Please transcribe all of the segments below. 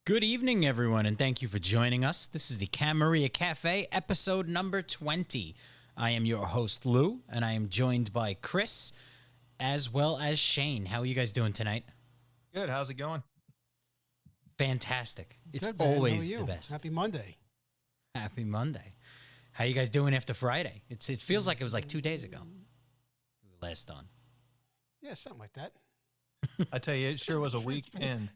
Good evening, everyone, and thank you for joining us. This is the Camarilla Cafe, episode number 20. I am your host, Lou, and I am joined by Chris, as well as Shane. How are you guys doing tonight? Good. How's it going? Fantastic. It's Good, man. always How are the you? best. Happy Monday. Happy Monday. How you guys doing after Friday? It feels like it was like 2 days ago. Last on. Yeah, something like that. I tell you, it sure was a weekend.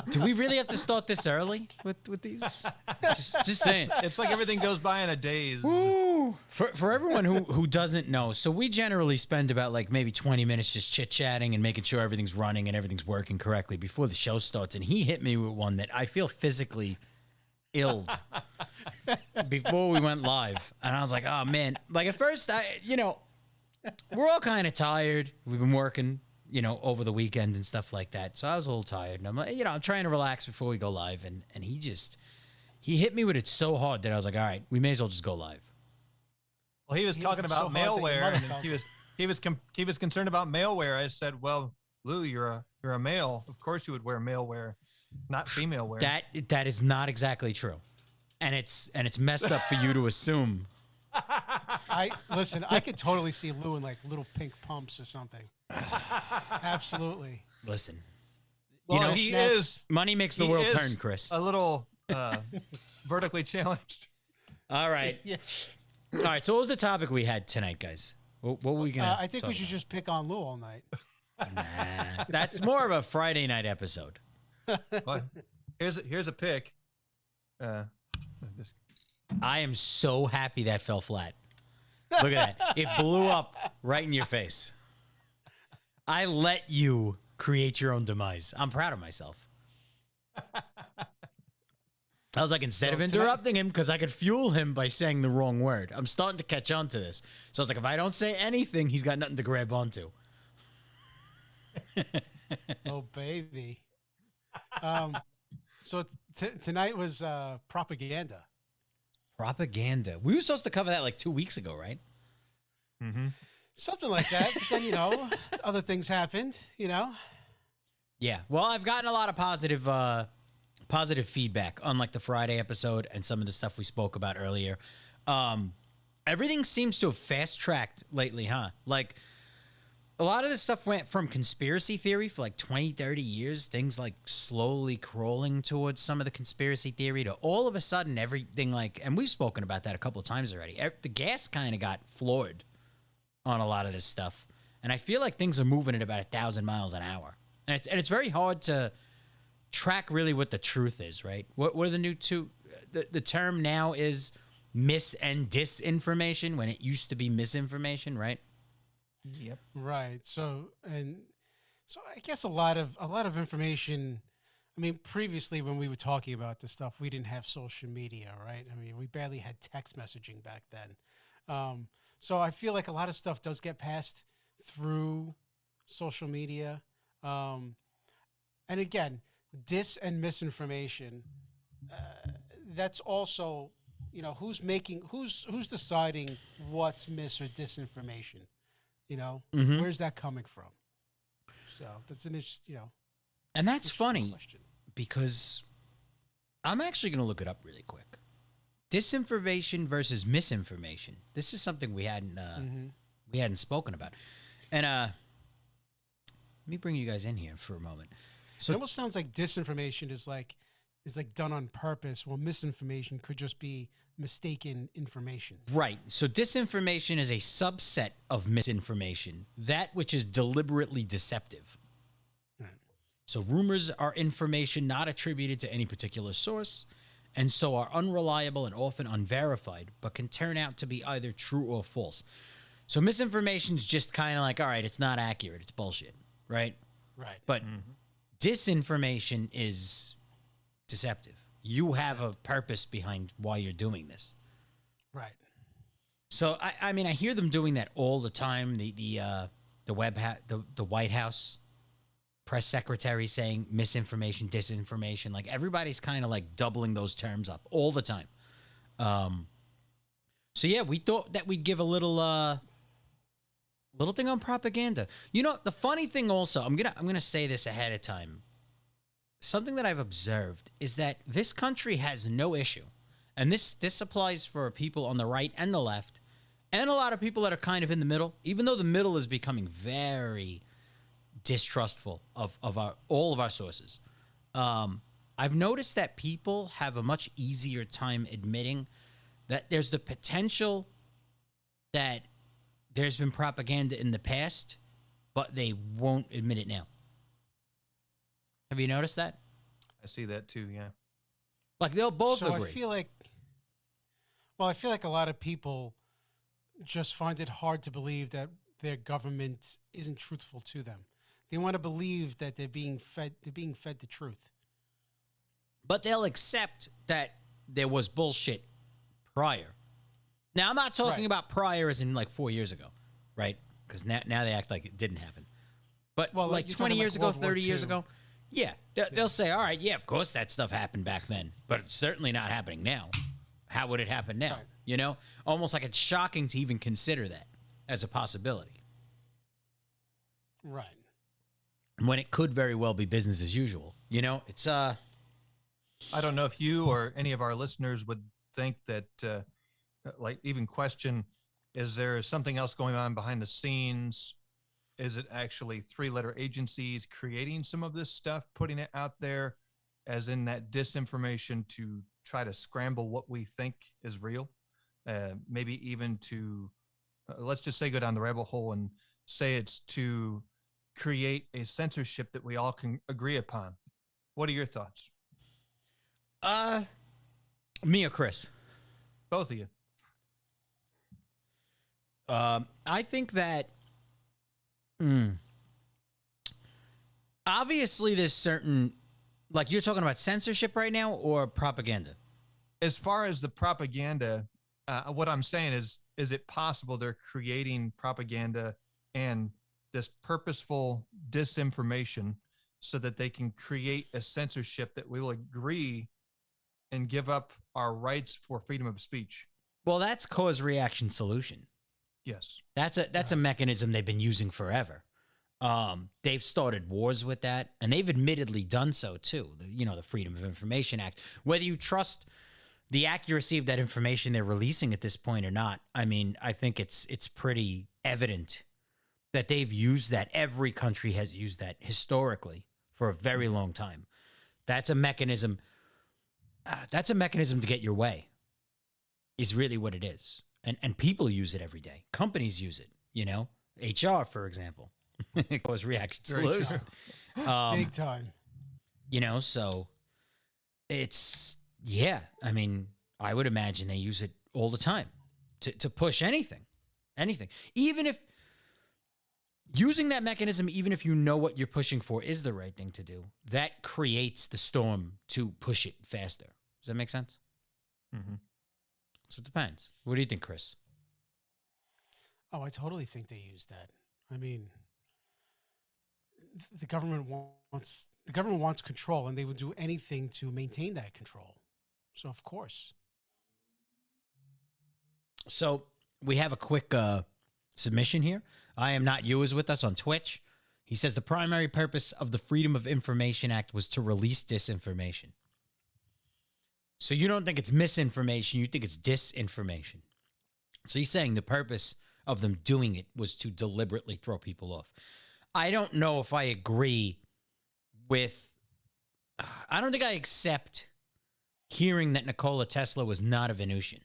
Do we really have to start this early with these? Just saying. It's like everything goes by in a daze. Woo! For everyone who doesn't know, so we generally spend about like maybe 20 minutes just chit-chatting and making sure everything's running and everything's working correctly before the show starts. And he hit me with one that I feel physically ill before we went live. And I was like, oh, man. Like at first, we're all kind of tired. We've been working, over the weekend and stuff like that. So I was a little tired. And I'm like, I'm trying to relax before we go live. And he hit me with it so hard that I was like, all right, we may as well just go live. Well, he was talking about so hard that your malware, mother and he was concerned about malware. I said, well, Lou, you're a male. Of course you would wear malware, not female wear. That is not exactly true. And it's messed up for you to assume. I could totally see Lou in like little pink pumps or something. Absolutely. Listen. Well, he is. Money makes the world turn, Chris. A little vertically challenged. All right. Yeah. All right. So what was the topic we had tonight, guys? What were we going to I think we should just pick on Lou all night. Nah, that's more of a Friday night episode. Well, here's a pick. I am so happy that fell flat. Look at that. It blew up right in your face. I let you create your own demise. I'm proud of myself. I was like, instead of interrupting him, because I could fuel him by saying the wrong word. I'm starting to catch on to this. So I was like, if I don't say anything, he's got nothing to grab onto. Oh, baby. So tonight was propaganda. Propaganda. We were supposed to cover that like 2 weeks ago, right? Mm-hmm. Something like that. But then, other things happened, Yeah. Well, I've gotten a lot of positive feedback on like the Friday episode and some of the stuff we spoke about earlier. Everything seems to have fast-tracked lately, huh? Like, a lot of this stuff went from conspiracy theory for like 20, 30 years, things like slowly crawling towards some of the conspiracy theory, to all of a sudden everything and we've spoken about that a couple of times already. The gas kind of got floored on a lot of this stuff. And I feel like things are moving at about 1,000 miles an hour. And it's very hard to track really what the truth is, right? What are the new two? The term now is mis and disinformation when it used to be misinformation, right? Yep. Right. So I guess a lot of information. I mean, previously when we were talking about this stuff, we didn't have social media, right? I mean, we barely had text messaging back then. So I feel like a lot of stuff does get passed through social media. And again, dis and misinformation. That's also, who's deciding what's mis or disinformation. Where's that coming from? So that's an interesting, And that's funny question. because I'm actually going to look it up really quick. Disinformation versus misinformation. This is something we hadn't spoken about. And let me bring you guys in here for a moment. So It almost sounds like disinformation is like done on purpose, while misinformation could just be mistaken information. right. So disinformation is a subset of misinformation, that which is deliberately deceptive. Right. So rumors are information not attributed to any particular source, and so are unreliable and often unverified, but can turn out to be either true or false. So misinformation is just kind of like, all right, it's not accurate, it's bullshit, right? Right. But disinformation is deceptive. You have a purpose behind why you're doing this. Right. So I mean, I hear them doing that all the time. The White House press secretary saying misinformation, disinformation. Like everybody's kind of like doubling those terms up all the time. So yeah, we thought that we'd give a little thing on propaganda. The funny thing also, I'm gonna say this ahead of time. something that I've observed is that this country has no issue, and this applies for people on the right and the left, and a lot of people that are kind of in the middle. Even though the middle is becoming very distrustful of our all of our sources, I've noticed that people have a much easier time admitting that there's the potential that there's been propaganda in the past, but they won't admit it now. Have you noticed that? I see that too. Yeah. Like they'll both So agree. I feel like a lot of people just find it hard to believe that their government isn't truthful to them. They want to believe that they're being fed the truth. But they'll accept that there was bullshit prior. Now, I'm not talking Right. about prior as in like 4 years ago, right? Because now they act like it didn't happen. But Well, like you're 20 talking years like ago, World War 30 years II. ago, yeah, they'll say, all right, yeah, of course that stuff happened back then, but it's certainly not happening now. How would it happen now? Right. You know, almost like it's shocking to even consider that as a possibility Right. when it could very well be business as usual. You know, it's I don't know if you or any of our listeners would think that, like, even question, is there something else going on behind the scenes? Is it actually three-letter agencies creating some of this stuff, putting it out there, as in that disinformation to try to scramble what we think is real? Maybe even to, let's just say, go down the rabbit hole and say it's to create a censorship that we all can agree upon. What are your thoughts? me or Chris. Both of you. I think that obviously there's certain, like you're talking about censorship right now or propaganda. As far as the propaganda, what I'm saying is it possible they're creating propaganda and this purposeful disinformation so that they can create a censorship that will agree and give up our rights for freedom of speech? Well, that's cause reaction solution. Yes. That's a mechanism they've been using forever. They've started wars with that, and they've admittedly done so too. The Freedom of Information Act. Whether you trust the accuracy of that information they're releasing at this point or not, I mean, I think it's pretty evident that they've used that. Every country has used that historically for a very long time. That's a mechanism. That's a mechanism to get your way. Is really what it is, and people use it every day. Companies use it. HR, for example, cause reaction Very solution. Big time. So it's, yeah. I mean, I would imagine they use it all the time to push anything. Even if using that mechanism, even if you know what you're pushing for is the right thing to do, that creates the storm to push it faster. Does that make sense? Mm-hmm. So it depends. What do you think, Chris? Oh, I totally think they use that. I mean, the government wants control, and they would do anything to maintain that control. So, of course. So we have a quick submission here. I Am Not You is with us on Twitch. He says the primary purpose of the Freedom of Information Act was to release disinformation. So you don't think it's misinformation, you think it's disinformation. So he's saying the purpose of them doing it was to deliberately throw people off. I don't know if I agree with, I don't think I accept hearing that Nikola Tesla was not a Venusian.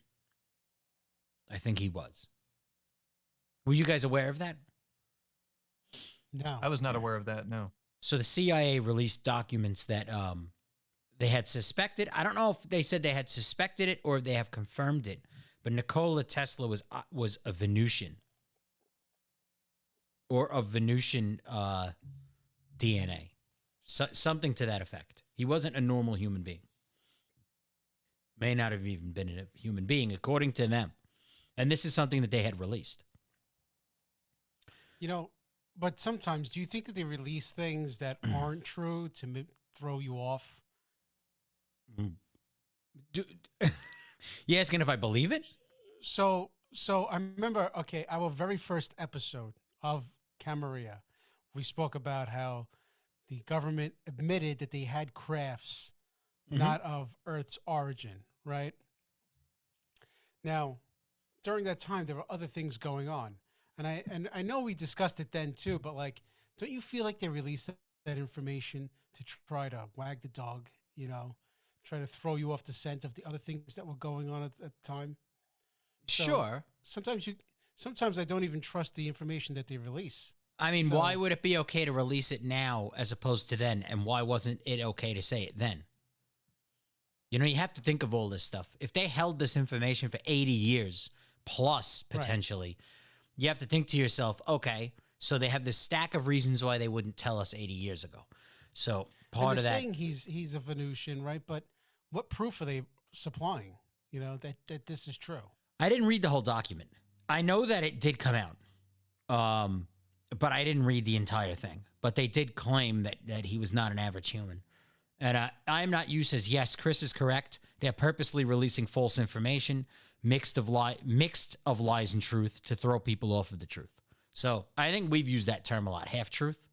I think he was. Were you guys aware of that? No. I was not aware of that. No. So the CIA released documents that they had suspected. I don't know if they said they had suspected it or if they have confirmed it, but Nikola Tesla was a Venusian or of Venusian DNA, something to that effect. He wasn't a normal human being. May not have even been a human being, according to them. And this is something that they had released. But sometimes, do you think that they release things that aren't true to throw you off? You asking if I believe it? So I remember, our very first episode of Camarilla, we spoke about how the government admitted that they had crafts Mhm. not of Earth's origin, right? Now, during that time, there were other things going on, and I know we discussed it then too. But like, don't you feel like they released that information to try to wag the dog? You know, try to throw you off the scent of the other things that were going on at the time. So Sure. sometimes I don't even trust the information that they release. I mean, why So would it be okay to release it now as opposed to then? And why wasn't it okay to say it then? You know, you have to think of all this stuff. If they held this information for 80 years plus right, potentially, you have to think to yourself, okay, so they have this stack of reasons why they wouldn't tell us 80 years ago. So and part they're of that, saying he's a Venusian, right? But what proof are they supplying? You know that this is true. I didn't read the whole document. I know that it did come out, but I didn't read the entire thing. But they did claim that he was not an average human. And I'm not you says, yes, Chris is correct. They're purposely releasing false information, mixed of lies and truth to throw people off of the truth. So I think we've used that term a lot, half truth.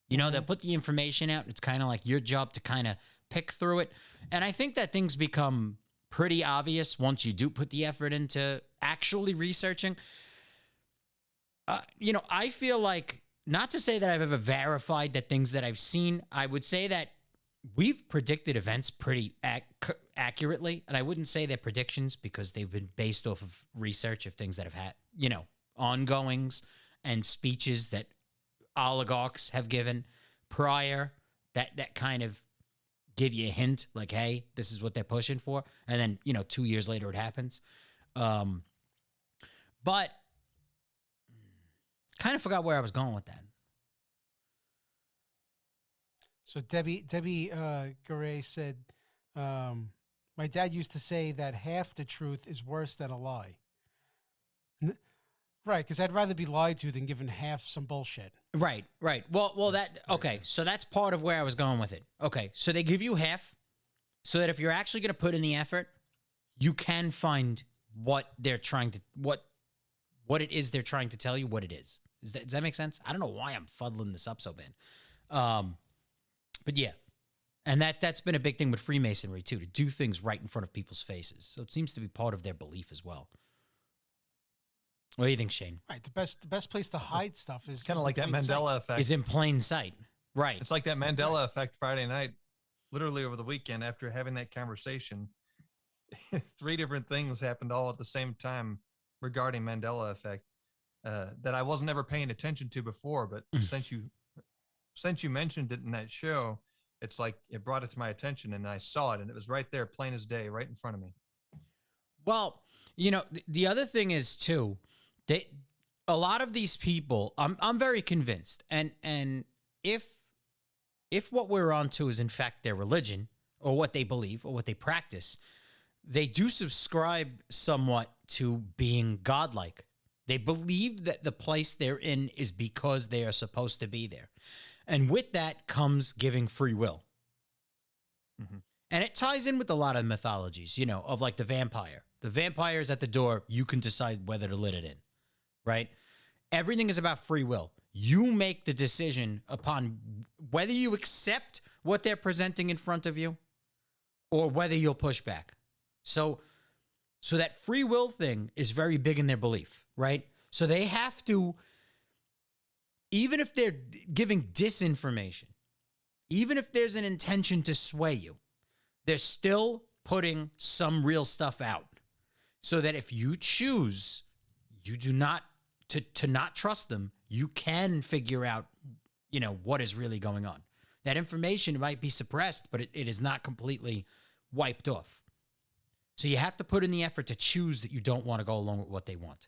You know, they'll put the information out. It's kind of like your job to kind of pick through it. And I think that things become pretty obvious once you do put the effort into actually researching. You know, I feel like, not to say that I've ever verified that things that I've seen, I would say that we've predicted events pretty accurately. And I wouldn't say they're predictions because they've been based off of research of things that have had, you know, ongoings and speeches that oligarchs have given prior that kind of give you a hint like, hey, this is what they're pushing for. And then, you know, 2 years later it happens. But kind of forgot where I was going with that. So Debbie Garay said, "My dad used to say that half the truth is worse than a lie." Right, because I'd rather be lied to than given half some bullshit. Right. Well, okay. So that's part of where I was going with it. Okay, so they give you half, so that if you're actually going to put in the effort, you can find what they're trying to what it is they're trying to tell you. What it is. Does that make sense? I don't know why I'm fuddling this up so bad. But yeah, and that's been a big thing with Freemasonry too, to do things right in front of people's faces. So it seems to be part of their belief as well. What do you think, Shane? Right, the best place to hide stuff is Kind is of in like that plain sight. Mandela effect. Is in plain sight. Right. It's like that Mandela effect Friday night, literally over the weekend after having that conversation. 3 different things happened all at the same time regarding Mandela effect that I wasn't ever paying attention to before. But since you mentioned it in that show, it's like it brought it to my attention and I saw it and it was right there, plain as day, right in front of me. Well, you know, the other thing is too, a lot of these people, I'm very convinced, and if what we're on to is in fact their religion or what they believe or what they practice, they do subscribe somewhat to being godlike. They believe that the place they're in is because they are supposed to be there. And with that comes giving free will. Mm-hmm. And it ties in with a lot of mythologies, you know, of like the vampire. The vampire is at the door. You can decide whether to let it in, right? Everything is about free will. You make the decision upon whether you accept what they're presenting in front of you or whether you'll push back. So that free will thing is very big in their belief, right? So they have to, even if they're giving disinformation, even if there's an intention to sway you, they're still putting some real stuff out so that if you choose, you do not to not trust them, you can figure out, you know, what is really going on. That information might be suppressed, but it is not completely wiped off. So you have to put in the effort to choose that you don't want to go along with what they want.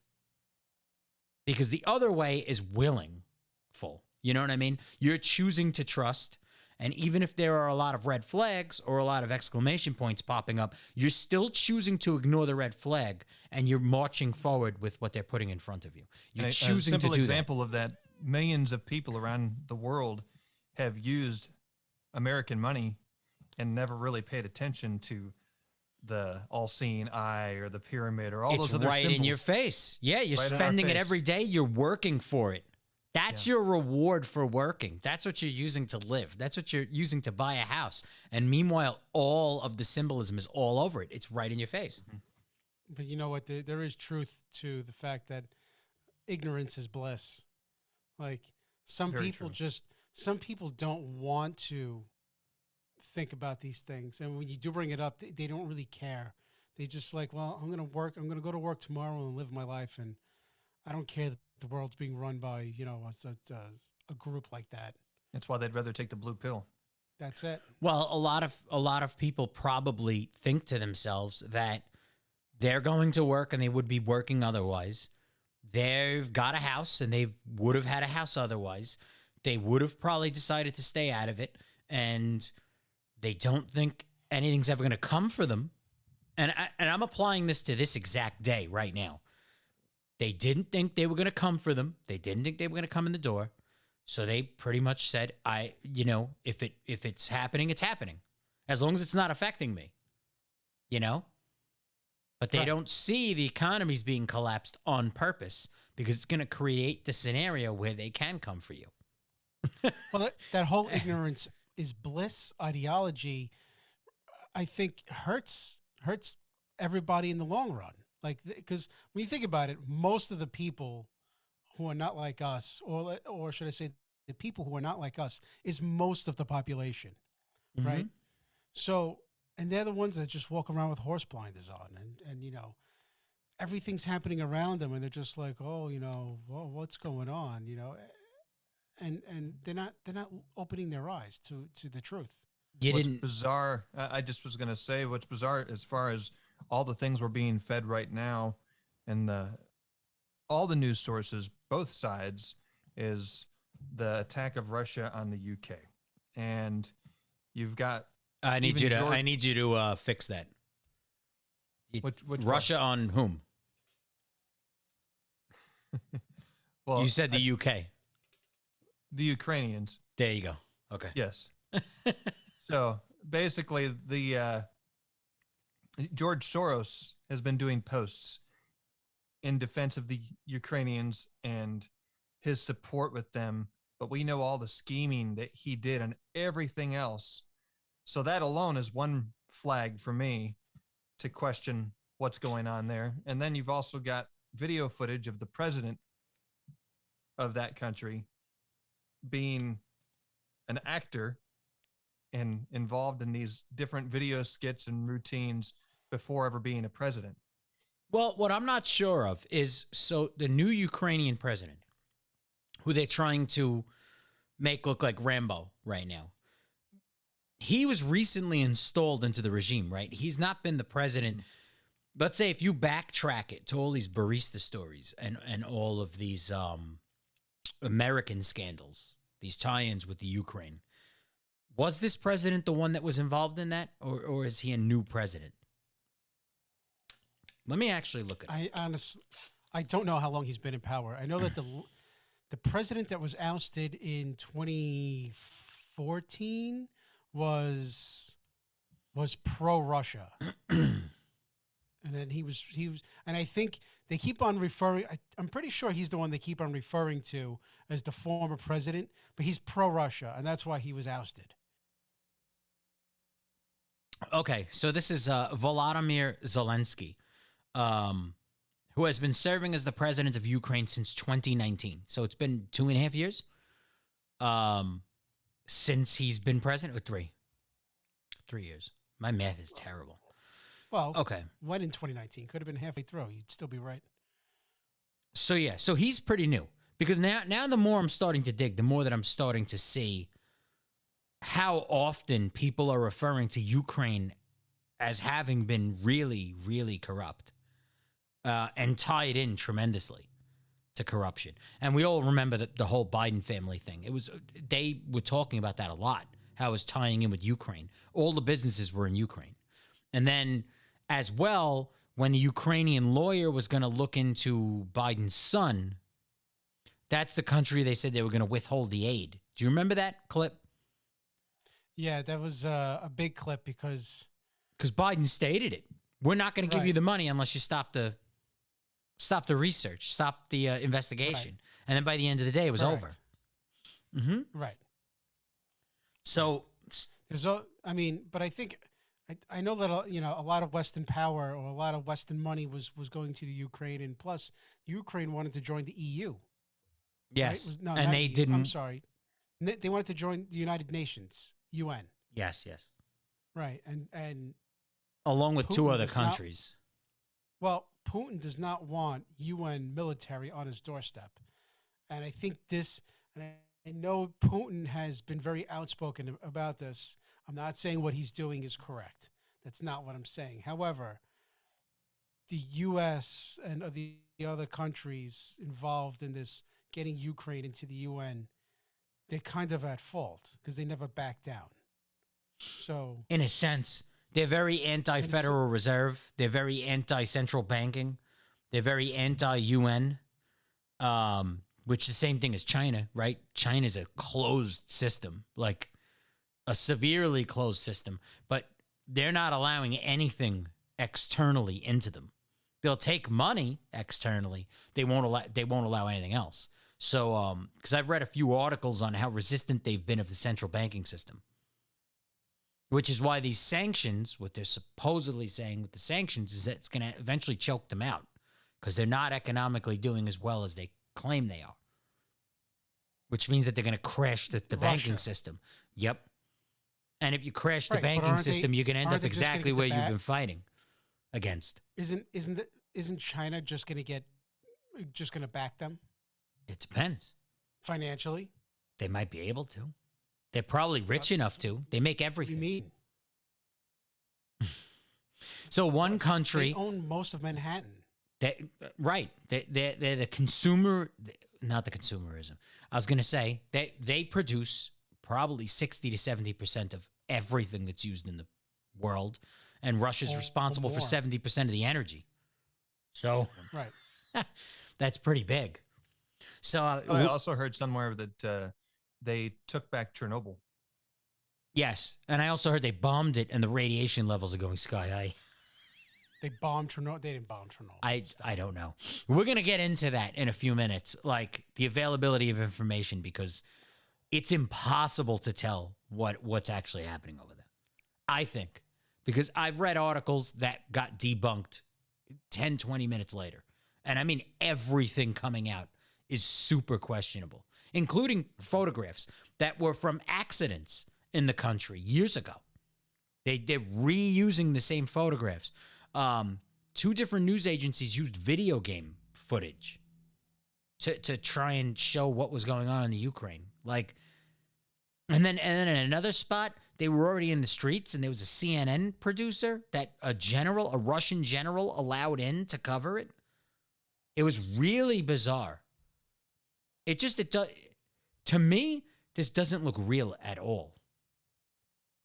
Because the other way is willingful. You know what I mean? You're choosing to trust. And even if there are a lot of red flags or a lot of exclamation points popping up, you're still choosing to ignore the red flag and you're marching forward with what they're putting in front of you. You're choosing to do that. A simple example of that, millions of people around the world have used American money and never really paid attention to the all-seeing eye or the pyramid or all those other right symbols. In your face. Yeah, you're Right in our spending it face. every day. You're working for it. That's your reward for working. That's what you're using to live. That's what you're using to buy a house. And meanwhile, all of the symbolism is all over it. It's right in your face. But you know what? There is truth to the fact that ignorance is bliss. Like some Very people true. just some people don't want to think about these things, and when you do bring it up, they don't really care. They just like, well, I'm gonna work. I'm gonna go to work tomorrow and live my life, and I don't care that the world's being run by a group like that. That's why they'd rather take the blue pill. That's it. Well, a lot of people probably think to themselves that they're going to work and they would be working otherwise. They've got a house and they would have had a house otherwise. They would have probably decided to stay out of it, and they don't think anything's ever going to come for them. And I'm applying this to this exact day right now. They didn't think they were going to come for them. They didn't think they were going to come in the door. So they pretty much said, if it's happening, it's happening. As long as it's not affecting me, But they Right. don't see the economy's being collapsed on purpose because it's going to create the scenario where they can come for you. Well, that whole ignorance is bliss ideology, I think hurts everybody in the long run. Like, because when you think about it, most of the people who are not like us, or should I say, the people who are not like us, is most of the population, right? So, and they're the ones that just walk around with horse blinders on, and everything's happening around them, and they're just like, oh, well, what's going on, and they're not opening their eyes to the truth. You What's didn't. bizarre, I just was going to say, what's bizarre as far as all the things we're being fed right now, and all the news sources, both sides, is the attack of Russia on the UK, and you've got I need even you to. George- I need you to fix that. which Russia on whom? well, You said the UK. the Ukrainians. There you go. Okay. Yes. So basically, the George Soros has been doing posts in defense of the Ukrainians and his support with them, but we know all the scheming that he did and everything else. So that alone is one flag for me to question what's going on there. And then you've also got video footage of the president of that country being an actor and involved in these different video skits and routines before ever being a president. Well, what I'm not sure of is the new Ukrainian president, who they're trying to make look like Rambo right now. He was recently installed into the regime, right? He's not been the president. Let's say if you backtrack it to all these barista stories and all of these American scandals, these tie-ins with the Ukraine, was this president the one that was involved in that, or is he a new president? Let me actually look at it. I don't know how long he's been in power. I know that the president that was ousted in 2014 was pro Russia. And then he was, and I think they keep on referring. I'm pretty sure he's the one they keep on referring to as the former president, but he's pro Russia, and that's why he was ousted. Okay, so this is Volodymyr Zelensky, who has been serving as the president of Ukraine since 2019. So it's been 2.5 years since he's been president, or 3 years. My math is terrible. Well, Okay. when in 2019? Could have been halfway through. You'd still be right. So yeah, so he's pretty new, because now the more I'm starting to dig, the more that I'm starting to see how often people are referring to Ukraine as having been really, really corrupt and tied in tremendously to corruption. And we all remember the whole Biden family thing. They were talking about that a lot, how it was tying in with Ukraine. All the businesses were in Ukraine. And then as well, when the Ukrainian lawyer was going to look into Biden's son, that's the country they said they were going to withhold the aid. Do you remember that clip? Yeah, that was a big clip because Biden stated it. We're not going to give you Right. the money unless you stop the research, stop the investigation. And then by the end of the day, it was over. Correct. Right. So, I mean, but I think I know that a lot of Western power or a lot of Western money was going to the Ukraine, and plus Ukraine wanted to join the EU. yes. Right? No, And not they EU. didn't. I'm sorry. They wanted to join the United Nations, UN. Yes, yes. Right. And Along with two Putin other does not- countries. well, Putin does not want UN military on his doorstep. And I think and I know Putin has been very outspoken about this. I'm not saying what he's doing is correct. That's not what I'm saying. However, the U.S. and the other countries involved in this getting Ukraine into the UN, they're kind of at fault because they never back down. So, In a sense, they're very anti-Federal Reserve. They're very anti-central banking. They're very anti-UN, which is the same thing as China, right? China's a closed system, like a severely closed system, but they're not allowing anything externally into them. They'll take money externally. They won't allow anything else. So, because I've read a few articles on how resistant they've been of the central banking system, which is why these sanctions, what they're supposedly saying with the sanctions, is that it's going to eventually choke them out because they're not economically doing as well as they claim they are, which means that they're going to crash the banking system. Yep. And if you crash the banking system, you're going to end up exactly where you've been fighting against. Isn't China just going to back them It depends. financially? They might be able to. They're probably rich enough to. They make What do you everything. mean? So one country, They own most of Manhattan. right? They're the consumer, not the consumerism. I was going to say they produce probably 60 to 70% of everything that's used in the world, and Russia's responsible for more. 70% of the energy. So Right. that's pretty big. So I also heard somewhere that they took back Chernobyl. yes, and I also heard they bombed it, and the radiation levels are going sky high. They bombed Chernobyl. They didn't bomb Chernobyl. I don't know. We're gonna get into that in a few minutes, like the availability of information, because it's impossible to tell what's actually happening over there. I think, because I've read articles that got debunked 10, 20 minutes later. And I mean, everything coming out is super questionable, including photographs that were from accidents in the country years ago. They're reusing the same photographs. Two different news agencies used video game footage to try and show what was going on in the Ukraine. Like, and then in another spot, they were already in the streets, and there was a CNN producer that a Russian general allowed in to cover it. It was really bizarre. To me, this doesn't look real at all.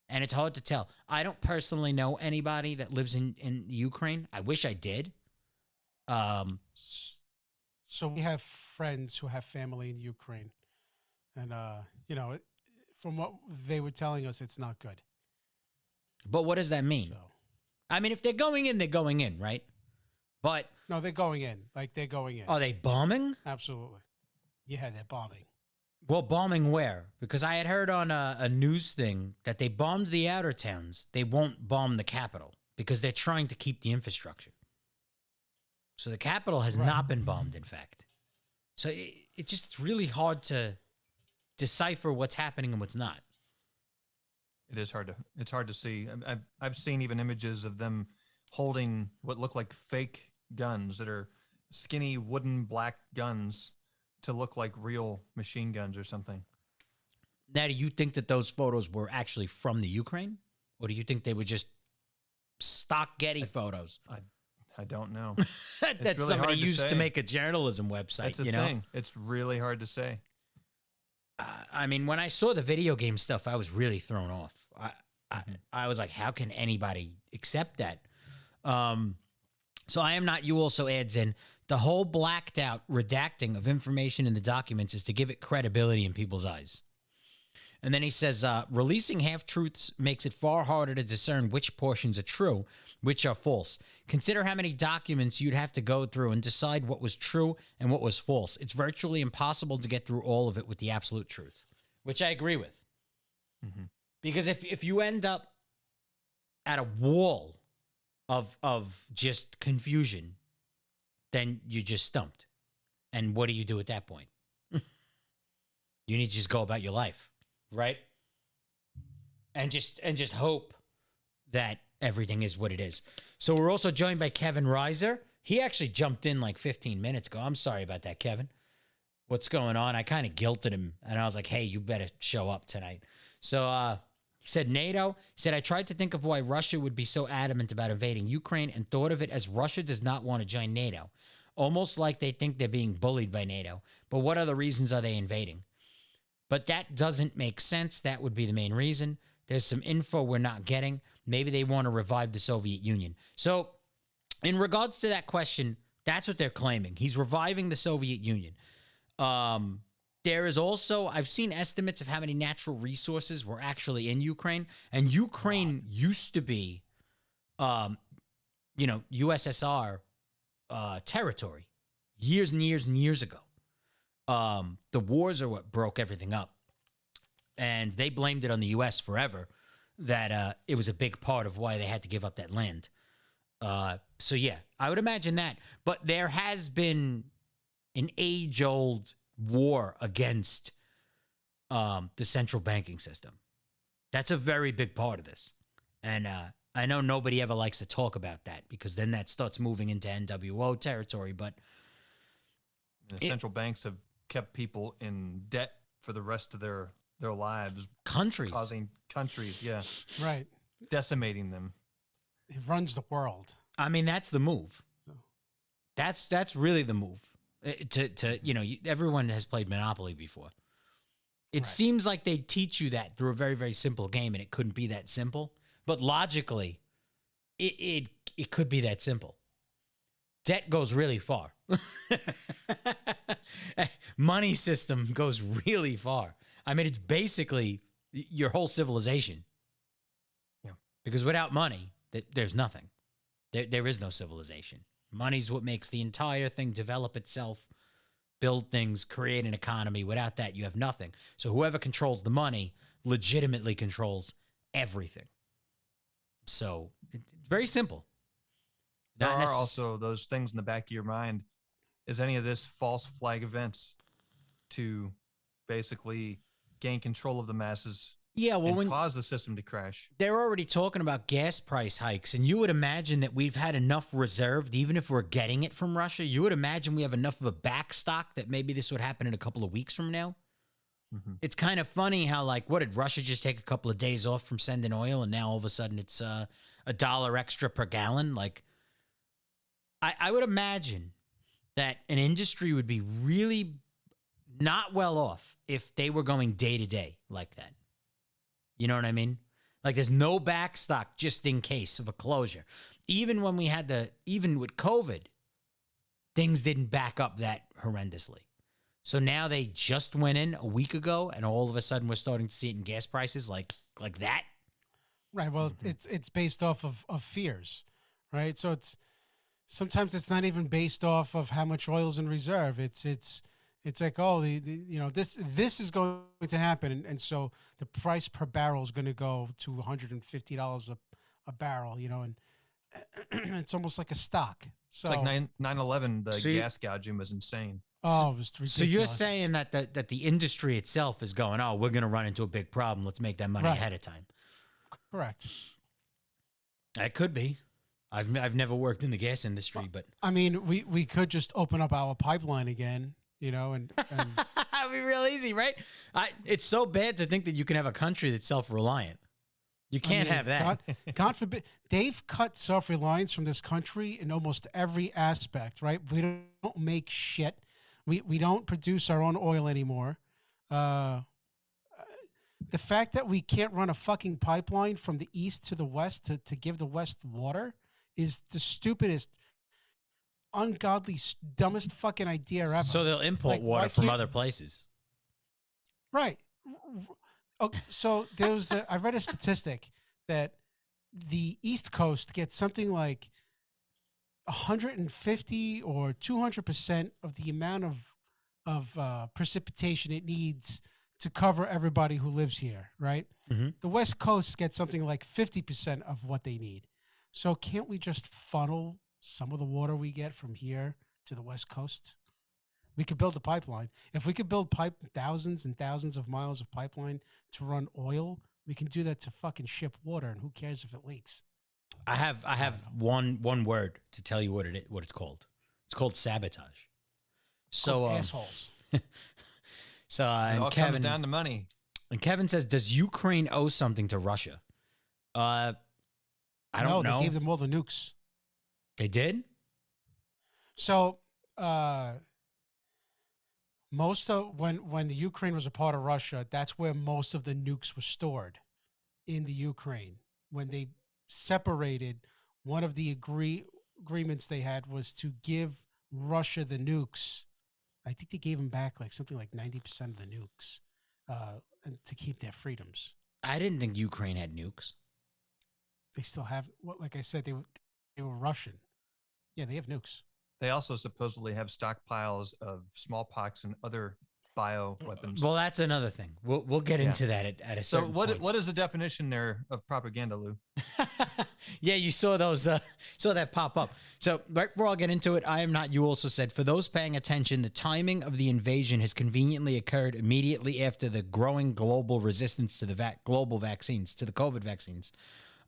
And it's hard to tell. I don't personally know anybody that lives in Ukraine. I wish I did. So we have friends who have family in Ukraine, and from what they were telling us, it's not good. But what does that mean? So I mean, if they're going in, they're going in, right? But no, they're going in. Like they're going in. are they bombing? Absolutely. Yeah, they're bombing. Well, bombing where? Because I had heard on a news thing that they bombed the outer towns. They won't bomb the capital because they're trying to keep the infrastructure. So the capital has not been bombed, in fact. So it's really hard to decipher what's happening and what's not. It is hard to see. I've seen even images of them holding what look like fake guns that are skinny wooden black guns to look like real machine guns or something. Now, do you think that those photos were actually from the Ukraine? Or do you think they were just stock Getty photos? I don't know. That's really somebody hard to used to say. make a journalism website, That's the you know? thing. It's really hard to say. I mean, when I saw the video game stuff, I was really thrown off. I was like, how can anybody accept that? So I am not, you also adds in, the whole blacked out redacting of information in the documents is to give it credibility in people's eyes. And then he says, releasing half-truths makes it far harder to discern which portions are true, which are false. Consider how many documents you'd have to go through and decide what was true and what was false. It's virtually impossible to get through all of it with the absolute truth, which I agree with. Mm-hmm. Because if you end up at a wall of just confusion, then you're just stumped. And what do you do at that point? You need to just go about your life, right? And just hope that everything is what it is. So we're also joined by Kevin Reiser. He actually jumped in like 15 minutes ago. I'm sorry about that, Kevin. What's going on? I kind of guilted him, and I was like, hey, you better show up tonight. So he said NATO. He said, I tried to think of why Russia would be so adamant about invading Ukraine and thought of it as Russia does not want to join NATO. Almost like they think they're being bullied by NATO. But what other reasons are they invading? But that doesn't make sense. That would be the main reason. There's some info we're not getting. Maybe they want to revive the Soviet Union. So in regards to that question, that's what they're claiming. He's reviving the Soviet Union. There is also, I've seen estimates of how many natural resources were actually in Ukraine. And Ukraine used to be, USSR territory years and years and years ago. The wars are what broke everything up. And they blamed it on the U.S. forever that it was a big part of why they had to give up that land. So, yeah, I would imagine that. But there has been an age-old war against the central banking system. That's a very big part of this. And I know nobody ever likes to talk about that because then that starts moving into NWO territory. But the central banks have kept people in debt for the rest of their lives. Countries. Causing countries, yeah. Right. Decimating them. It runs the world. I mean, that's the move. That's really the move. Everyone has played Monopoly before. It seems like they teach you that through a very, very simple game, and it couldn't be that simple. But logically, it could be that simple. Debt goes really far. Money system goes really far. I mean, it's basically your whole civilization. Yeah. Because without money, there's nothing. There is no civilization. Money's what makes the entire thing develop itself, build things, create an economy. Without that, you have nothing. So whoever controls the money legitimately controls everything. So it's very simple. There are also those things in the back of your mind. Is any of this false flag events to basically gain control of the masses? Yeah, well, and cause the system to crash. They're already talking about gas price hikes, and you would imagine that we've had enough reserved, even if we're getting it from Russia. You would imagine we have enough of a backstock that maybe this would happen in a couple of weeks from now. Mm-hmm. It's kind of funny how, like, what did Russia just take a couple of days off from sending oil, and now all of a sudden it's $1 extra per gallon? Like, I would imagine that an industry would be really not well off if they were going day to day like that. You know what I mean? Like, there's no backstock just in case of a closure. Even when we had even with COVID, things didn't back up that horrendously. So now they just went in a week ago, and all of a sudden we're starting to see it in gas prices like that. Right. Well, it's based off of fears, right? So sometimes it's not even based off of how much oil's in reserve. It's like, oh, this is going to happen, and so the price per barrel is going to go to $150 a barrel, and it's almost like a stock. So it's like 9/11, the gas gouging was insane. Oh, it was ridiculous. So you're saying that the industry itself is going, oh, we're going to run into a big problem. Let's make that money ahead of time. Correct. That could be. I've never worked in the gas industry, but I mean, we could just open up our pipeline again. And it'd be real easy, right? It's so bad to think that you can have a country that's self-reliant. You can't have that. God forbid. They've cut self-reliance from this country in almost every aspect, right? We don't make shit. We don't produce our own oil anymore. The fact that we can't run a fucking pipeline from the east to the west to give the West water is the stupidest, ungodly, dumbest fucking idea ever. So they'll import water from other places. Right. Oh, so there was I read a statistic that the East Coast gets something like 150 or 200% of the amount of precipitation it needs to cover everybody who lives here, right? Mhm. The West Coast gets something like 50% of what they need. So can't we just funnel some of the water we get from here to the West Coast? We could build a pipeline. If we could build thousands and thousands of miles of pipeline to run oil, we can do that to fucking ship water, and who cares if it leaks? I have don't know. one word to tell you what it's called. It's called sabotage. It's called So assholes. so It all comes down to money. and Kevin says, does Ukraine owe something to Russia? I don't No, know. they gave them all the nukes. They did. So most of when the Ukraine was a part of Russia, that's where most of the nukes were stored in the Ukraine. When they separated, one of the agreements they had was to give Russia the nukes. I think they gave them back like something like 90% of the nukes, and to keep their freedoms. I didn't think Ukraine had nukes. They still have, well, like I said, they were Russian. Yeah, they have nukes. They also supposedly have stockpiles of smallpox and other bio weapons. Well, that's another thing. We'll get Yeah. into that at a So certain point. what is the definition there of propaganda, Lou? Yeah, you saw those, saw that pop up. So right before I'll get into it, I am not. You also said, for those paying attention, the timing of the invasion has conveniently occurred immediately after the growing global resistance to the global vaccines, to the COVID vaccines.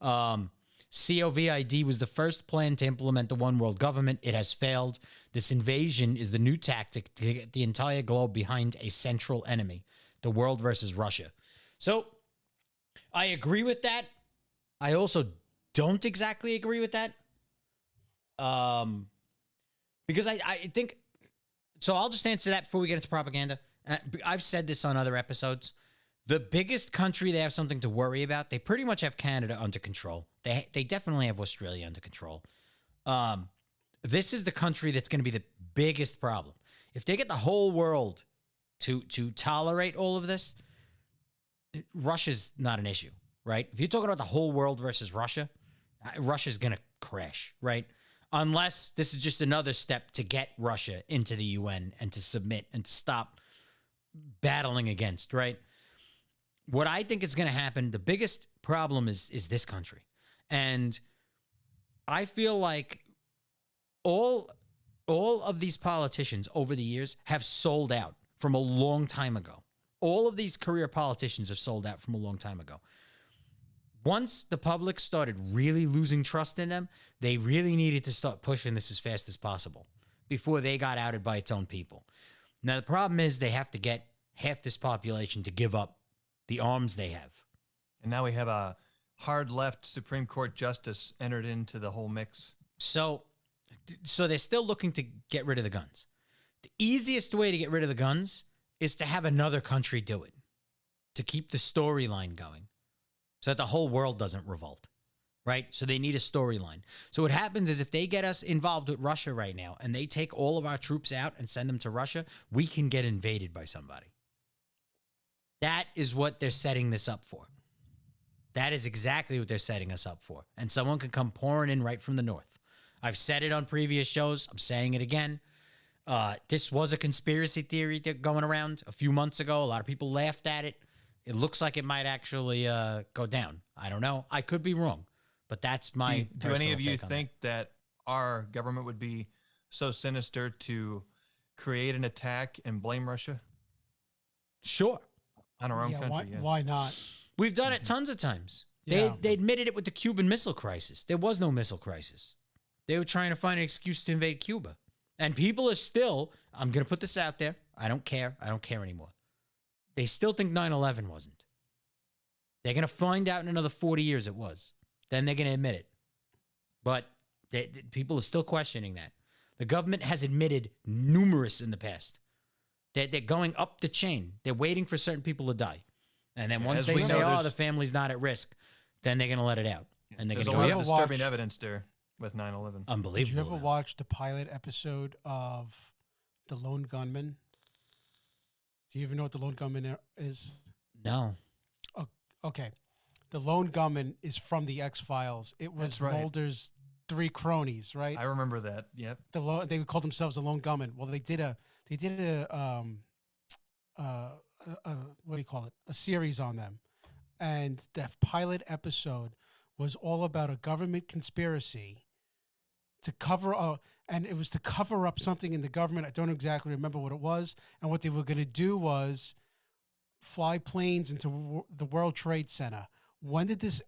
COVID was the first plan to implement the one world government. It has failed. This invasion is the new tactic to get the entire globe behind a central enemy, the world versus Russia. So I agree with that. I also don't exactly agree with that. Because I think, so I'll just answer that before we get into propaganda. I've said this on other episodes. The biggest country they have something to worry about, they pretty much have Canada under control. They definitely have Australia under control. This is the country that's going to be the biggest problem. If they get the whole world to tolerate all of this, Russia's not an issue, right? If you're talking about the whole world versus Russia, Russia's going to crash, right? Unless this is just another step to get Russia into the UN and to submit and to stop battling against, right? What I think is going to happen, the biggest problem is this country. And I feel like all of these politicians over the years have sold out from a long time ago. All of these career politicians have sold out from a long time ago. Once the public started really losing trust in them, they really needed to start pushing this as fast as possible before they got outed by its own people. Now, the problem is they have to get half this population to give up the arms they have. And now we have a hard left Supreme Court justice entered into the whole mix. So they're still looking to get rid of the guns. The easiest way to get rid of the guns is to have another country do it, to keep the storyline going so that the whole world doesn't revolt, right? So they need a storyline. So what happens is if they get us involved with Russia right now and they take all of our troops out and send them to Russia, we can get invaded by somebody. That is what they're setting this up for. That is exactly what they're setting us up for. And someone can come pouring in right from the north. I've said it on previous shows. I'm saying it again. This was a conspiracy theory going around a few months ago. A lot of people laughed at it. It looks like it might actually go down. I don't know. I could be wrong, but that's my Do any of you take on think that our government would be so sinister to create an attack and blame Russia that. Sure. on our own Yeah, country? why not? We've done it tons of times. Yeah. They admitted it with the Cuban Missile Crisis. There was no missile crisis. They were trying to find an excuse to invade Cuba. And people are still, I'm going to put this out there. I don't care. I don't care anymore. They still think 9/11 wasn't. They're going to find out in another 40 years it was. Then they're going to admit it. But people are still questioning that. The government has admitted numerous in the past. They're going up the chain. They're waiting for certain people to die. And then once As they we say, know, oh, there's- the family's not at risk, then they're going to let it out. And they're There's going a to lot go, of ever disturbing watch- evidence there with 9/11. Did unbelievable. you ever watch the pilot episode of The Lone Gunman? Do you even know what The Lone Gunman is? No. okay, the lone gunman is from the X-Files. It was That's right. Mulder's three cronies, right? I remember that. Yep. They called themselves the lone gunman. Well, uh, what do you call it? A series on them, and the pilot episode was all about a government conspiracy to cover up, and it was to cover up something in the government. I don't exactly remember what it was, and what they were going to do was fly planes into the World Trade Center. When did this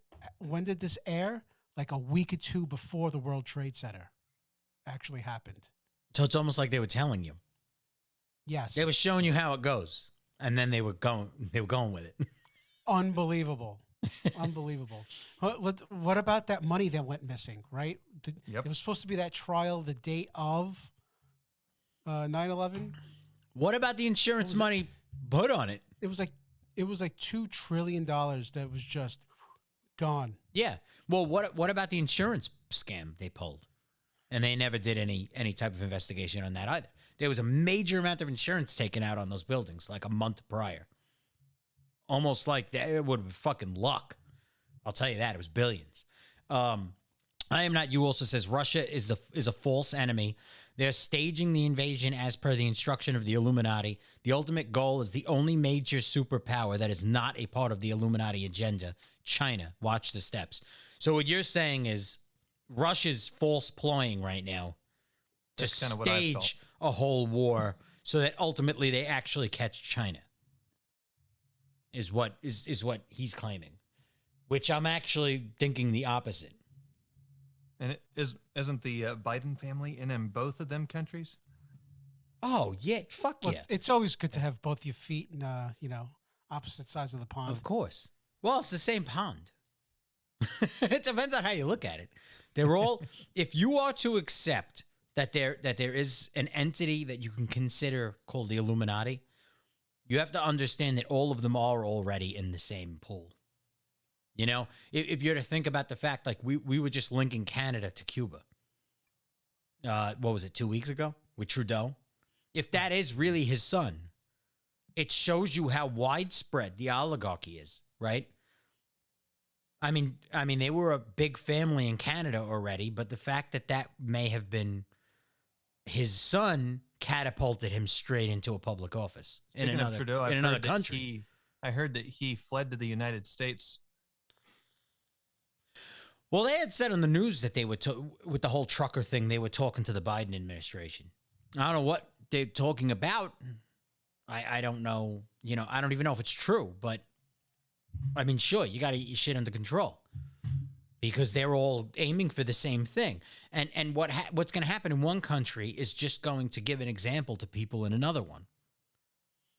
air? Like a week or two before the World Trade Center actually happened. So it's almost like they were telling you. Yes. They were showing you how it goes, and then they were going with it. Unbelievable. Unbelievable. What about that money that went missing, right? Yep. There was supposed to be that trial the date of 9/11. What about the insurance money put on it? It was like $2 trillion that was just gone. Yeah. Well, what about the insurance scam they pulled? And they never did any type of investigation on that either. There was a major amount of insurance taken out on those buildings like a month prior. Almost like that, it would have been fucking luck. I'll tell you that. It was billions. I Am Not You also says Russia is a false enemy. They're staging the invasion as per the instruction of the Illuminati. The ultimate goal is the only major superpower that is not a part of the Illuminati agenda, China. Watch the steps. So what you're saying is Russia's false ploying right now to That's kind of what I felt. stage a whole war so that ultimately they actually catch China. Is what he's claiming, which I'm actually thinking the opposite. And isn't the Biden family in both of them countries? Oh yeah, fuck Well, yeah, it's always good to have both your feet in opposite sides of the pond. of course. Well, it's the same pond. It depends on how you look at it. They're all. If you are to accept that there is an entity that you can consider called the Illuminati, you have to understand that all of them are already in the same pool. You know, if you're to think about the fact, like we were just linking Canada to Cuba. What was it, 2 weeks ago with Trudeau? If that is really his son, it shows you how widespread the oligarchy is, right? I mean, they were a big family in Canada already, but the fact that may have been his son catapulted him straight into a public office Speaking of Trudeau, in another country. I heard that he fled to the United States. Well, they had said on the news that they were with the whole trucker thing, they were talking to the Biden administration. I don't know what they're talking about. I don't know. You know, I don't even know if it's true, but I mean, sure, you got to get your shit under control because they're all aiming for the same thing. And what's going to happen in one country is just going to give an example to people in another one.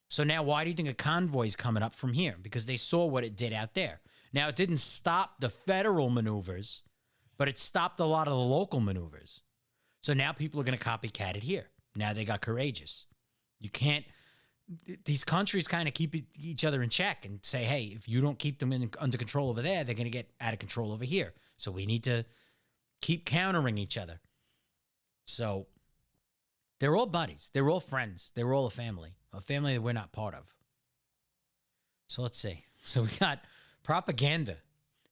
So now why do you think a convoy is coming up from here? Because they saw what it did out there. Now, it didn't stop the federal maneuvers, but it stopped a lot of the local maneuvers. So now people are going to copycat it here. Now they got courageous. You can't... These countries kind of keep each other in check and say, hey, if you don't keep them under control over there, they're going to get out of control over here. So we need to keep countering each other. So they're all buddies. They're all friends. They're all a family that we're not part of. So let's see. So we got propaganda.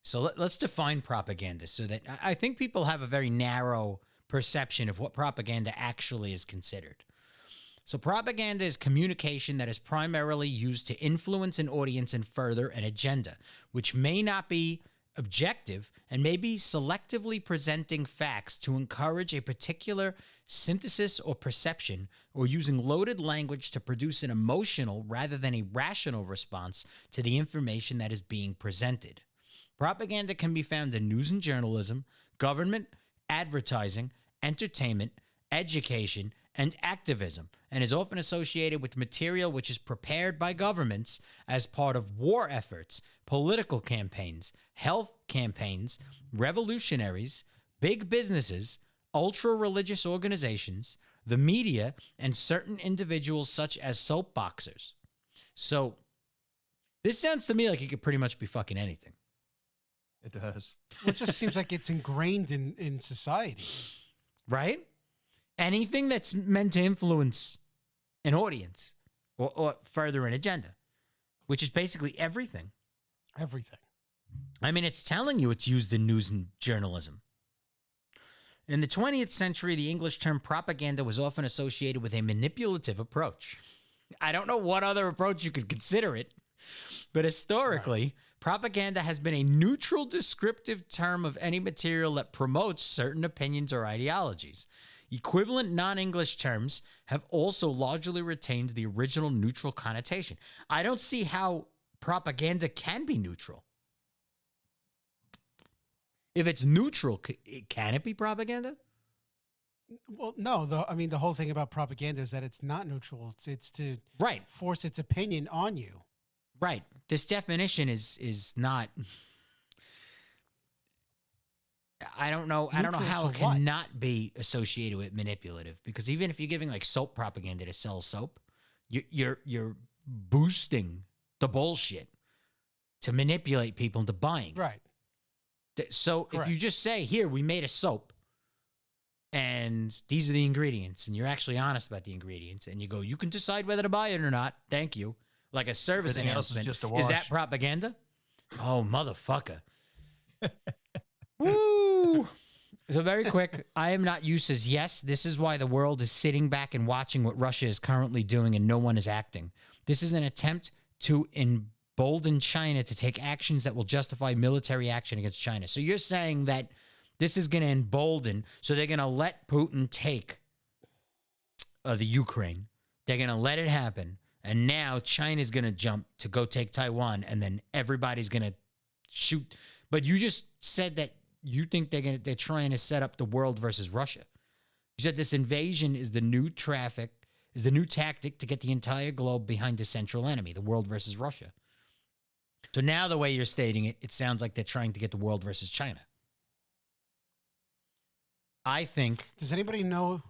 So let's define propaganda so that I think people have a very narrow perception of what propaganda actually is considered. So propaganda is communication that is primarily used to influence an audience and further an agenda, which may not be objective and may be selectively presenting facts to encourage a particular synthesis or perception, or using loaded language to produce an emotional rather than a rational response to the information that is being presented. Propaganda can be found in news and journalism, government, advertising, entertainment, education, and activism, and is often associated with material which is prepared by governments as part of war efforts, political campaigns, health campaigns, revolutionaries, big businesses, ultra-religious organizations, the media, and certain individuals such as soapboxers. So this sounds to me like it could pretty much be fucking anything. It does. Well, it just seems like it's ingrained in society. Right? Anything that's meant to influence an audience or further an agenda, which is basically everything. Everything. I mean, it's telling you it's used in news and journalism. In the 20th century, the English term propaganda was often associated with a manipulative approach. I don't know what other approach you could consider it, but historically, propaganda has been a neutral descriptive term of any material that promotes certain opinions or ideologies. Equivalent non-English terms have also largely retained the original neutral connotation. I don't see how propaganda can be neutral. If it's neutral, can it be propaganda? Well, no. I mean, the whole thing about propaganda is that it's not neutral. It's to Right, force its opinion on you. right. This definition is not. I don't know Neutral how to it what? cannot be associated with manipulative, because even if you're giving like soap propaganda to sell soap, you're boosting the bullshit to manipulate people into buying. Right. So if you Correct. just say, here, we made a soap and these are the ingredients, and you're actually honest about the ingredients, and you go, you can decide whether to buy it or not. Thank you. Like a service Everything else is announcement. just a Is that wash. propaganda? Oh, motherfucker. Woo! So very quick, I am not used as yes, this is why the world is sitting back and watching what Russia is currently doing and no one is acting. This is an attempt to embolden China to take actions that will justify military action against China. So you're saying that this is going to embolden, so they're going to let Putin take the Ukraine. They're going to let it happen. And now China's going to jump to go take Taiwan, and then everybody's going to shoot. But you just said that you think they're trying to set up the world versus Russia. You said this invasion is the new tactic to get the entire globe behind the central enemy, the world versus Russia. So now the way you're stating it, it sounds like they're trying to get the world versus China. I think. Does anybody know?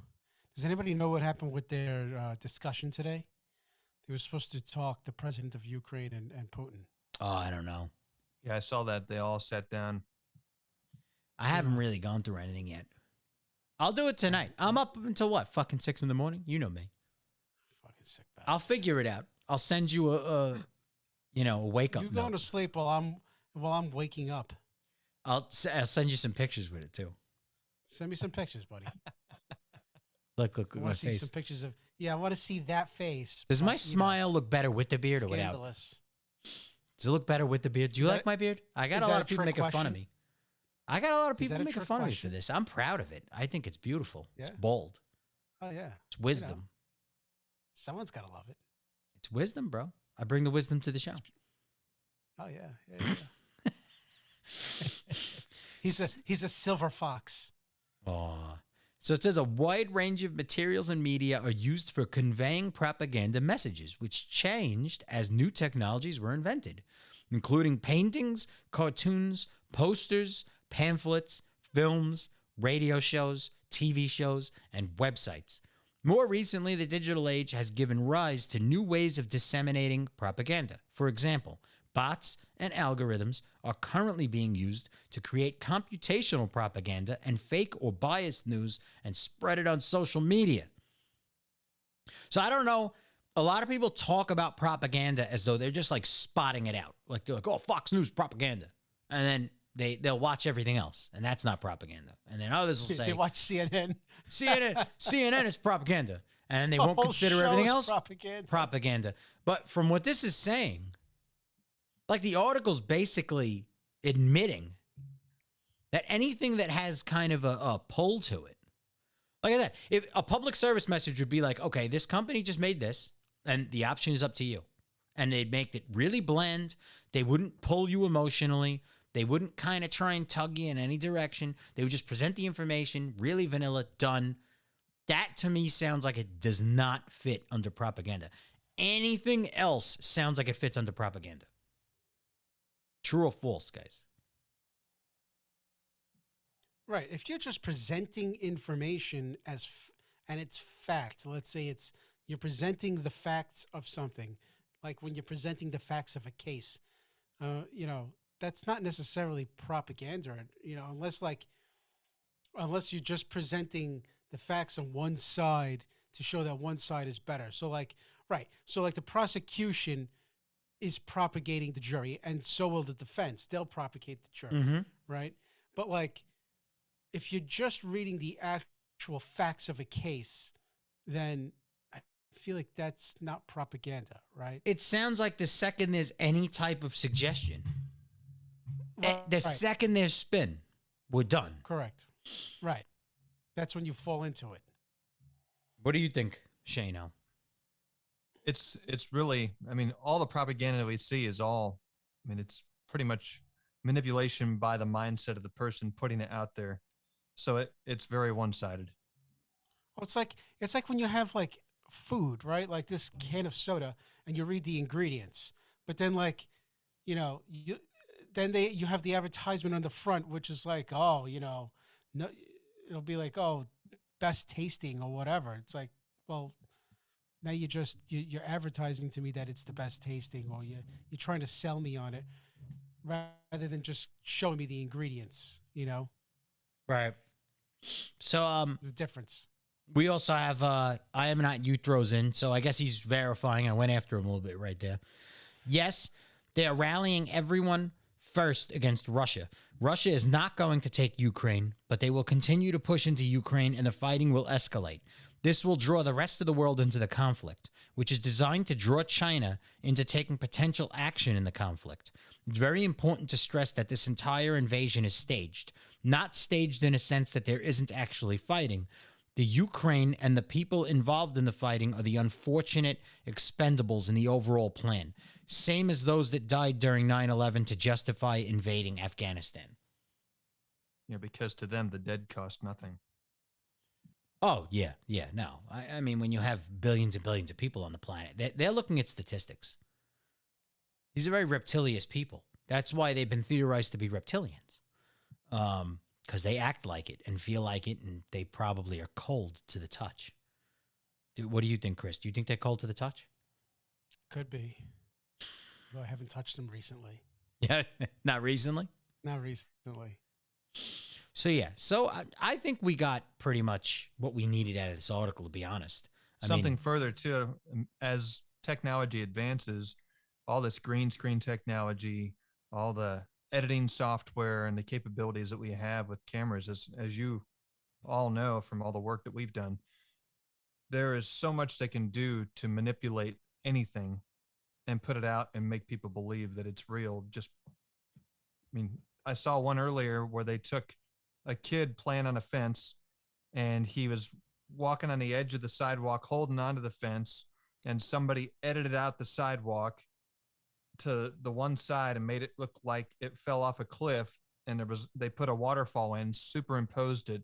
Does anybody know what happened with their discussion today? They were supposed to talk, the president of Ukraine and Putin. Oh, I don't know. Yeah, I saw that. They all sat down. I haven't really gone through anything yet. I'll do it tonight. I'm up until what? Fucking 6 in the morning? You know me. Fucking sick bastard. I'll figure it out. I'll send you a wake up You note. going to sleep while I'm waking up. I'll send you some pictures with it too. Send me some pictures, buddy. Look I at my want to see face. some pictures of. Yeah, I want to see that face. Does but, my you know, smile look better with the beard or without? scandalous. Does it look better with the beard? Do you Is like that- my beard? I got is a that lot a of people trick making fun of question? me. I got a lot of Is people that a making trick fun of me question? for this. I'm proud of it. I think it's beautiful. It's Yeah? bold. Oh yeah, It's wisdom. someone's got to love it. It's wisdom, bro. I bring the wisdom to the show. Oh yeah. He's a silver fox. Aw. So it says a wide range of materials and media are used for conveying propaganda messages, which changed as new technologies were invented, including paintings, cartoons, posters, pamphlets, films, radio shows, TV shows, and websites. More recently, the digital age has given rise to new ways of disseminating propaganda. For example, bots and algorithms are currently being used to create computational propaganda and fake or biased news and spread it on social media. So I don't know. A lot of people talk about propaganda as though they're just like spotting it out. Like they're like, oh, Fox News propaganda. And then they'll watch everything else. And that's not propaganda. And then others will say, They watch CNN. CNN is propaganda. And they The won't whole consider show everything is else propaganda. But from what this is saying, like the article's basically admitting that anything that has kind of a pull to it, like I said, if a public service message would be like, okay, this company just made this, and the option is up to you. And they'd make it really bland. They wouldn't pull you emotionally. They wouldn't kind of try and tug you in any direction. They would just present the information, really vanilla, done. That to me sounds like it does not fit under propaganda. Anything else sounds like it fits under propaganda. True or false, guys? Right. If you're just presenting information and it's facts, let's say you're presenting the facts of something, like when you're presenting the facts of a case, that's not necessarily propaganda, unless you're just presenting the facts on one side to show that one side is better. So like the prosecution is propagating the jury, and so will the defense. They'll propagate the jury, Mm-hmm. right? But like, if you're just reading the actual facts of a case, then I feel like that's not propaganda, right? It sounds like the second there's any type of suggestion, the Right. second there's spin, we're done. Correct. Right. That's when you fall into it. What do you think, Shano? It's really, I mean, all the propaganda we see is all, I mean, it's pretty much manipulation by the mindset of the person putting it out there. So it's very one-sided. Well, it's like when you have like food, right? Like this can of soda, and you read the ingredients, but then like, you then you have the advertisement on the front, which is like, oh, no, it'll be like, oh, best tasting or whatever. It's like, well, now you're advertising to me that it's the best tasting, or you're trying to sell me on it rather than just showing me the ingredients. Right. So There's a difference. we also have I am not you throws in, so I guess he's verifying. I went after him a little bit right there. Yes, they are rallying everyone first against Russia. Russia is not going to take Ukraine, but they will continue to push into Ukraine and the fighting will escalate. This will draw the rest of the world into the conflict, which is designed to draw China into taking potential action in the conflict. It's very important to stress that this entire invasion is staged, not staged in a sense that there isn't actually fighting. The Ukraine and the people involved in the fighting are the unfortunate expendables in the overall plan, same as those that died during 9/11 to justify invading Afghanistan. Yeah, because to them the dead cost nothing. Oh, yeah, no. I mean, when you have billions and billions of people on the planet, they're looking at statistics. These are very reptilious people. That's why they've been theorized to be reptilians. Because they act like it and feel like it, and they probably are cold to the touch. What do you think, Chris? Do you think they're cold to the touch? Could be. Though I haven't touched them recently. Yeah, not recently? Not recently. So, yeah. So, I think we got pretty much what we needed out of this article, to be honest. Something further, too, as technology advances, all this green screen technology, all the editing software and the capabilities that we have with cameras, as you all know from all the work that we've done, there is so much they can do to manipulate anything and put it out and make people believe that it's real. I saw one earlier where they took a kid playing on a fence and he was walking on the edge of the sidewalk, holding onto the fence, and somebody edited out the sidewalk to the one side and made it look like it fell off a cliff, and they put a waterfall in, superimposed it,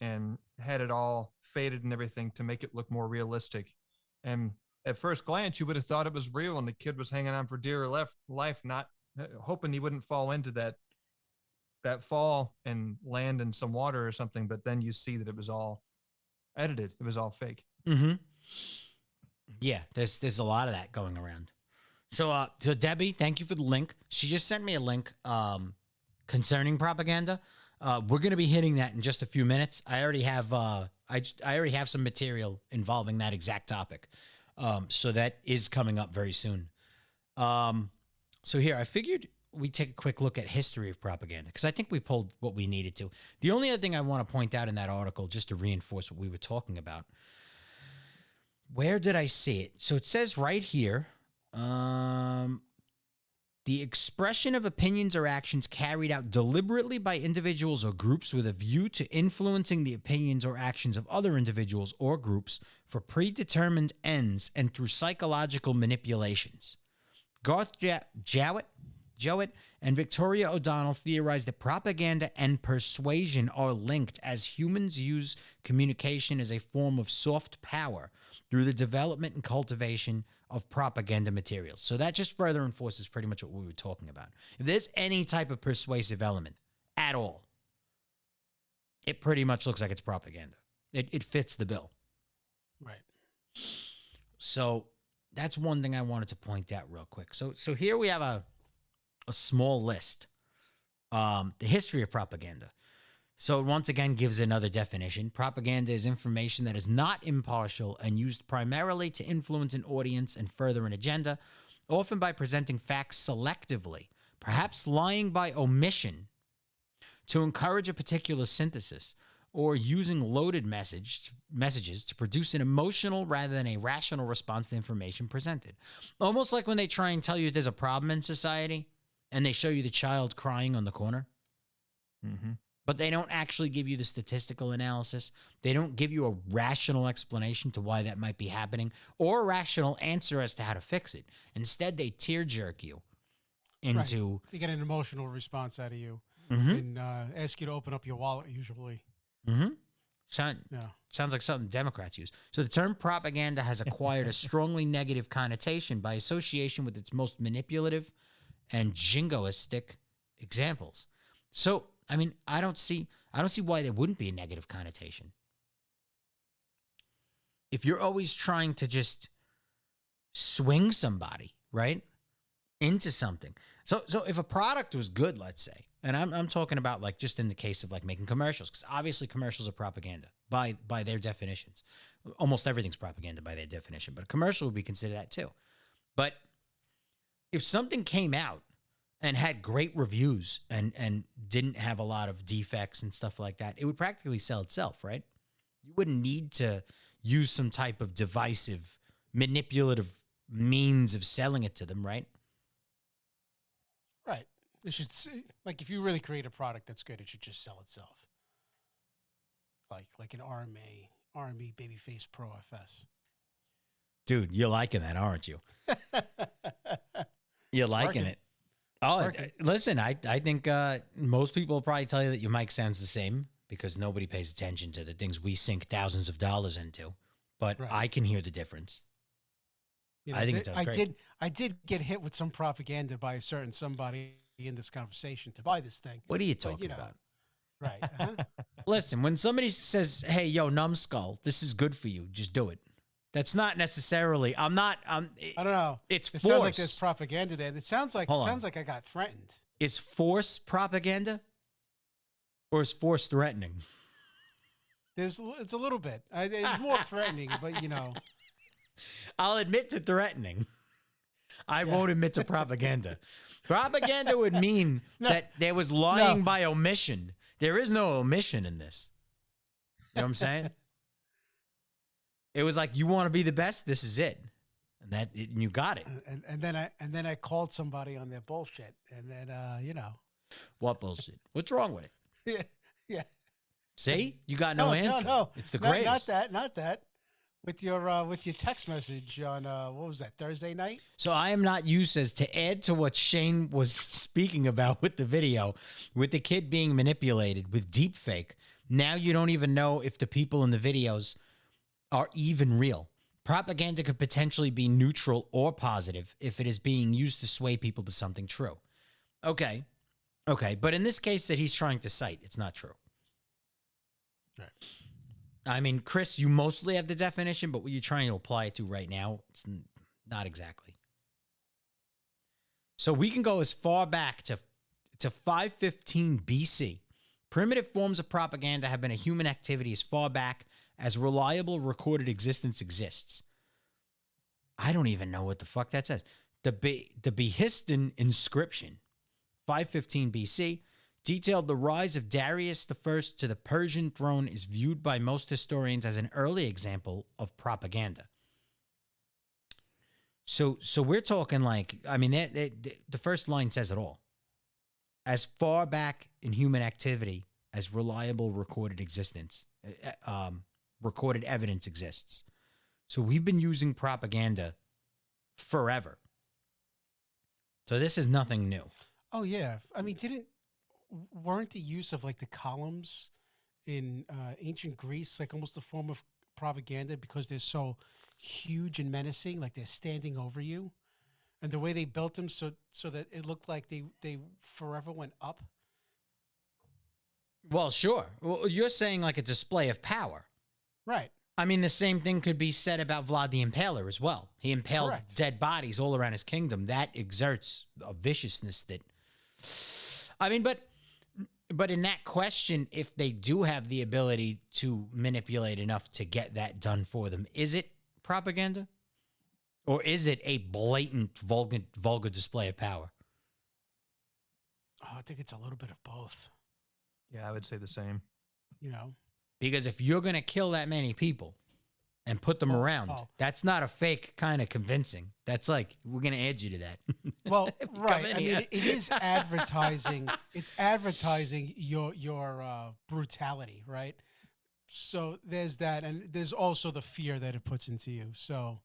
and had it all faded and everything to make it look more realistic. And at first glance, you would have thought it was real, and the kid was hanging on for dear life, not hoping he wouldn't fall into that fall and land in some water or something. But then you see that it was all edited; it was all fake. Mm-hmm. Yeah, there's a lot of that going around. So Debbie, thank you for the link. She just sent me a link concerning propaganda. We're going to be hitting that in just a few minutes. I already have I already have some material involving that exact topic. So that is coming up very soon. So here, I figured we take a quick look at history of propaganda because I think we pulled what we needed to. The only other thing I want to point out in that article, just to reinforce what we were talking about, where did I see it? So it says right here, the expression of opinions or actions carried out deliberately by individuals or groups with a view to influencing the opinions or actions of other individuals or groups for predetermined ends and through psychological manipulations. Garth Jowett and Victoria O'Donnell theorized that propaganda and persuasion are linked as humans use communication as a form of soft power through the development and cultivation of propaganda materials. So that just further enforces pretty much what we were talking about. If there's any type of persuasive element at all, it pretty much looks like it's propaganda. It fits the bill. Right. So that's one thing I wanted to point out real quick. So here we have a small list. The history of propaganda. So it once again gives another definition. Propaganda is information that is not impartial and used primarily to influence an audience and further an agenda. often by presenting facts selectively, perhaps lying by omission to encourage a particular synthesis, or using loaded messages to produce an emotional rather than a rational response to information presented. Almost like when they try and tell you there's a problem in society and they show you the child crying on the corner. Mm-hmm. But they don't actually give you the statistical analysis. They don't give you a rational explanation to why that might be happening or a rational answer as to how to fix it. Instead, they tear jerk you into... They get an emotional response out of you Mhm. and ask you to open up your wallet, usually. Mm-hmm. Yeah. Sounds like something Democrats use. So the term propaganda has acquired a strongly negative connotation by association with its most manipulative and jingoistic examples. So, I mean, I don't see why there wouldn't be a negative connotation. If you're always trying to just swing somebody, right, into something. So if a product was good, let's say, and I'm talking about like just in the case of like making commercials, because obviously commercials are propaganda by their definitions. Almost everything's propaganda by their definition, but a commercial would be considered that too. But if something came out and had great reviews and didn't have a lot of defects and stuff like that, it would practically sell itself, right? You wouldn't need to use some type of divisive, manipulative means of selling it to them, right? Right. It should like if you really create a product that's good, it should just sell itself. Like an RME Babyface Pro FS. Dude, you're liking that, aren't you? You're liking it. Oh, listen, I think most people will probably tell you that your mic sounds the same because nobody pays attention to the things we sink thousands of dollars into. But I can hear the difference. You know, I think it sounds great. I did get hit with some propaganda by a certain somebody in this conversation to buy this thing. What are you talking about? Right. Uh-huh. Listen, when somebody says, "Hey, yo, numbskull, this is good for you," just do it. That's not necessarily. I don't know. It's it force. Sounds like there's propaganda there. It sounds like I got threatened. Is force propaganda, or is force threatening? It's a little bit. It's more threatening, but you know. I'll admit to threatening. I won't admit to propaganda. Propaganda would mean that there was lying by omission. There is no omission in this. You know what I'm saying? It was like, you want to be the best? This is it. And you got it. And then I called somebody on their bullshit. And then you know. What bullshit? What's wrong with it? Yeah. See? You got no answer. No. It's the greatest. Not that. With your text message on what was that, Thursday night? So I am not used as to add to what Shane was speaking about with the video, with the kid being manipulated with deep fake. Now you don't even know if the people in the videos are even real. Propaganda could potentially be neutral or positive if it is being used to sway people to something true. Okay. But in this case that he's trying to cite, it's not true. Right. I mean, Chris, you mostly have the definition, but what you're trying to apply it to right now, it's not exactly. So we can go as far back to 515 BC. Primitive forms of propaganda have been a human activity as far back as reliable recorded existence exists. I don't even know what the fuck that says. The Behistun inscription, 515 BC, detailed the rise of Darius I to the Persian throne is viewed by most historians as an early example of propaganda. So we're talking like, I mean, the first line says it all. As far back in human activity as reliable recorded evidence exists. So we've been using propaganda forever. So this is nothing new. Oh yeah, I mean, weren't the use of like the columns in ancient Greece like almost a form of propaganda because they're so huge and menacing, like they're standing over you, and the way they built them so that it looked like they forever went up. Well, sure. Well, you're saying like a display of power. Right. I mean, the same thing could be said about Vlad the Impaler as well. He impaled dead bodies all around his kingdom. That exerts a viciousness that... I mean, but in that question, if they do have the ability to manipulate enough to get that done for them, is it propaganda? Or is it a blatant, vulgar display of power? Oh, I think it's a little bit of both. Yeah, I would say the same. You know. Because if you're going to kill that many people and put them around, that's not a fake kind of convincing. That's like, we're going to add you to that. Well, Come right. in I mean, here. it is advertising. It's advertising your brutality, right? So there's that, and there's also the fear that it puts into you. So,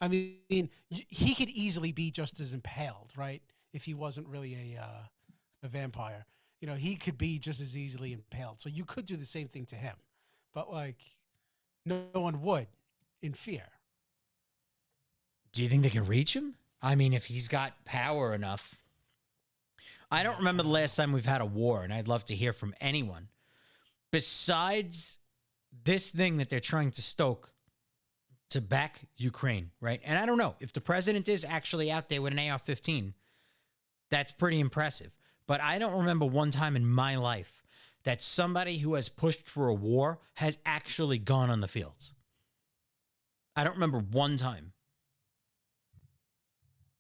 I mean, he could easily be just as impaled, right? If he wasn't really a vampire, he could be just as easily impaled. So you could do the same thing to him, but like, no one would in fear. Do you think they can reach him? I mean, if he's got power enough. I don't remember the last time we've had a war, and I'd love to hear from anyone. Besides this thing that they're trying to stoke to back Ukraine, right? And I don't know if the president is actually out there with an AR-15. That's pretty impressive. But I don't remember one time in my life that somebody who has pushed for a war has actually gone on the fields. I don't remember one time.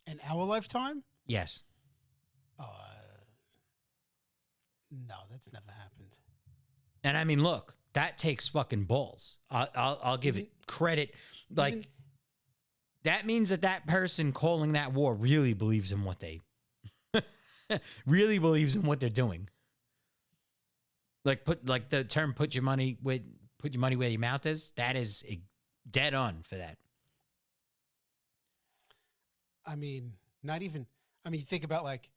In our lifetime? Yes. No, that's never happened. And I mean, look, that takes fucking balls. I'll give it credit. Like, that means that person calling that war really believes in what they really believes in what they're doing. Like the term "put your money where your mouth is." That is dead on for that. I mean, not even. I mean, think about like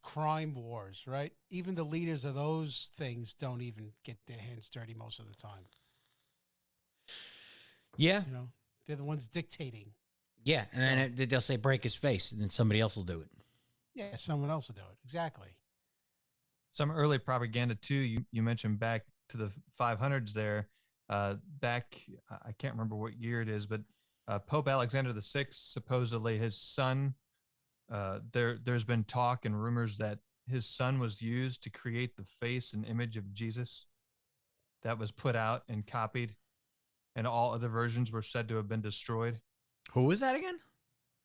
crime wars, right? Even the leaders of those things don't even get their hands dirty most of the time. Yeah. They're the ones dictating. Yeah, and then they'll say break his face, and then somebody else will do it. Yeah, someone else will do it. Exactly. Some early propaganda too. You mentioned back to the 500s there. Back, I can't remember what year it is, but Pope Alexander VI, supposedly his son. There's been talk and rumors that his son was used to create the face and image of Jesus. That was put out and copied, and all other versions were said to have been destroyed. Who was that again?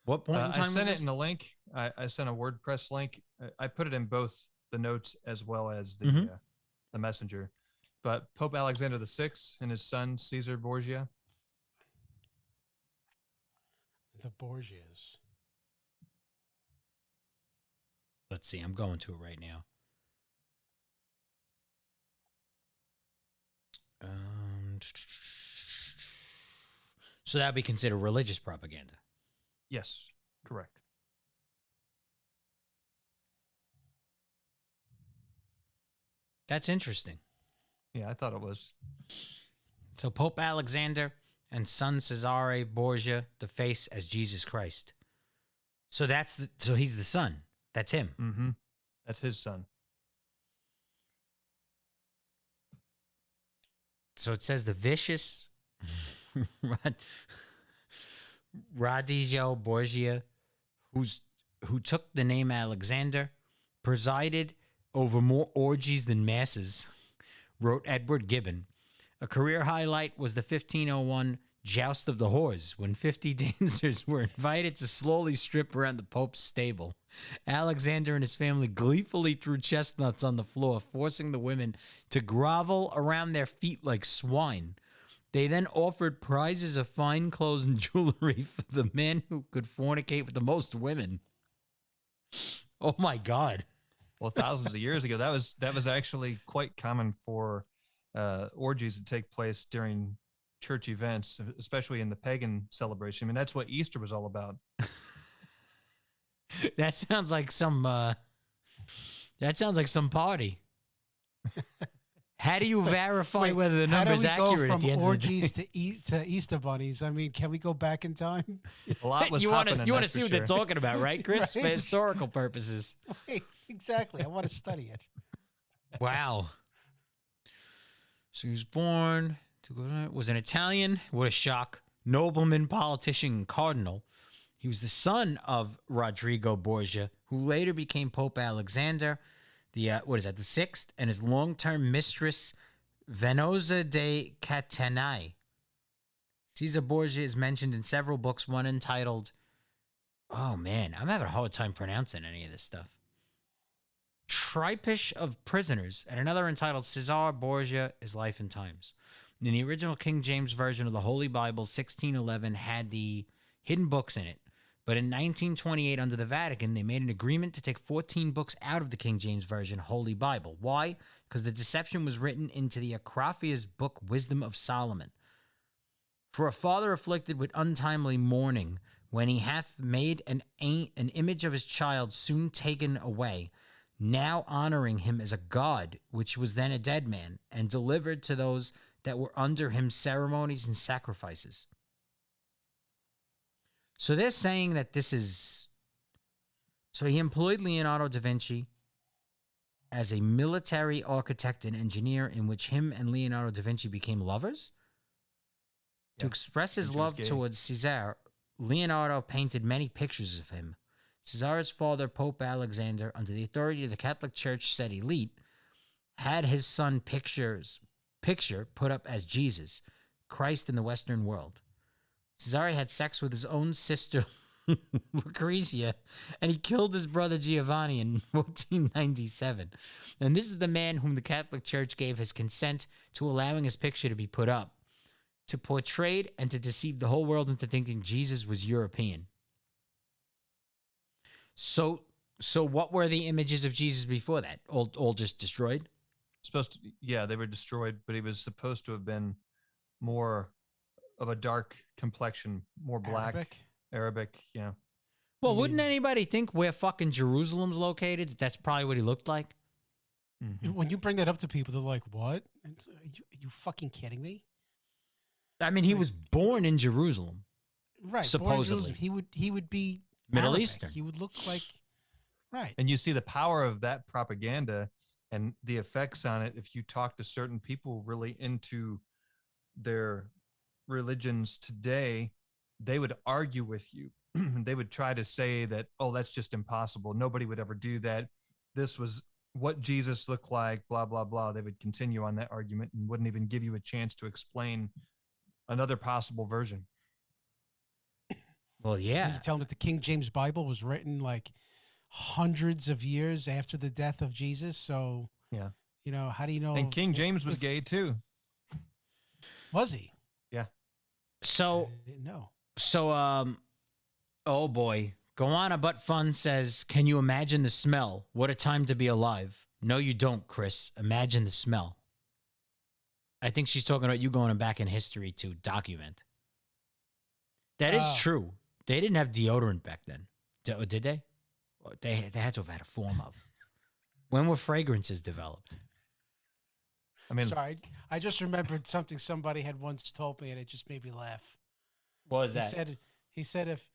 What point in time I sent was it this? in a link. I sent a WordPress link. I put it in both the notes as well as the messenger. But Pope Alexander VI and his son Caesar Borgia. The Borgias. Let's see. I'm going to it right now. So that would be considered religious propaganda. Yes, correct. That's interesting. Yeah, I thought it was. So Pope Alexander and son Cesare Borgia, the face as Jesus Christ. So so he's the son. That's him. Mm-hmm. That's his son. So it says the vicious Radijo Borgia, who took the name Alexander, presided over more orgies than masses, wrote Edward Gibbon. A career highlight was the 1501 Joust of the Whores, when 50 dancers were invited to slowly strip around the Pope's stable. Alexander and his family gleefully threw chestnuts on the floor, forcing the women to grovel around their feet like swine. They then offered prizes of fine clothes and jewelry for the man who could fornicate with the most women. Oh my God. Well, thousands of years ago, that was actually quite common for orgies to take place during church events, especially in the pagan celebration. I mean, that's what Easter was all about. That sounds like some party. How do you verify whether the number's accurate at the end of the day? How do we go from orgies to Easter bunnies? I mean, can we go back in time? A lot was you want happening, to see what sure. they're talking about, right, Chris? Right. For historical purposes. Right, exactly. I want to study it. Wow. So he was born was an Italian. What a shock. Nobleman, politician, and cardinal. He was the son of Rodrigo Borgia, who later became Pope Alexander, the sixth, and his long-term mistress, Venosa de Catanai. Caesar Borgia is mentioned in several books, one entitled, oh man, I'm having a hard time pronouncing any of this stuff. Tripish of Prisoners, and another entitled Caesar Borgia, His Life and Times. In the original King James Version of the Holy Bible, 1611 had the hidden books in it. But in 1928, under the Vatican, they made an agreement to take 14 books out of the King James Version Holy Bible. Why? Because the deception was written into the Acrophia's book, Wisdom of Solomon. For a father afflicted with untimely mourning, when he hath made an image of his child soon taken away, now honoring him as a god, which was then a dead man, and delivered to those that were under him ceremonies and sacrifices. So they're saying that this is... So he employed Leonardo da Vinci as a military architect and engineer, in which him and Leonardo da Vinci became lovers? Yeah. To express his love towards Caesar, Leonardo painted many pictures of him. Caesar's father, Pope Alexander, under the authority of the Catholic Church said elite, had his son picture put up as Jesus, Christ in the Western world. Caesar had sex with his own sister, Lucrezia, and he killed his brother Giovanni in 1497. And this is the man whom the Catholic Church gave his consent to allowing his picture to be put up, to portray and to deceive the whole world into thinking Jesus was European. So what were the images of Jesus before that? All just destroyed? Yeah, they were destroyed, but he was supposed to have been more of a dark complexion, more black. Arabic, yeah. Well, wouldn't anybody think where fucking Jerusalem's located, that's probably what he looked like? Mm-hmm. When you bring that up to people, they're like, what? Are you fucking kidding me? I mean, he was born in Jerusalem. Right. Supposedly. He would be Middle Arabic. Eastern. He would look like, right. And you see the power of that propaganda and the effects on it. If you talk to certain people really into their religions today, they would argue with you. They would try to say that, oh, that's just impossible. Nobody would ever do that. This was what Jesus looked like, blah, blah, blah. They would continue on that argument and wouldn't even give you a chance to explain another possible version. Well, yeah. You tell them that the King James Bible was written like hundreds of years after the death of Jesus. So, yeah, you know, how do you know? And King James was gay too. Was he? Yeah. So, I didn't know. So, oh boy. Goanna But Fun says, can you imagine the smell? What a time to be alive. No, you don't, Chris. Imagine the smell. I think she's talking about you going back in history to document. That is true. They didn't have deodorant back then. Did they? They had to have had a form of. When were fragrances developed? I mean, sorry, I just remembered something somebody had once told me, and it just made me laugh. What was that? He said if,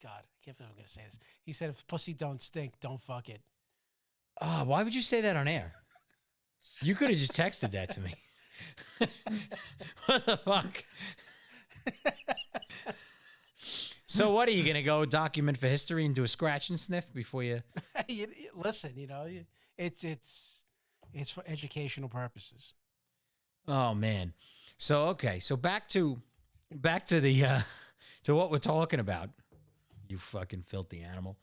God, I can't believe I'm going to say this. He said, if pussy don't stink, don't fuck it. Why would you say that on air? You could have just texted that to me. What the fuck? So what are you going to go document for history and do a scratch and sniff before you... Listen, you know, it's for educational purposes. Oh, man. So, okay. So back to the to what we're talking about. You fucking filthy animal.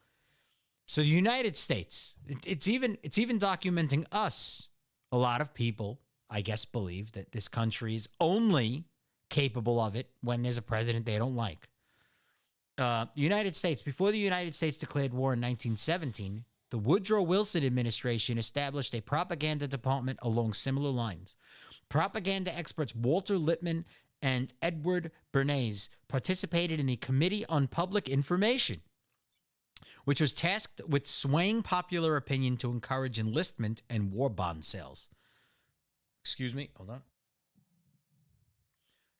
So the United States, it's even documenting us. A lot of people, I guess, believe that this country is only capable of it when there's a president they don't like. United States, before the United States declared war in 1917, the Woodrow Wilson administration established a propaganda department along similar lines. Propaganda experts Walter Lippmann and Edward Bernays participated in the Committee on Public Information, which was tasked with swaying popular opinion to encourage enlistment and war bond sales. Excuse me, hold on.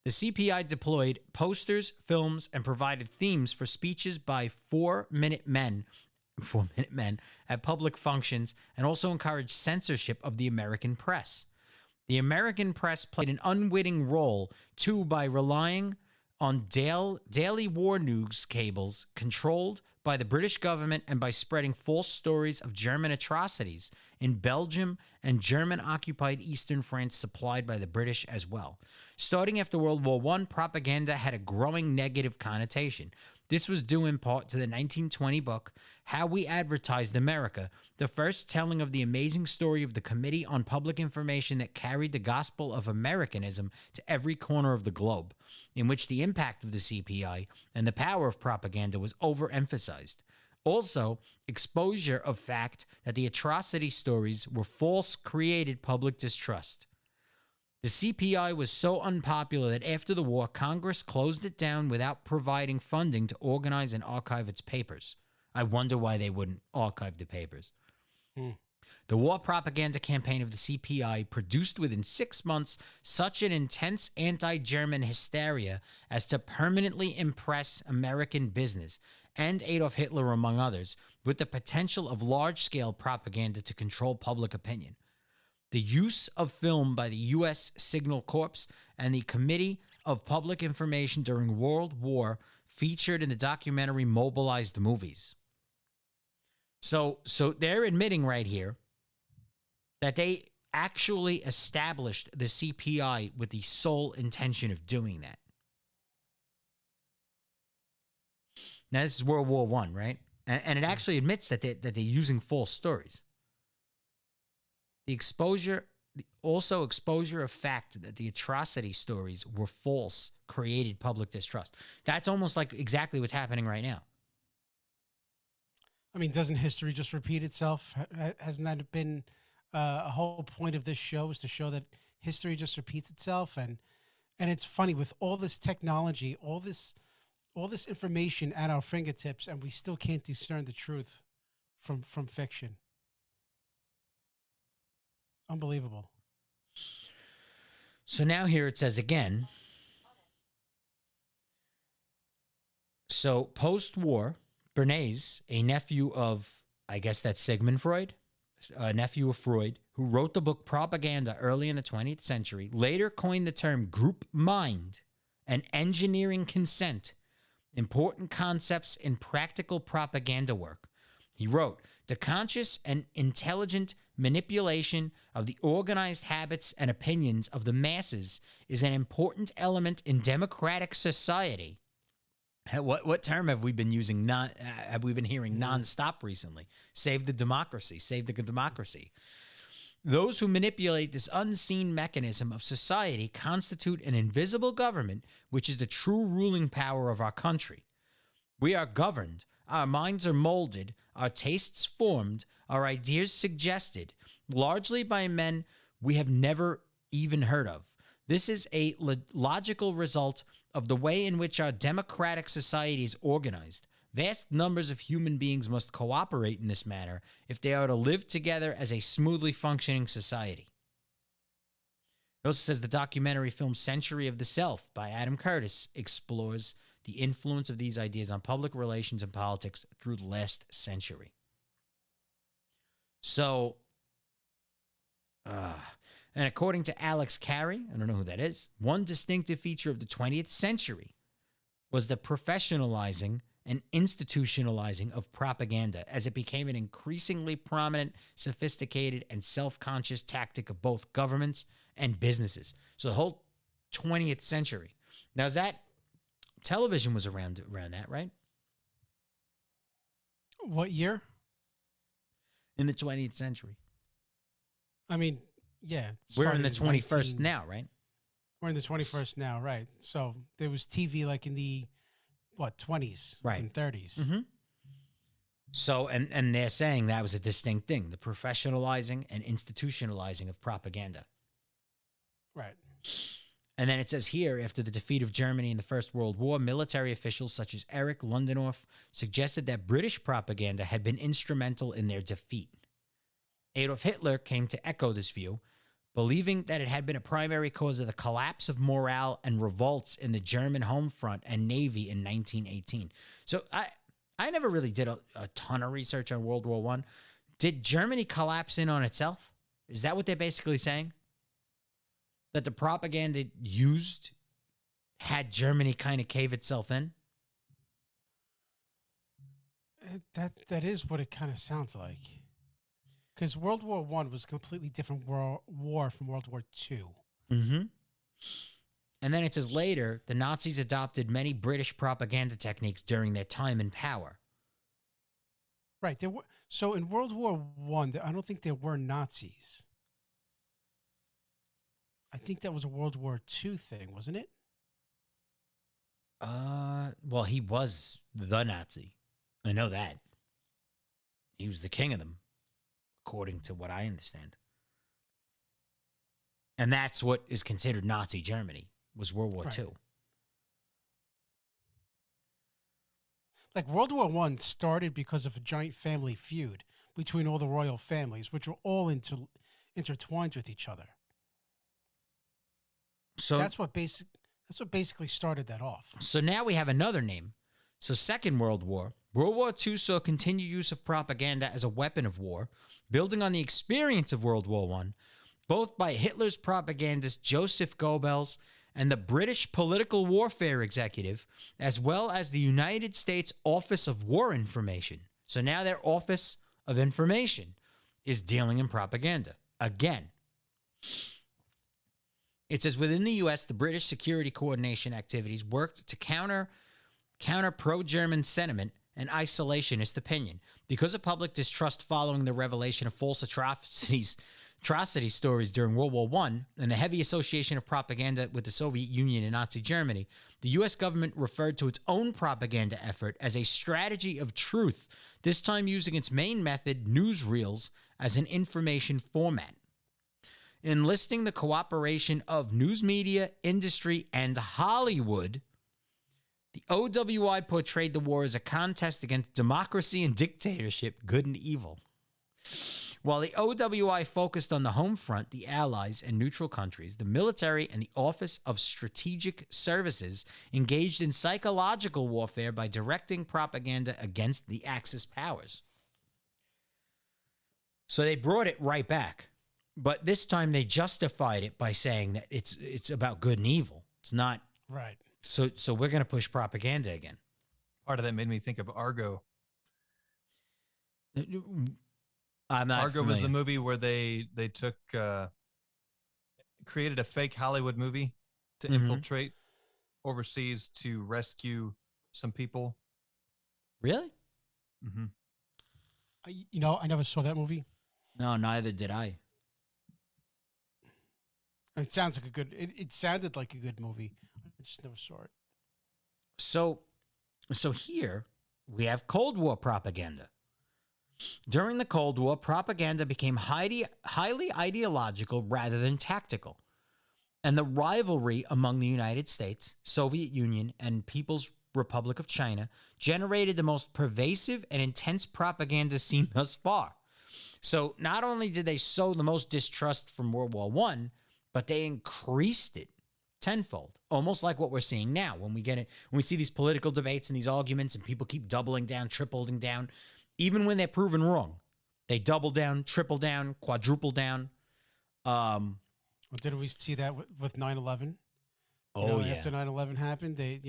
The CPI deployed posters, films, and provided themes for speeches by four-minute men at public functions, and also encouraged censorship of the American press. The American press played an unwitting role, too, by relying on daily war news cables controlled by the British government and by spreading false stories of German atrocities in Belgium and German-occupied eastern France supplied by the British as well. Starting after World War I, propaganda had a growing negative connotation. This was due in part to the 1920 book, How We Advertised America, the first telling of the amazing story of the Committee on Public Information that carried the gospel of Americanism to every corner of the globe, in which the impact of the CPI and the power of propaganda was overemphasized. Also, exposure of fact that the atrocity stories were false created public distrust. The CPI was so unpopular that after the war, Congress closed it down without providing funding to organize and archive its papers. I wonder why they wouldn't archive the papers. The war propaganda campaign of the CPI produced within 6 months such an intense anti-German hysteria as to permanently impress American business and Adolf Hitler, among others, with the potential of large-scale propaganda to control public opinion. The use of film by the U.S. Signal Corps and the Committee of Public Information during World War featured in the documentary Mobilized Movies. So they're admitting right here that they actually established the CPI with the sole intention of doing that. Now, this is World War I, right? And it actually admits that they're using false stories. The exposure of fact that the atrocity stories were false created public distrust. That's almost like exactly what's happening right now. I mean, doesn't history just repeat itself? Hasn't that been a whole point of this show, is to show that history just repeats itself? And it's funny, with all this technology, all this information at our fingertips, and we still can't discern the truth from fiction. Unbelievable. So now here it says again. So post-war, Bernays, a nephew of, I guess that's Sigmund Freud, a nephew of Freud, who wrote the book Propaganda early in the 20th century, later coined the term group mind and engineering consent, important concepts in practical propaganda work. He wrote, the conscious and intelligent manipulation of the organized habits and opinions of the masses is an important element in democratic society. What term have we been using? Have we been hearing nonstop recently? Save the democracy. Save the democracy. Those who manipulate this unseen mechanism of society constitute an invisible government, which is the true ruling power of our country. We are governed, our minds are molded, our tastes formed, our ideas suggested, largely by men we have never even heard of. This is a logical result of the way in which our democratic society is organized. Vast numbers of human beings must cooperate in this manner if they are to live together as a smoothly functioning society. It also says the documentary film Century of the Self by Adam Curtis explores the influence of these ideas on public relations and politics through the last century. So, and according to Alex Carey, I don't know who that is, one distinctive feature of the 20th century was the professionalizing and institutionalizing of propaganda as it became an increasingly prominent, sophisticated, and self-conscious tactic of both governments and businesses. So the whole 20th century. Now, is that television was around that, right? What year? In the 20th century. I mean, yeah. We're in the started 21st now, right? We're in the 21st now, right? So there was TV like in the 20s, right, and 30s. Mm-hmm. So, and they're saying that was a distinct thing, the professionalizing and institutionalizing of propaganda. Right. And then it says here, after the defeat of Germany in the First World War, military officials such as Erich Ludendorff suggested that British propaganda had been instrumental in their defeat. Adolf Hitler came to echo this view, believing that it had been a primary cause of the collapse of morale and revolts in the German home front and navy in 1918. So I never really did a ton of research on World War I. Did Germany collapse in on itself? Is that what they're basically saying? That the propaganda used had Germany kind of cave itself in? That is what it kind of sounds like. Because World War One was a completely different war from World War Two. Mm-hmm. And then it says later, the Nazis adopted many British propaganda techniques during their time in power. Right. There were so in World War One. I don't think there were Nazis. I think that was a World War Two thing, wasn't it? Well, he was the Nazi. I know that. He was the king of them, according to what I understand. And that's what is considered Nazi Germany, was World War Right. II. Like World War One started because of a giant family feud between all the royal families, which were all intertwined with each other. So That's what basically started that off. So now we have another name. So Second World War. World War II saw continued use of propaganda as a weapon of war, building on the experience of World War I, both by Hitler's propagandist Joseph Goebbels and the British political warfare executive, as well as the United States Office of War Information. So now their Office of Information is dealing in propaganda again. It says within the U.S., the British security coordination activities worked to counter pro-German sentiment and isolationist opinion. Because of public distrust following the revelation of false atrocity stories during World War I and the heavy association of propaganda with the Soviet Union and Nazi Germany, the U.S. government referred to its own propaganda effort as a strategy of truth, this time using its main method, newsreels, as an information format. Enlisting the cooperation of news media, industry, and Hollywood, the OWI portrayed the war as a contest against democracy and dictatorship, good and evil. While the OWI focused on the home front, the Allies, and neutral countries, the military and the Office of Strategic Services engaged in psychological warfare by directing propaganda against the Axis powers. So they brought it right back. But this time they justified it by saying that it's about good and evil. It's not right. So we're going to push propaganda again. Part of that made me think of Argo. I'm not Argo familiar. was the movie where they took created a fake Hollywood movie to infiltrate overseas to rescue some people. Really? Mm-hmm. I never saw that movie. No, neither did I. It sounds like a good. It sounded like a good movie. I just never saw it. So here we have Cold War propaganda. During the Cold War, propaganda became highly ideological rather than tactical. And the rivalry among the United States, Soviet Union, and People's Republic of China generated the most pervasive and intense propaganda seen thus far. So not only did they sow the most distrust from World War I, but they increased it tenfold, almost like what we're seeing now when we see these political debates and these arguments and people keep doubling down, tripling down, even when they're proven wrong. They double down, triple down, quadruple down. Well, didn't we see that with 9/11? Yeah. After 9/11 happened, they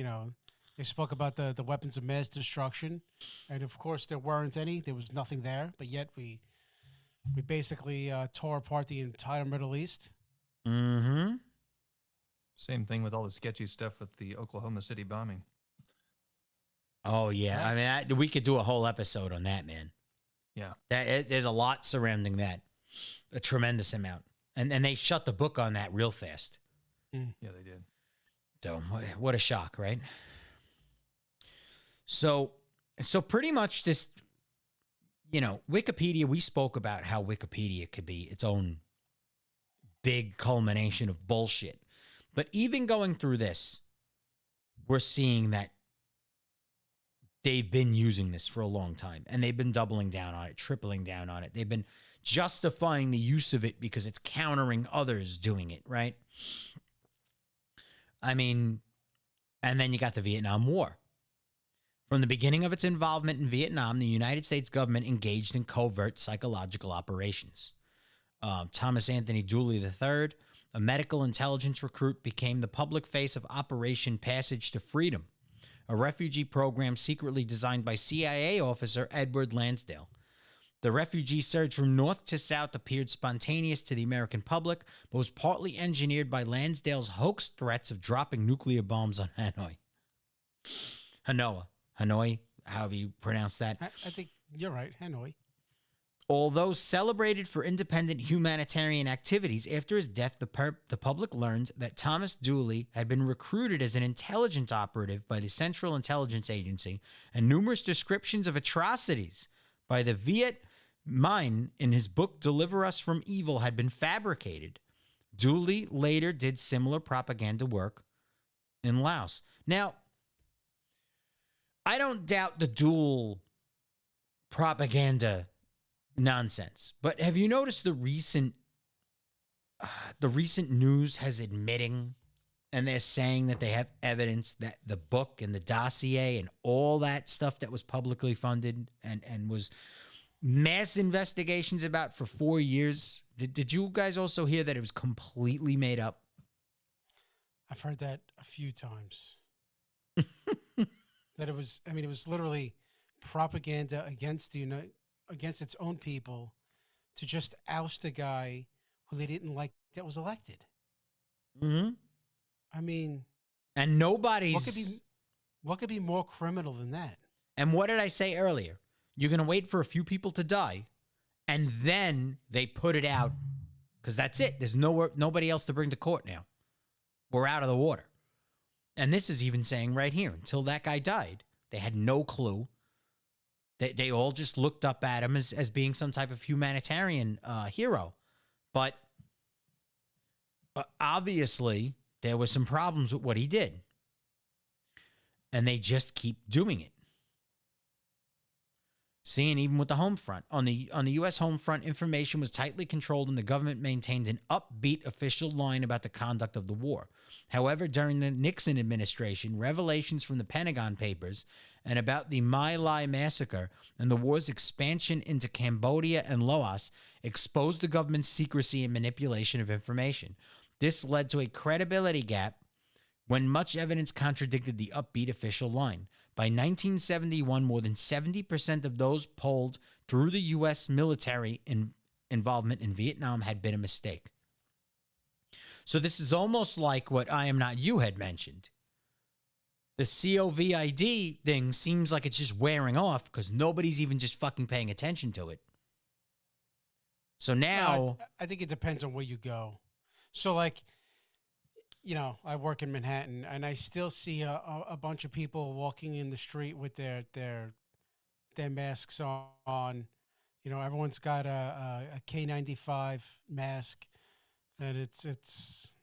spoke about the weapons of mass destruction, and of course there weren't any. There was nothing there, but yet we basically tore apart the entire Middle East. Mm-hmm. Same thing with all the sketchy stuff with the Oklahoma City bombing. Oh, yeah. I mean, we could do a whole episode on that, man. Yeah. There's a lot surrounding that, a tremendous amount. And they shut the book on that real fast. Yeah, they did. So what a shock, right? So pretty much this, Wikipedia, we spoke about how Wikipedia could be its own big culmination of bullshit. But even going through this, we're seeing that they've been using this for a long time, and they've been doubling down on it, tripling down on it. They've been justifying the use of it because it's countering others doing it, right? I mean, and then you got the Vietnam War. From the beginning of its involvement in Vietnam, the United States government engaged in covert psychological operations. Thomas Anthony Dooley III, a medical intelligence recruit, became the public face of Operation Passage to Freedom, a refugee program secretly designed by CIA officer Edward Lansdale. The refugee surge from north to south appeared spontaneous to the American public, but was partly engineered by Lansdale's hoax threats of dropping nuclear bombs on Hanoi. Hanoi, however you pronounce that. I think you're right, Hanoi. Although celebrated for independent humanitarian activities, after his death, the public learned that Thomas Dooley had been recruited as an intelligence operative by the Central Intelligence Agency, and numerous descriptions of atrocities by the Viet Minh in his book Deliver Us from Evil had been fabricated. Dooley later did similar propaganda work in Laos. Now, I don't doubt the dual propaganda nonsense, but have you noticed the recent news has admitting, and they're saying that they have evidence that the book and the dossier and all that stuff that was publicly funded and was mass investigations about for 4 years. Did you guys also hear that it was completely made up? I've heard that a few times. That it was literally propaganda against against its own people to just oust a guy who they didn't like that was elected. Mm-hmm. I mean, and nobody's... What could be more criminal than that? And what did I say earlier? You're going to wait for a few people to die, and then they put it out, because that's it. There's nobody else to bring to court now. We're out of the water. And this is even saying right here, until that guy died, they had no clue. They all just looked up at him as being some type of humanitarian hero. But obviously, there were some problems with what he did. And they just keep doing it. Seeing even with the home front. On the U.S. home front, information was tightly controlled and the government maintained an upbeat official line about the conduct of the war. However, during the Nixon administration, revelations from the Pentagon Papers and about the My Lai massacre and the war's expansion into Cambodia and Laos exposed the government's secrecy and manipulation of information. This led to a credibility gap when much evidence contradicted the upbeat official line. By 1971, more than 70% of those polled through the U.S. military involvement in Vietnam had been a mistake. So this is almost like what I Am Not You had mentioned. The COVID thing seems like it's just wearing off because nobody's even just fucking paying attention to it. So now... I think it depends on where you go. So like... I work in Manhattan, and I still see a bunch of people walking in the street with their masks on. Everyone's got a K95 mask, and it's.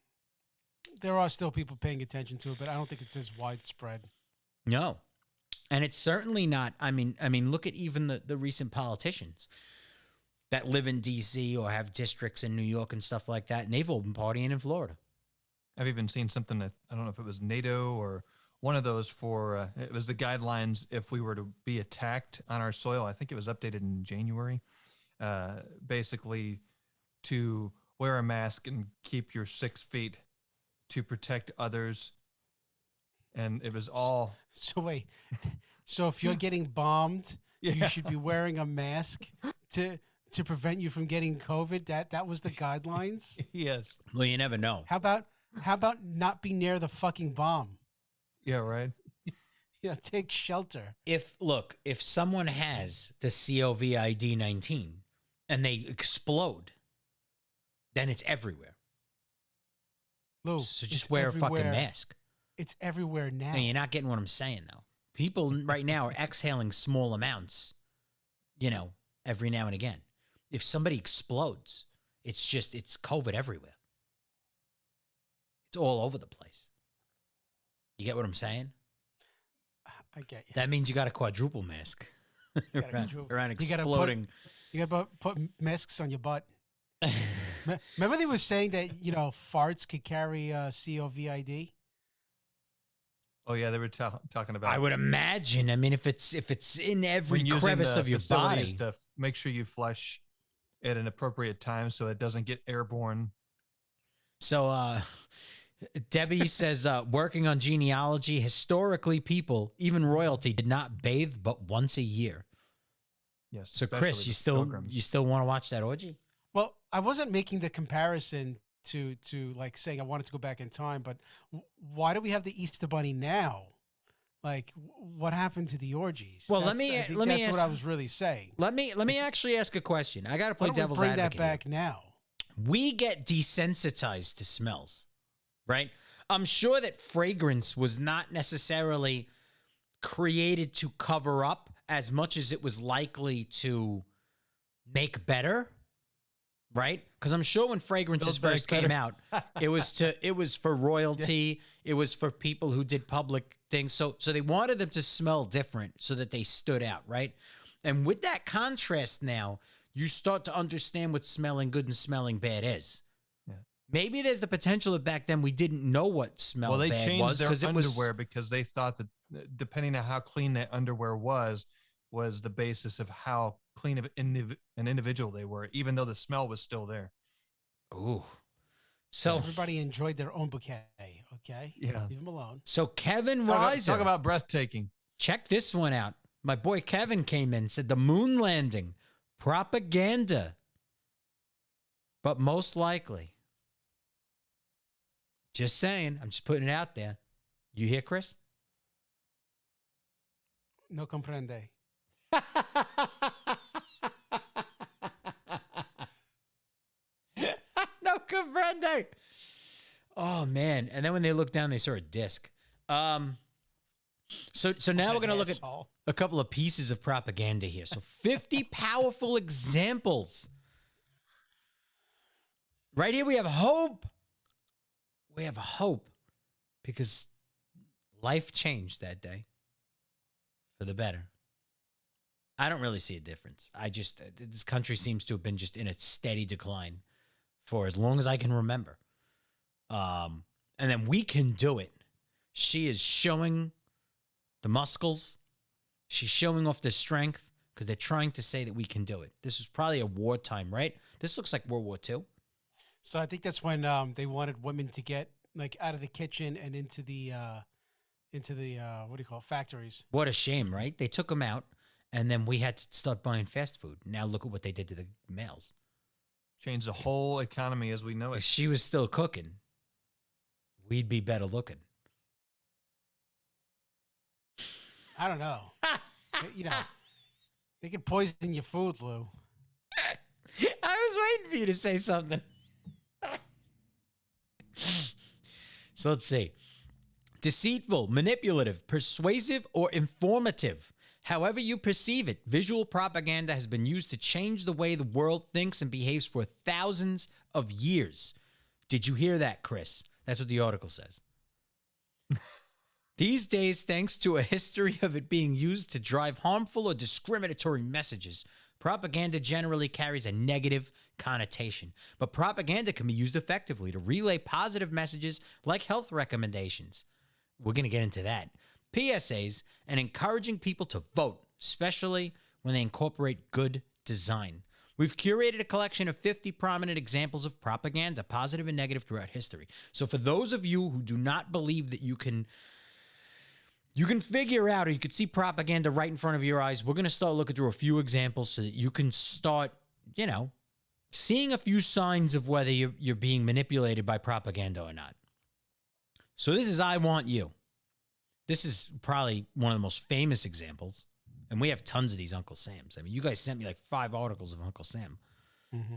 There are still people paying attention to it, but I don't think it's as widespread. No, and it's certainly not. I mean, look at even the recent politicians that live in D.C. or have districts in New York and stuff like that, and they've all been partying in Florida. I've even seen something that, I don't know if it was NATO or one of those for, it was the guidelines if we were to be attacked on our soil. I think it was updated in January, basically to wear a mask and keep your 6 feet to protect others. And it was all... So wait, so if you're getting bombed, you should be wearing a mask to prevent you from getting COVID? That was the guidelines? Yes. Well, you never know. How about not be near the fucking bomb? Yeah, right. Take shelter. If someone has the COVID-19 and they explode, then it's everywhere. Lou, so just wear a fucking mask. It's everywhere now. And you're not getting what I'm saying, though. People right now are exhaling small amounts, every now and again. If somebody explodes, it's COVID everywhere. It's all over the place. You get what I'm saying? I get you. That means you got a quadruple mask around exploding. You got to put masks on your butt. Remember they were saying that, farts could carry COVID? Oh yeah, they were talking about. I would imagine. I mean, if it's in every crevice of your body, stuff, make sure you flush at an appropriate time so it doesn't get airborne. So Debbie says, working on genealogy, historically, people, even royalty, did not bathe but once a year. Yes. So, especially Chris, the you pilgrims. still want to watch that orgy? Well, I wasn't making the comparison to like saying I wanted to go back in time, but why do we have the Easter Bunny now? Like, what happened to the orgies? Well, I think let me that's what ask. I was really saying. Let me actually ask a question. I got to Why play don't we devil's bring advocate that back now? here. We get desensitized to smells, right? I'm sure that fragrance was not necessarily created to cover up as much as it was likely to make better, right? Because I'm sure when fragrances Build back first came better. out, it was for royalty, it was for people who did public things. So they wanted them to smell different so that they stood out, right? And with that contrast now, you start to understand what smelling good and smelling bad is. Yeah. Maybe there's the potential that back then we didn't know what smell Well, they bad changed was their because it was underwear because they thought that depending on how clean that underwear was the basis of how clean of an individual they were, even though the smell was still there. ooh. So Everybody enjoyed their own bouquet. Okay, Yeah. leave them alone. so Kevin Talk, Reiser, talk about breathtaking. check this one out. My boy Kevin came in and said the moon landing propaganda, but most likely. Just saying. I'm just putting it out there. You hear, Chris? No comprende. No comprende. Oh man! And then when they looked down, they saw a disc. So now we're gonna look at Asshole. a couple of pieces of propaganda here. So 50 powerful examples. Right here we have hope. We have hope because life changed that day for the better. I don't really see a difference. This country seems to have been just in a steady decline for as long as I can remember. And then we can do it. She is showing the muscles. She's showing off the strength because they're trying to say that we can do it. This was probably a wartime, right? This looks like World War II. So I think that's when they wanted women to get like out of the kitchen and into the what do you call it, factories. What a shame, right? They took them out, and then we had to start buying fast food. Now look at what they did to the males. Changed the whole economy as we know If it. she was still cooking, we'd be better looking. I don't know. You know, they could poison your food, Lou. I was waiting for you to say something. So let's see. Deceitful, manipulative, persuasive, or informative. However you perceive it, visual propaganda has been used to change the way the world thinks and behaves for thousands of years. Did you hear that, Chris? That's what the article says. These days, thanks to a history of it being used to drive harmful or discriminatory messages, propaganda generally carries a negative connotation. But propaganda can be used effectively to relay positive messages like health recommendations. We're going to get into that. PSAs and encouraging people to vote, especially when they incorporate good design. We've curated a collection of 50 prominent examples of propaganda, positive and negative, throughout history. So for those of you who do not believe that you can figure out or you can see propaganda right in front of your eyes, we're going to start looking through a few examples so that you can start, seeing a few signs of whether you're being manipulated by propaganda or not. So this is I Want You. This is probably one of the most famous examples. And we have tons of these Uncle Sams. I mean, you guys sent me like 5 articles of Uncle Sam. Mm-hmm.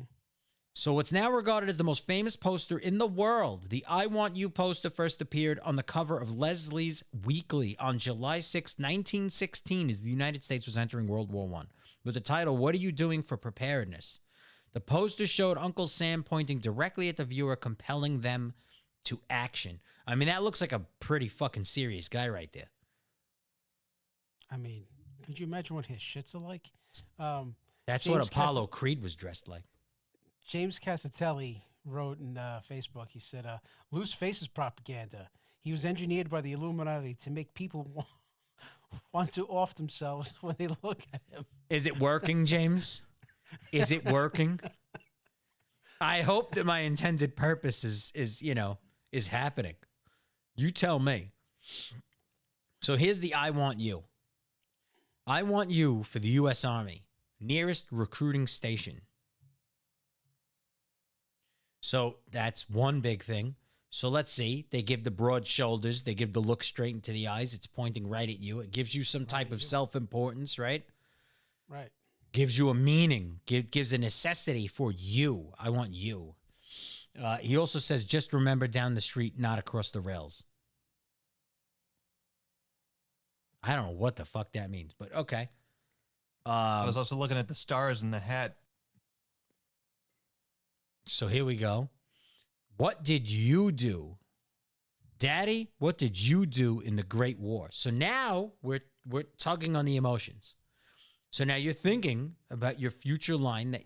So what's now regarded as the most famous poster in the world, the I Want You poster first appeared on the cover of Leslie's Weekly on July 6, 1916, as the United States was entering World War I, with the title, What Are You Doing for Preparedness? The poster showed Uncle Sam pointing directly at the viewer, compelling them to action. I mean, that looks like a pretty fucking serious guy right there. I mean, could you imagine what his shits are like? That's James what Apollo Creed was dressed like. James Casatelli wrote in Facebook, he said, loose faces propaganda. He was engineered by the Illuminati to make people want to off themselves when they look at him. Is it working, James? Is it working? I hope that my intended purpose is is happening? You tell me. So here's the I want you. I want you for the U.S. Army, nearest recruiting station. So that's one big thing. So let's see. They give the broad shoulders. They give the look straight into the eyes. It's pointing right at you. It gives you some type of self-importance, right? Right. Gives you a meaning. Gives a necessity for you. I want you. He also says, just remember down the street, not across the rails. I don't know what the fuck that means, but okay. I was also looking at the stars in the hat. So here we go. What did you do? Daddy, what did you do in the Great War? So now we're tugging on the emotions. So now you're thinking about your future line that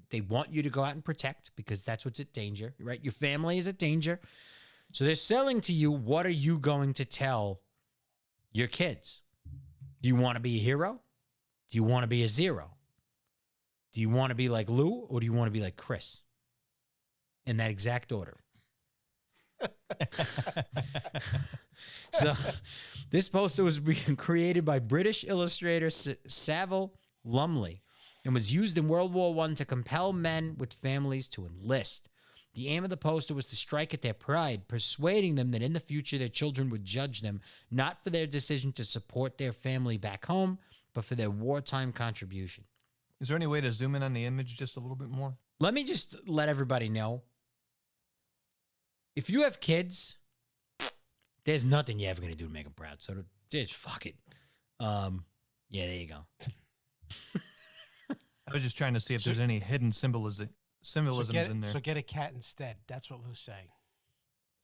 they want you to go out and protect because that's what's at danger, right? Your family is at danger. So they're selling to you, what are you going to tell your kids? Do you want to be a hero? Do you want to be a zero? Do you want to be like Lou or do you want to be like Chris? In that exact order. So this poster was created by British illustrator Savile Lumley and was used in World War I to compel men with families to enlist. The aim of the poster was to strike at their pride, persuading them that in the future their children would judge them not for their decision to support their family back home, but for their wartime contribution. Is there any way to zoom in on the image just a little bit more? Let me just let everybody know. If you have kids, there's nothing you're ever going to do to make them proud. So just fuck it. Yeah, there you go. I was just trying to see if there's any hidden symbolisms in there. So get a cat instead. That's what Lou's saying.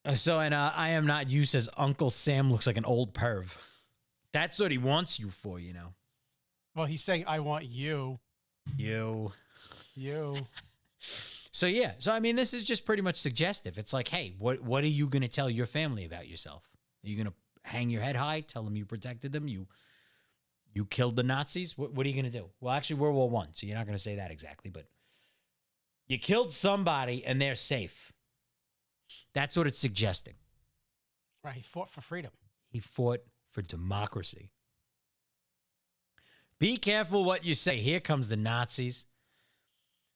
I am not you says Uncle Sam looks like an old perv. That's what he wants you for, you know. Well, he's saying, I want you. You. So yeah. So I mean, this is just pretty much suggestive. It's like, hey, what are you going to tell your family about yourself? Are you going to hang your head high, tell them you protected them, you killed the Nazis? What are you going to do? Well, actually, World War I, so you're not going to say that exactly, but you killed somebody and they're safe. That's what it's suggesting. Right. He fought for freedom. He fought for democracy. Be careful what you say. Here comes the Nazis.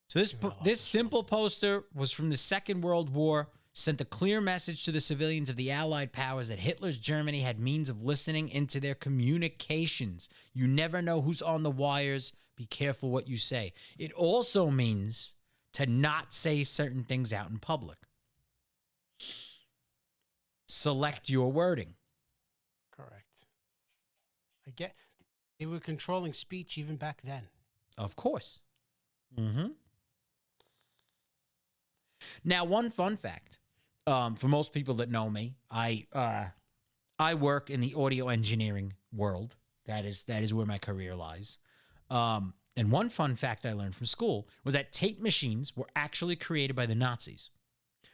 So this simple poster was from the Second World War, sent a clear message to the civilians of the Allied powers that Hitler's Germany had means of listening into their communications. You never know who's on the wires. Be careful what you say. It also means to not say certain things out in public. Select your wording. Correct. They were controlling speech even back then. Of course. Mm-hmm. Now, one fun fact, for most people that know me, I work in the audio engineering world. That is where my career lies. And one fun fact I learned from school was that tape machines were actually created by the Nazis.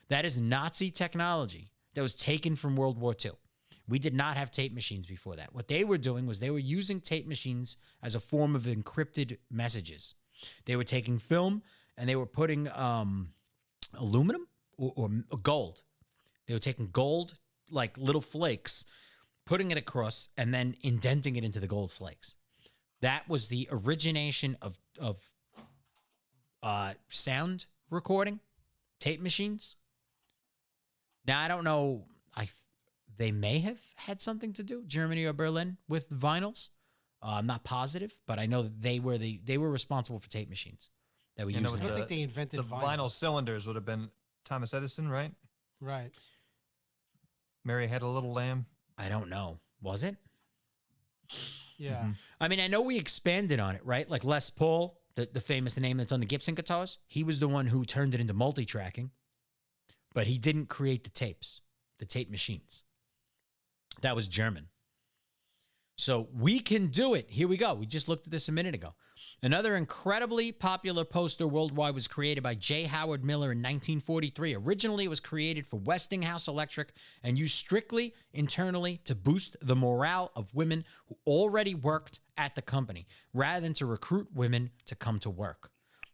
That is Nazi technology that was taken from World War II. We did not have tape machines before that. What they were doing was they were using tape machines as a form of encrypted messages. They were taking film and they were putting aluminum or gold. They were taking gold, like little flakes, putting it across, and then indenting it into the gold flakes. That was the origination of sound recording, tape machines. Now, I don't know. They may have had something to do, Germany or Berlin, with vinyls. I'm not positive, but I know that they were responsible for tape machines that we used. I don't think they invented the vinyl cylinders. Would have been Thomas Edison, right? Right. Mary had a little lamb. I don't know. Was it? Yeah. Mm-hmm. I mean, I know we expanded on it, right? Like Les Paul, the famous name that's on the Gibson guitars. He was the one who turned it into multi-tracking, but he didn't create the tapes, the tape machines. That was German. So we can do it. Here we go. We just looked at this a minute ago. Another incredibly popular poster worldwide was created by J. Howard Miller in 1943. Originally, it was created for Westinghouse Electric and used strictly internally to boost the morale of women who already worked at the company, rather than to recruit women to come to work.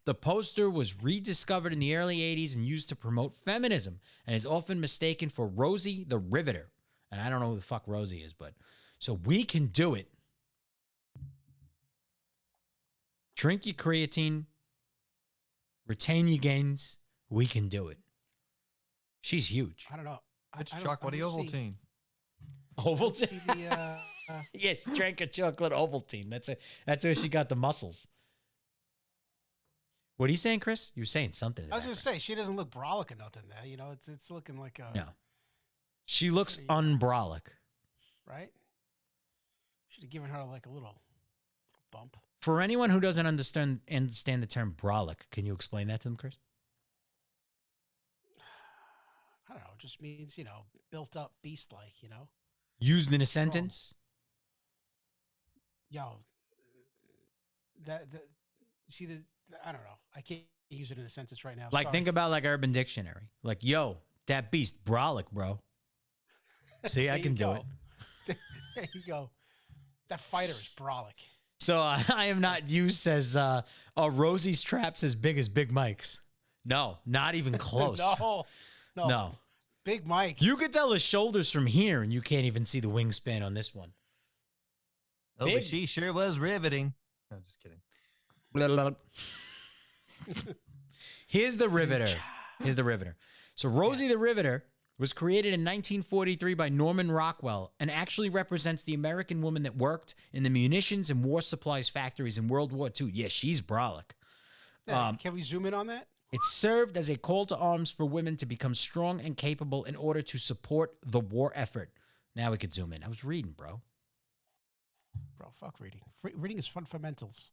The poster was rediscovered in the early 80s and used to promote feminism and is often mistaken for Rosie the Riveter. And I don't know who the fuck Rosie is, but so we can do it. Drink your creatine, retain your gains. We can do it. She's huge. I don't know. It's I don't- chocolate I don't see- Ovaltine. Ovaltine. See the, Yes, drank a chocolate Ovaltine. That's where she got the muscles. What are you saying, Chris? You were saying something. in the I was going to background. say she doesn't look brolic or nothing there. You know, it's looking like a No. She looks unbrolic. right. Should have given her like a little bump. For anyone who doesn't understand the term brolic, can you explain that to them, Chris? I don't know. It just means built up beast like. Used in a sentence? Yo, that you see I don't know. I can't use it in a sentence right now. Like, Sorry. think about like Urban Dictionary. Like, yo, that beast, brolic, bro. See, I There can you do go. it. There you go. That fighter is brolic. So I am not used as Rosie's traps as big as Big Mike's. No, not even close. No. No. Big Mike. You could tell his shoulders from here, and you can't even see the wingspan on this one. Oh, Big. but she sure was riveting. No, just kidding. Blah, blah, blah. Here's the Riveter. Here's the Riveter. So Rosie the Riveter was created in 1943 by Norman Rockwell and actually represents the American woman that worked in the munitions and war supplies factories in World War II. Yeah, she's brolic. Can we zoom in on that? It served as a call to arms for women to become strong and capable in order to support the war effort. Now we could zoom in. I was reading, bro. Bro, fuck reading. Reading is fundamentals.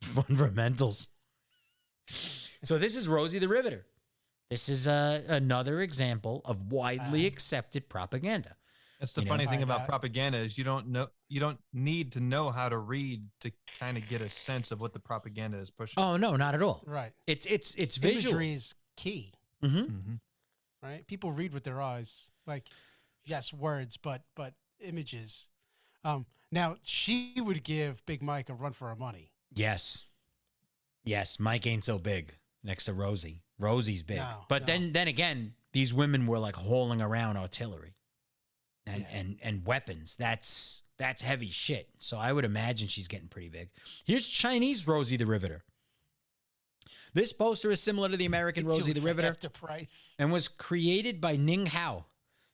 Fundamentals. So this is Rosie the Riveter. This is another example of widely accepted propaganda. That's the You know, funny thing I about got- propaganda is you don't need to know how to read to kind of get a sense of what the propaganda is pushing. Oh no, not at all. Right. It's visual. Imagery is key, Mm-hmm. Mhm. right? People read with their eyes. Like, yes, words, but images. Now she would give Big Mike a run for her money. Yes. Yes, Mike ain't so big next to Rosie. Rosie's big. No, But no. then again, these women were like hauling around artillery and Yeah. and weapons. That's heavy shit. So I would imagine she's getting pretty big. Here's Chinese Rosie the Riveter. This poster is similar to the American It's Rosie the for Riveter After price. and was created by Ning Hao.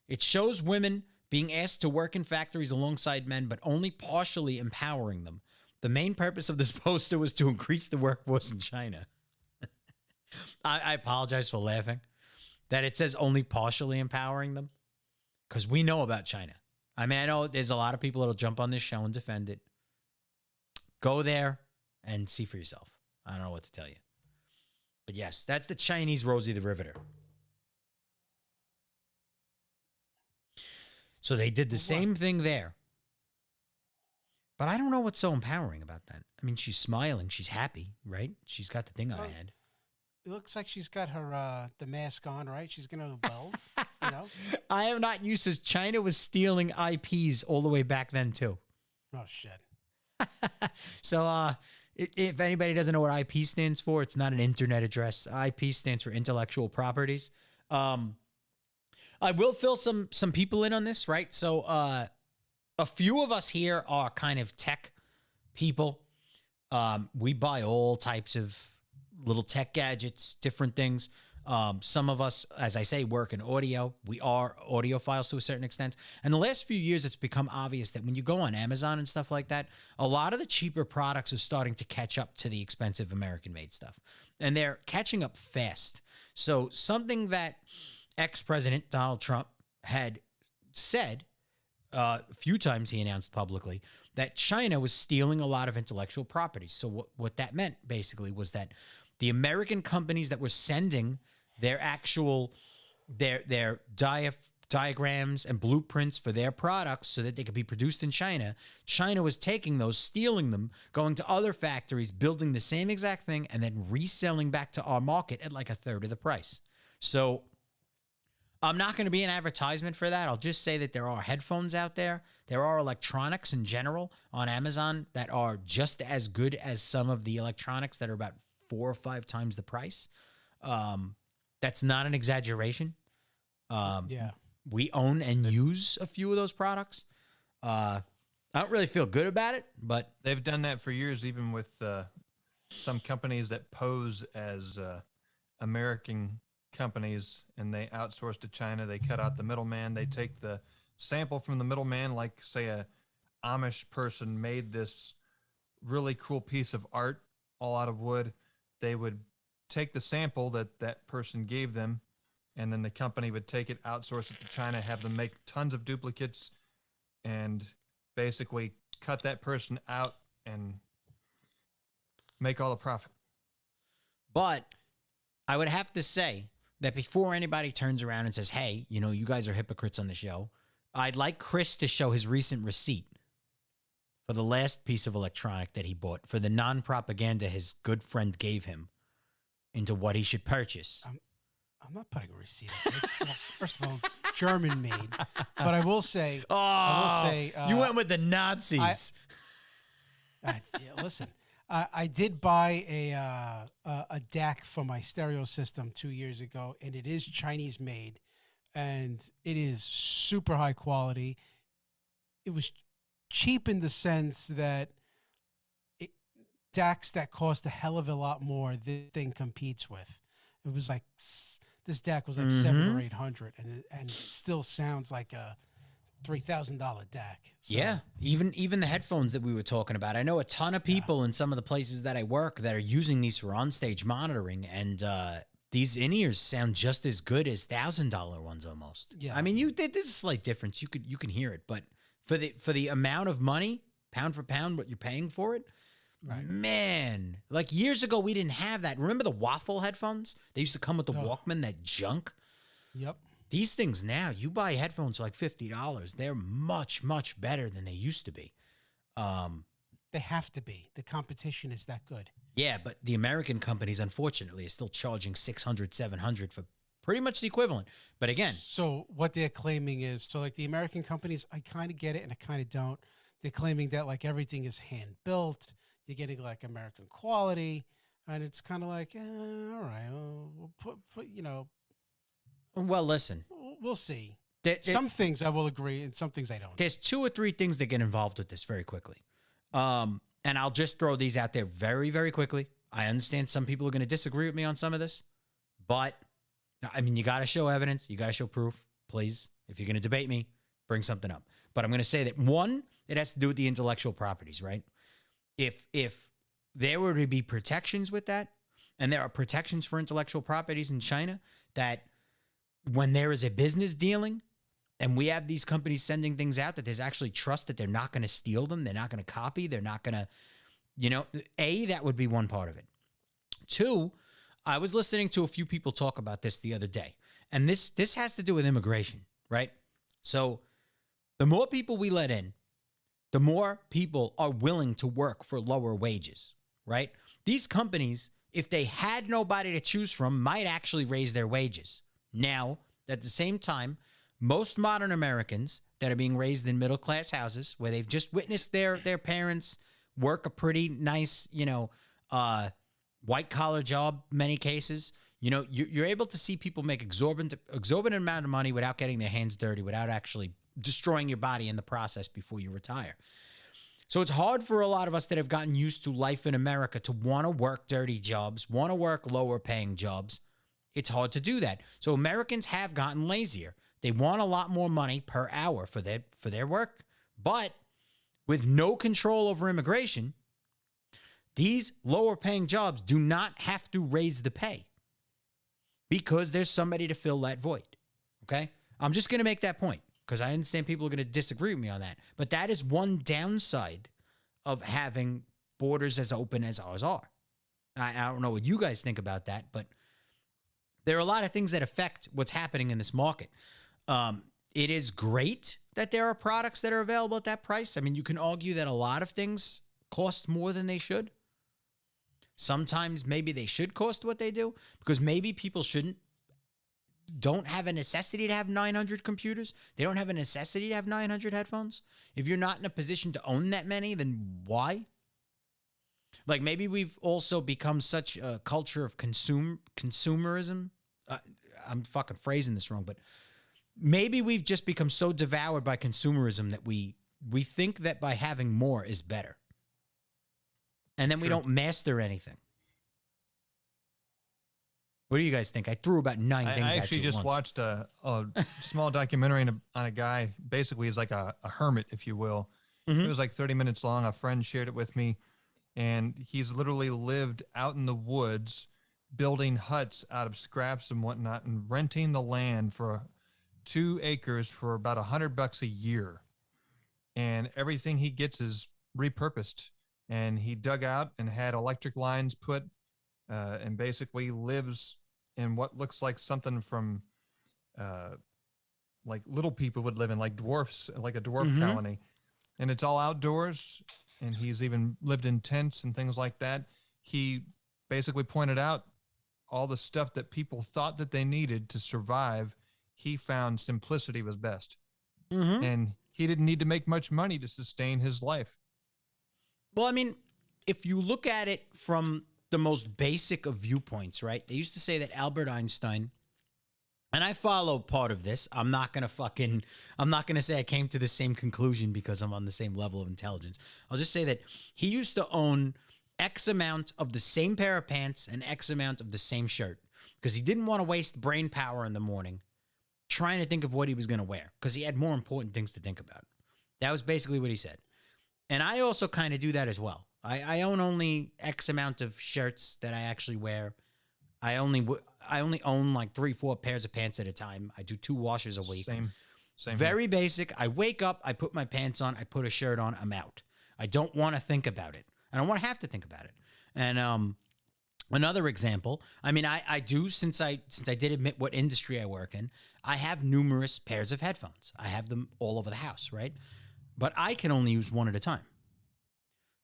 It shows women being asked to work in factories alongside men, but only partially empowering them. The main purpose of this poster was to increase the workforce in China. I apologize for laughing that it says only partially empowering them because we know about China. I mean, I know there's a lot of people that'll jump on this show and defend it. Go there and see for yourself. I don't know what to tell you. But yes, that's the Chinese Rosie the Riveter. So they did the same thing there. But I don't know what's so empowering about that. I mean, she's smiling. She's happy, right? She's got the thing on her Oh. head. It looks like she's got her the mask on, right? She's gonna weld. You know? I am not used to China was stealing IPs all the way back then, too. Oh shit. So if anybody doesn't know what IP stands for, it's not an internet address. IP stands for intellectual properties. I will fill some people in on this, right? So a few of us here are kind of tech people. We buy all types of little tech gadgets, different things. Some of us, as I say, work in audio. We are audiophiles to a certain extent. And the last few years, it's become obvious that when you go on Amazon and stuff like that, a lot of the cheaper products are starting to catch up to the expensive American-made stuff. And they're catching up fast. So something that ex-President Donald Trump had said a few times, he announced publicly that China was stealing a lot of intellectual property. So what that meant basically was that the American companies that were sending their actual their diagrams and blueprints for their products so that they could be produced in China, China was taking those, stealing them, going to other factories, building the same exact thing, and then reselling back to our market at like a third of the price. So I'm not going to be an advertisement for that. I'll just say that there are headphones out there. There are electronics in general on Amazon that are just as good as some of the electronics that are about 4 or 5 times the price. That's not an exaggeration. Yeah. We own and use a few of those products. I don't really feel good about it, but They've done that for years, even with some companies that pose as American companies, and they outsource to China. They cut out the middleman. They take the sample from the middleman, like say a Amish person made this really cool piece of art all out of wood. They would take the sample that that person gave them, and then the company would take it, outsource it to China, have them make tons of duplicates, and basically cut that person out and make all the profit. But I would have to say that before anybody turns around and says, hey, you know, you guys are hypocrites on the show, I'd like Chris to show his recent receipt for the last piece of electronic that he bought for the non-propaganda his good friend gave him into what he should purchase. I'm not putting a receipt. Well, first of all, it's German made, but I will say, you went with the Nazis. Listen, I did buy a DAC for my stereo system 2 years ago, and it is Chinese made, and it is super high quality. It was cheap in the sense that DACs that cost a hell of a lot more, this thing competes with. It was like this DAC was like $700 or $800, and it still sounds like a $3,000 DAC. So, yeah, even the headphones that we were talking about. I know a ton of people in some of the places that I work that are using these for onstage monitoring, and these in-ears sound just as good as $1,000 ones almost. Yeah. I mean, there's a slight difference. You can hear it, but for the amount of money, pound for pound, what you're paying for it, Right. man, like years ago we didn't have that. Remember the waffle headphones? They used to come with the Walkman, that junk. Yep. These things now, you buy headphones for like $50. They're much, much better than they used to be. They have to be. The competition is that good. Yeah, but the American companies, unfortunately, are still charging $600, $700 for pretty much the equivalent. But again, So what they're claiming is, so like the American companies, I kind of get it and I kind of don't. They're claiming that like everything is hand built. You're getting like American quality, and it's kind of like, all right, we'll put well, listen, we'll see. some Some things I will agree, and some things I don't. there's 2 or 3 things that get involved with this very quickly. And I'll just throw these out there very, very quickly. I understand some people are going to disagree with me on some of this, but I mean, you got to show evidence. You got to show proof, please. If you're going to debate me, bring something up. But I'm going to say that, one, it has to do with the intellectual properties, right? If there were to be protections with that, and there are protections for intellectual properties in China, that when there is a business dealing and we have these companies sending things out, that there's actually trust that they're not going to steal them, they're not going to copy, they're not going to, that would be one part of it. 2, I was listening to a few people talk about this the other day, and this has to do with immigration, right? So the more people we let in, the more people are willing to work for lower wages, right? These companies, if they had nobody to choose from, might actually raise their wages. Now, at the same time, most modern Americans that are being raised in middle-class houses, where they've just witnessed their parents work a pretty nice, white-collar job, many cases, you're able to see people make exorbitant amount of money without getting their hands dirty, without actually destroying your body in the process before you retire. So it's hard for a lot of us that have gotten used to life in America to want to work dirty jobs, want to work lower paying jobs. It's hard to do that. So Americans have gotten lazier. They want a lot more money per hour for their work. But with no control over immigration, these lower paying jobs do not have to raise the pay because there's somebody to fill that void. Okay? I'm just going to make that point, because I understand people are going to disagree with me on that. But that is one downside of having borders as open as ours are. I don't know what you guys think about that, but there are a lot of things that affect what's happening in this market. It is great that there are products that are available at that price. I mean, you can argue that a lot of things cost more than they should. Sometimes maybe they should cost what they do, because maybe people don't have a necessity to have 900 computers. They don't have a necessity to have 900 headphones. If you're not in a position to own that many, then why? Like maybe we've also become such a culture of consumerism. I'm fucking phrasing this wrong, but maybe we've just become so devoured by consumerism that we think that by having more is better. And then we True. don't master anything. What do you guys think? I threw about 9 I things at actually you at just once. watched a small documentary on a guy. Basically, he's like a hermit, if you will. Mhm. It was like 30 minutes long. A friend shared it with me, and he's literally lived out in the woods, building huts out of scraps and whatnot, and renting the land for 2 acres for about $100 a year. And everything he gets is repurposed. And he dug out and had electric lines put, and basically lives in what looks like something from like little people would live in, like dwarfs, like a dwarf Mhm. colony. And it's all outdoors. And he's even lived in tents and things like that. He basically pointed out all the stuff that people thought that they needed to survive. He found simplicity was best. Mhm. And he didn't need to make much money to sustain his life. Well, I mean, if you look at it from the most basic of viewpoints, right? They used to say that Albert Einstein, and I follow part of this. I'm not going to say I came to the same conclusion because I'm on the same level of intelligence. I'll just say that he used to own X amount of the same pair of pants and X amount of the same shirt because he didn't want to waste brain power in the morning trying to think of what he was going to wear because he had more important things to think about. That was basically what he said. And I also kind of do that as well. I own only X amount of shirts that I actually wear. I only own like 3-4 pairs of pants at a time. I do 2 washes a week. Same. Very basic. I wake up, I put my pants on, I put a shirt on, I'm out. I don't want to think about it. I don't want to have to think about it. And another example, I mean, I do, since I did admit what industry I work in, I have numerous pairs of headphones. I have them all over the house, right? But I can only use one at a time.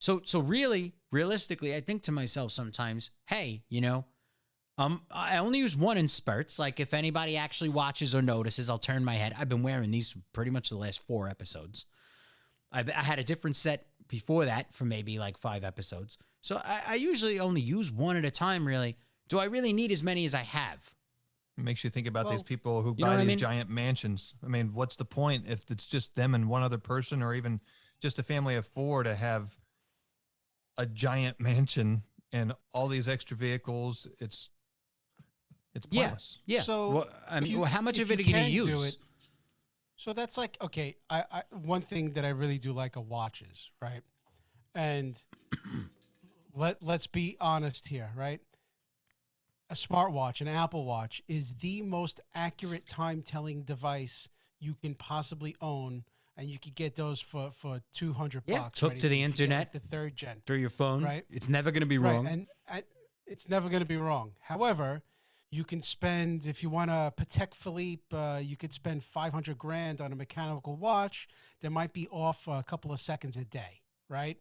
So really, realistically, I think to myself sometimes, hey, I only use one in spurts. Like if anybody actually watches or notices, I'll turn my head. I've been wearing these for pretty much the last 4 episodes. I had a different set before that for maybe like 5 episodes. So I usually only use one at a time, really. Do I really need as many as I have? It makes you think about these Well, people who you know buy what I these mean? giant mansions. I mean, what's the point if it's just them and one other person, or even just a family of 4 to have a giant mansion and all these extra vehicles? It's pointless. Yeah. So Well, I mean, you- how much if of it are you you going to can do use? it, so that's like, okay, I one thing that I really do like are watches, right? And let's be honest here, right? A smartwatch, an Apple Watch, is the most accurate time telling device you can possibly own, and you could get those for 200 Yeah, bucks. hooked Right? to the If you get, like, internet. the 3rd gen, Through your phone. right? It's never going to be Right, wrong. and it's never going to be wrong. However, you can spend, if you want a Patek Philippe, you could spend 500 grand on a mechanical watch that might be off a couple of seconds a day, right?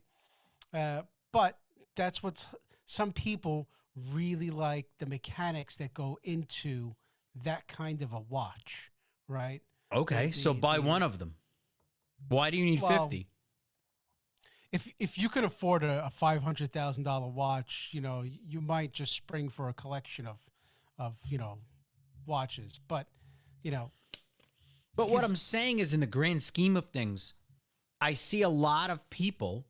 But that's what some people really like, the mechanics that go into that kind of a watch, right? Okay, so buy one of them. Why do you need Well, 50? if you could afford a $500,000 watch, you might just spring for a collection of watches. But you know, But what his- I'm saying is, in the grand scheme of things, I see a lot of people.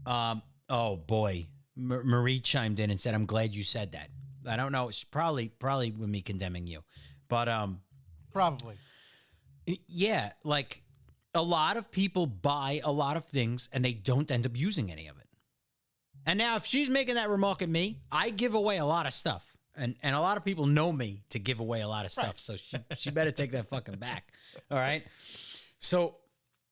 Oh boy, Marie chimed in and said, "I'm glad you said that." I don't know. It's probably with me condemning you, but probably. yeah, like a lot of people buy a lot of things and they don't end up using any of it. And now, if she's making that remark at me, I give away a lot of stuff. And a lot of people know me to give away a lot of stuff. Right. So she better take that fucking back. All right. So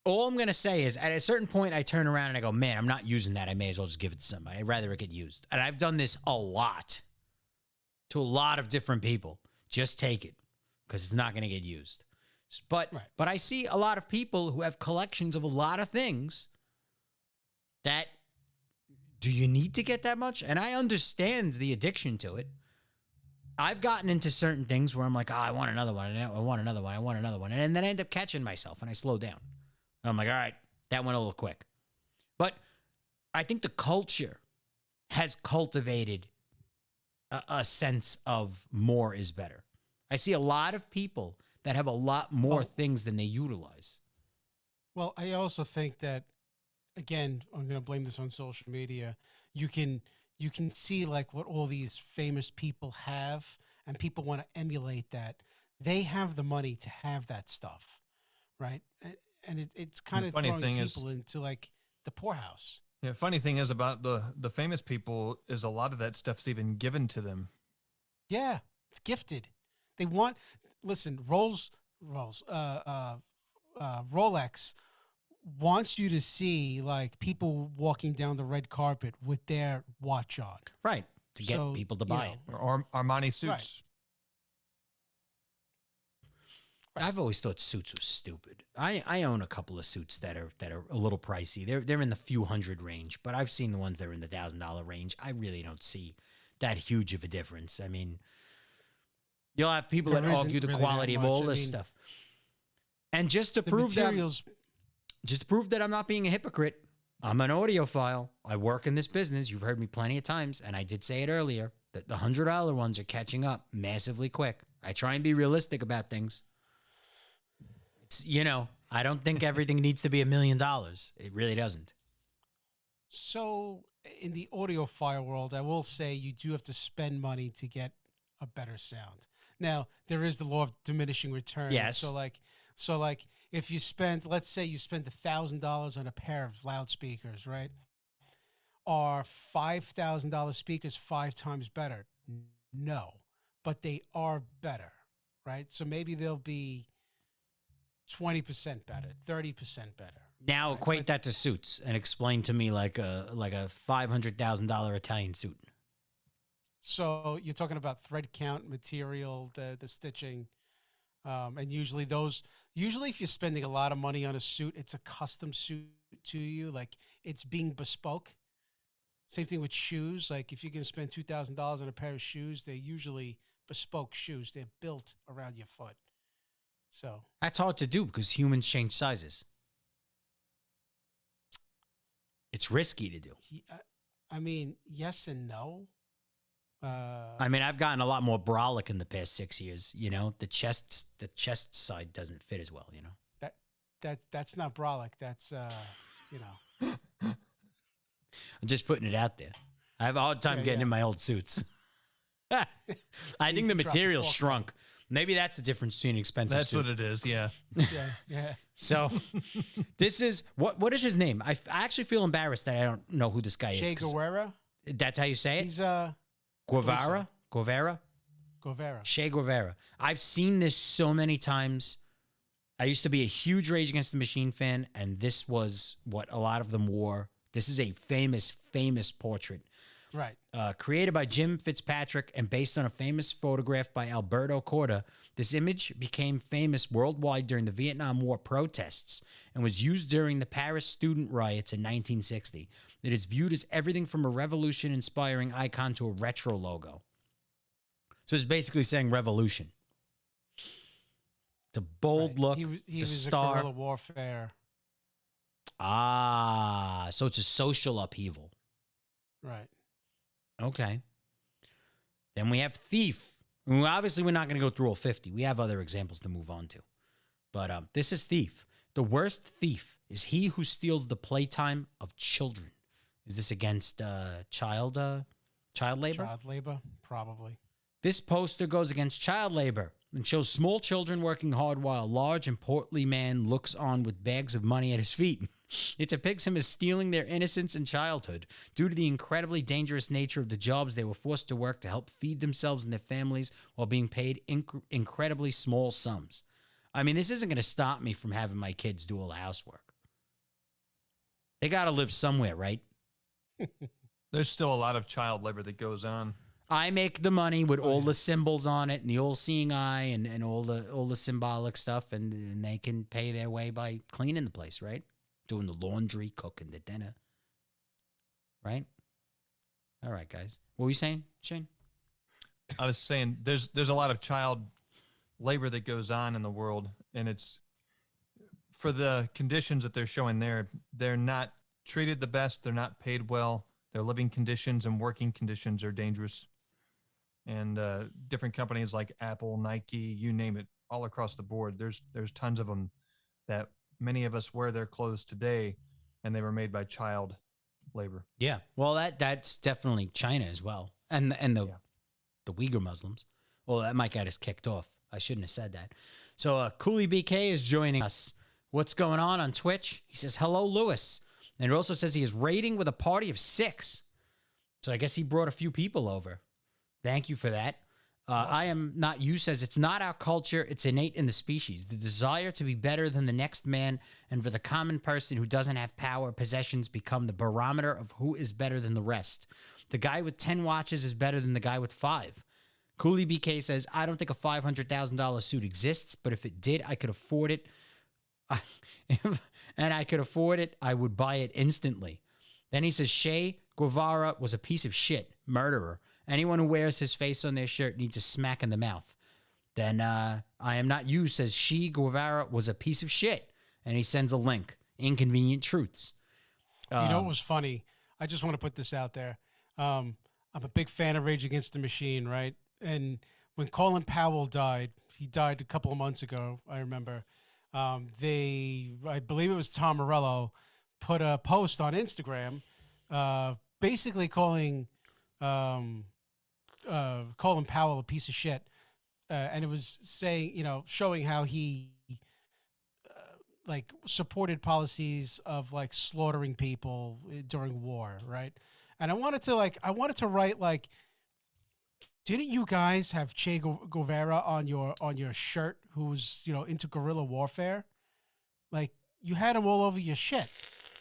all I'm going to say is, at a certain point, I turn around and I go, man, I'm not using that. I may as well just give it to somebody. I'd rather it get used. And I've done this a lot to a lot of different people. Just take it because it's not going to get used. But I see a lot of people who have collections of a lot of things that, do you need to get that much? And I understand the addiction to it. I've gotten into certain things where I'm like, oh, I want another one. I want another one. I want another one. And then I end up catching myself and I slow down. And I'm like, all right, that went a little quick. But I think the culture has cultivated a sense of more is better. I see a lot of people that have a lot more things than they utilize. Well, I also think that, again, I'm going to blame this on social media. You can you can see like what all these famous people have, and people want to emulate that. They have the money to have that stuff, right? And it's And kind the of funny throwing thing is, people into like the poorhouse. yeah, funny thing is about the famous people is a lot of that stuff's even given to them. Yeah, it's gifted. They want, listen, Rolex wants you to see like people walking down the red carpet with their watch on. Right. To get So, people to you buy know, it. Or Armani right, suits. right. I've always thought suits was stupid. I own a couple of suits that are a little pricey. They're in the few hundred range, but I've seen the ones that are in the $1,000 range. I really don't see that huge of a difference. I mean, you'll have people There that isn't argue the really that quality of much. all I this mean, stuff. And just to the prove that materials, I'm not being a hypocrite, I'm an audiophile. I work in this business. You've heard me plenty of times, and I did say it earlier that the $100 ones are catching up massively quick. I try and be realistic about things. It's, I don't think everything needs to be $1 million. It really doesn't. so in the audiophile world, I will say you do have to spend money to get a better sound. Now, there is the law of diminishing returns. Yes. So like if you spend, let's say you spend $1,000 on a pair of loudspeakers, right? Are $5,000 speakers 5 times better? No, but they are better, right? So maybe they'll be 20% better, 30% better. Now Right, equate but that to suits and explain to me like a $500,000 Italian suit. so you're talking about thread count, material, the stitching, and usually if you're spending a lot of money on a suit, it's a custom suit to you, like it's being bespoke. Same thing with shoes. Like if you're going to spend $2,000 on a pair of shoes, they're usually bespoke shoes. They're built around your foot. So That's hard to do because humans change sizes. It's risky to do. I mean, yes and no. I mean, I've gotten a lot more brolic in the past 6 years. The chest side doesn't fit as well. That's not brolic. That's you know. I'm just putting it out there. I have a hard time Yeah, getting yeah. in my old suits. I think the to drop the material fork shrunk. Maybe that's the difference between an expensive That's suit. what it is. Yeah. Yeah. So this is what is his name? I actually feel embarrassed that I don't know who this guy Che is. 'Cause Guevara. that's how you say it? He's Guevara? Guevara? Guevara. Che Guevara. I've seen this so many times. I used to be a huge Rage Against the Machine fan, and this was what a lot of them wore. This is a famous portrait. Right. Created by Jim Fitzpatrick and based on a famous photograph by Alberto Corda, this image became famous worldwide during the Vietnam War protests and was used during the Paris student riots in 1960. It is viewed as everything from a revolution-inspiring icon to a retro logo. So it's basically saying revolution. It's a bold Right. look, He the was star. a guerrilla warfare. So it's a social upheaval. Right. Okay. Then we have Thief. Well, obviously, we're not going to go through all 50. We have other examples to move on to. But this is Thief. The worst thief is he who steals the playtime of children. Is this against child labor? Child labor, probably. This poster goes against child labor and shows small children working hard while a large and portly man looks on with bags of money at his feet. It depicts him as stealing their innocence and childhood due to the incredibly dangerous nature of the jobs they were forced to work to help feed themselves and their families while being paid incredibly small sums. I mean, this isn't going to stop me from having my kids do all the housework. They got to live somewhere, right? There's still a lot of child labor that goes on. I make the money with all the symbols on it and the all-seeing eye and all the symbolic stuff, and they can pay their way by cleaning the place, right? Doing the laundry, cooking the dinner, right? All right, guys. What were you saying, Shane? I was saying there's a lot of child labor that goes on in the world, and it's for the conditions that they're showing there. They're not treated the best. They're not paid well. Their living conditions and working conditions are dangerous. And different companies like Apple, Nike, you name it, all across the board. There's tons of them that many of us wear their clothes today, and they were made by child labor. Yeah. Well, that's definitely China as well, and the Uyghur Muslims. Well, that might get us kicked off. I shouldn't have said that. So Cooley BK is joining us. What's going on Twitch? He says, hello, Lewis. And it also says he is raiding with a party of 6. So I guess he brought a few people over. Thank you for that. Awesome. I am not you says it's not our culture. It's innate in the species. The desire to be better than the next man, and for the common person who doesn't have power, possessions become the barometer of who is better than the rest. The guy with 10 watches is better than the guy with 5. Cooley BK says, I don't think a $500,000 suit exists, but if it did, I could afford it. And I could afford it, I would buy it instantly. Then he says, Che Guevara was a piece of shit, murderer. Anyone who wears his face on their shirt needs a smack in the mouth. Then I am not you says Che Guevara was a piece of shit. And he sends a link. Inconvenient truths. You know what was funny? I just want to put this out there. I'm a big fan of Rage Against the Machine, right? And when Colin Powell died, he died a couple of months ago, I remember. I believe it was Tom Morello, put a post on Instagram basically calling Colin Powell a piece of shit. And it was saying, showing how he like supported policies of like slaughtering people during war, right? And I wanted to write like, didn't you guys have Che Guevara on your shirt, who's into guerrilla warfare? Like, you had him all over your shit.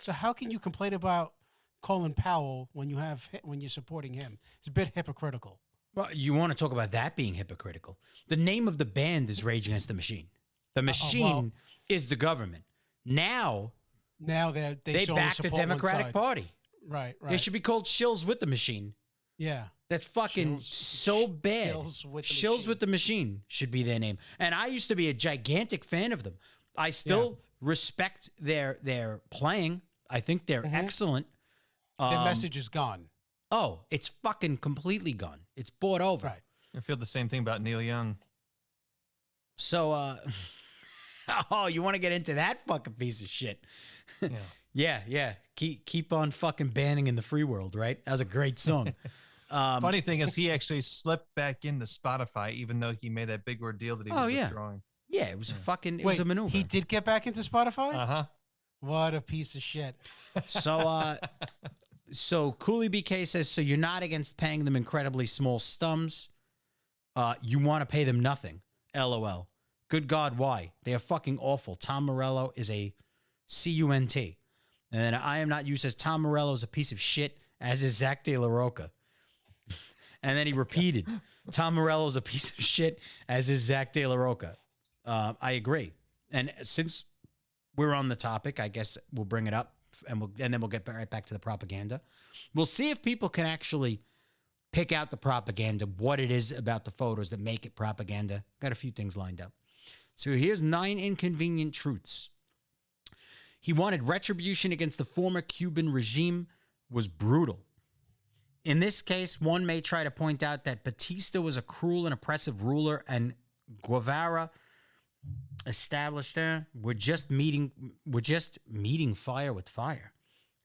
So how can you complain about Colin Powell when you're supporting him? It's a bit hypocritical. Well, you want to talk about that being hypocritical? The name of the band is Rage Against the Machine. The machine is the government. Now they back the Democratic Party. Right. They should be called Shills with the Machine. Yeah. That's fucking so bad. Shills with the Machine should be their name. And I used to be a gigantic fan of them. I still respect their playing. I think they're excellent. Their message is gone. Oh, it's fucking completely gone. It's bought over. Right. I feel the same thing about Neil Young. So, you want to get into that fucking piece of shit? Yeah. Keep on fucking banning in the free world, right? That was a great song. Funny thing is, he actually slipped back into Spotify, even though he made that big ordeal that he was withdrawing. Yeah, it was it was a maneuver. He did get back into Spotify? Uh-huh. What a piece of shit. So Cooley BK says, so you're not against paying them incredibly small stums. You want to pay them nothing. LOL. Good God, why? They are fucking awful. Tom Morello is a CUNT. And then I am not you says Tom Morello is a piece of shit, as is Zach De La Roca. And then he repeated, Tom Morello is a piece of shit, as is Zach De La Roca. I agree. And since we're on the topic, I guess we'll bring it up, and then we'll get right back to the propaganda. We'll see if people can actually pick out the propaganda, what it is about the photos that make it propaganda. Got a few things lined up. So here's 9 inconvenient truths. He wanted retribution against the former Cuban regime was brutal. In this case, one may try to point out that Batista was a cruel and oppressive ruler, and Guevara established we're just meeting fire with fire.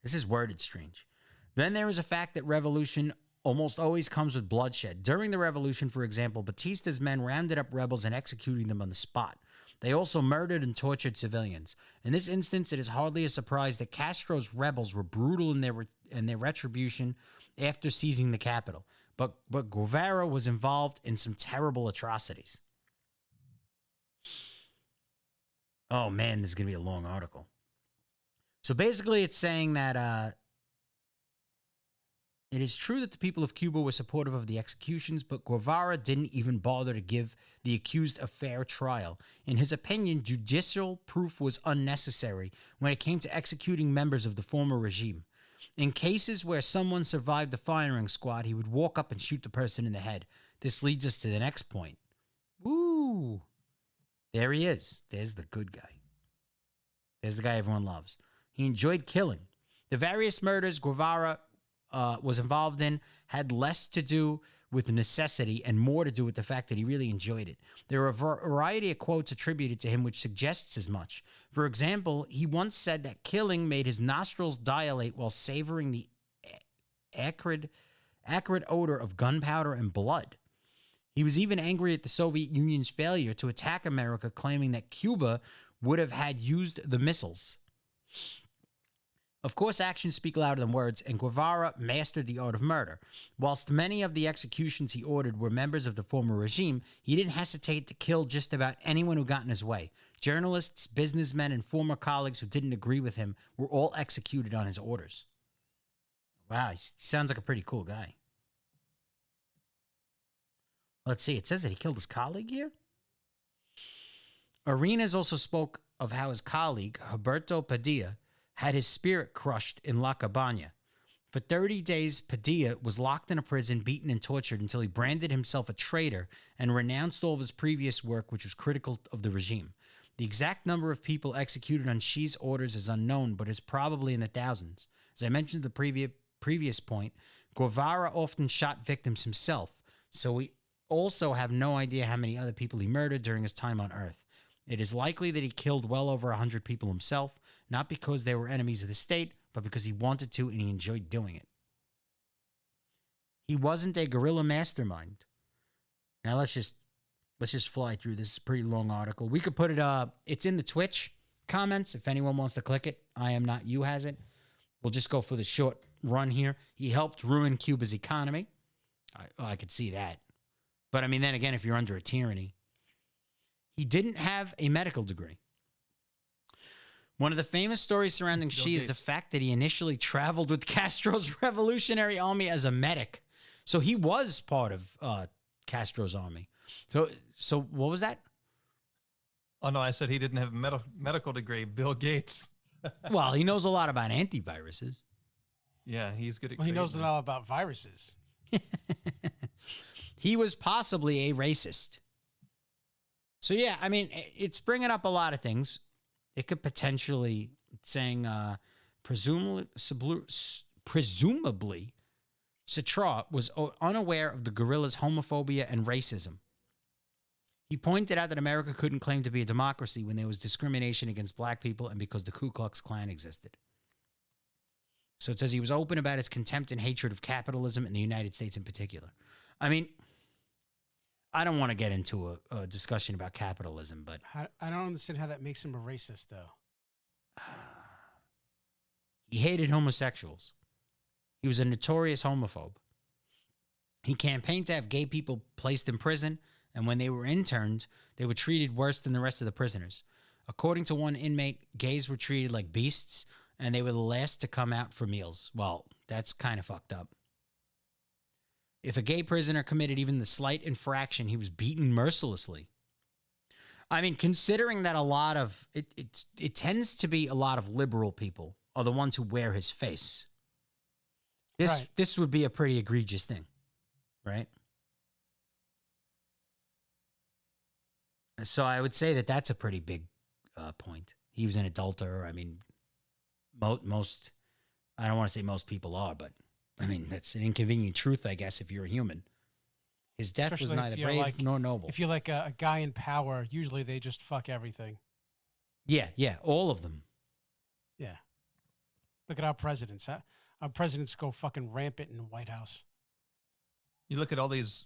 This is worded strange. Then there is a fact that revolution almost always comes with bloodshed. During the revolution, for example, Batista's men rounded up rebels and executing them on the spot. They also murdered and tortured civilians. In this instance, it is hardly a surprise that Castro's rebels were brutal in their retribution after seizing the capital. But Guevara was involved in some terrible atrocities. Oh man, this is going to be a long article. So basically it's saying that it is true that the people of Cuba were supportive of the executions, but Guevara didn't even bother to give the accused a fair trial. In his opinion, judicial proof was unnecessary when it came to executing members of the former regime. In cases where someone survived the firing squad, he would walk up and shoot the person in the head. This leads us to the next point. Woo! There he is. There's the good guy. There's the guy everyone loves. He enjoyed killing. The various murders Guevara was involved in had less to do with necessity and more to do with the fact that he really enjoyed it. There are a variety of quotes attributed to him which suggests as much. For example, he once said that killing made his nostrils dilate while savoring the acrid odor of gunpowder and blood. He was even angry at the Soviet Union's failure to attack America, claiming that Cuba would have had used the missiles. Of course, actions speak louder than words, and Guevara mastered the art of murder. Whilst many of the executions he ordered were members of the former regime, he didn't hesitate to kill just about anyone who got in his way. Journalists, businessmen, and former colleagues who didn't agree with him were all executed on his orders. Wow, he sounds like a pretty cool guy. Let's see, it says that he killed his colleague here? Arenas also spoke of how his colleague, Roberto Padilla, had his spirit crushed in La Cabana. For 30 days, Padilla was locked in a prison, beaten and tortured until he branded himself a traitor and renounced all of his previous work, which was critical of the regime. The exact number of people executed on Xi's orders is unknown, but is probably in the thousands. As I mentioned at the previous point, Guevara often shot victims himself, so we also have no idea how many other people he murdered during his time on Earth. It is likely that he killed well over 100 people himself, not because they were enemies of the state, but because he wanted to and he enjoyed doing it. He wasn't a guerrilla mastermind. Now let's just fly through this pretty long article. We could put it it's in the Twitch comments if anyone wants to click it. I am not you has it. We'll just go for the short run here. He helped ruin Cuba's economy. I could see that. But I mean, then again, if you're under a tyranny. He didn't have a medical degree. One of the famous stories surrounding Xi is the fact that he initially traveled with Castro's Revolutionary Army as a medic. So he was part of Castro's army. So what was that? Oh, no, I said he didn't have a medical degree. Bill Gates. Well, he knows a lot about antiviruses. Yeah, he's good at Well, he knows it all about viruses. He was possibly a racist. So, yeah, I mean, it's bringing up a lot of things. It could potentially, saying, presumably, Citra was unaware of the guerrillas' homophobia and racism. He pointed out that America couldn't claim to be a democracy when there was discrimination against black people and because the Ku Klux Klan existed. So it says he was open about his contempt and hatred of capitalism in the United States in particular. I mean, I don't want to get into a discussion about capitalism, but I don't understand how that makes him a racist, though. He hated homosexuals. He was a notorious homophobe. He campaigned to have gay people placed in prison, and when they were interned, they were treated worse than the rest of the prisoners. According to one inmate, gays were treated like beasts, and they were the last to come out for meals. Well, that's kind of fucked up. If a gay prisoner committed even the slight infraction, he was beaten mercilessly. I mean, considering that a lot of it tends to be a lot of liberal people are the ones who wear his face. This would be a pretty egregious thing, right? So I would say that that's a pretty big point. He was an adulterer. I mean, most I don't want to say most people are, but I mean, that's an inconvenient truth, I guess, if you're a human. His death Especially was neither brave nor noble. If you're like a guy in power, usually they just fuck everything. Yeah, all of them. Yeah. Look at our presidents. Huh? Our presidents go fucking rampant in the White House. You look at all these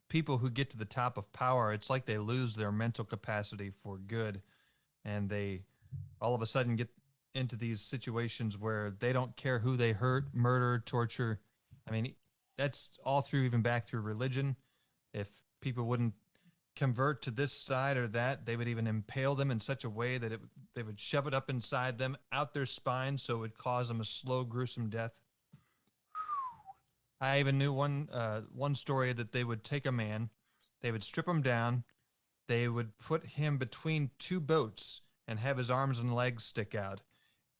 people who get to the top of power, it's like they lose their mental capacity for good. And they all of a sudden get into these situations where they don't care who they hurt, murder, torture. I mean, that's all through, even back through religion. If people wouldn't convert to this side or that, they would even impale them in such a way that they would shove it up inside them, out their spine, so it would cause them a slow, gruesome death. I even knew one story that they would take a man, they would strip him down, they would put him between two boats and have his arms and legs stick out,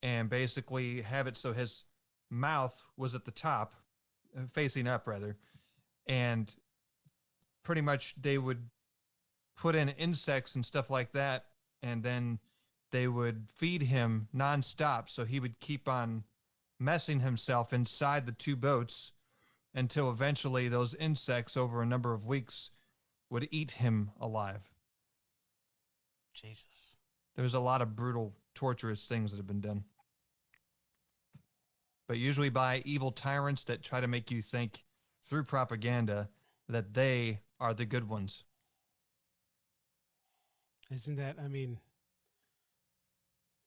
and basically have it so his mouth was at the top, facing up rather, and pretty much they would put in insects and stuff like that, and then they would feed him nonstop, so he would keep on messing himself inside the two boats until eventually those insects over a number of weeks would eat him alive. Jesus. There's a lot of brutal, torturous things that have been done. But usually by evil tyrants that try to make you think through propaganda that they are the good ones. Isn't that, I mean,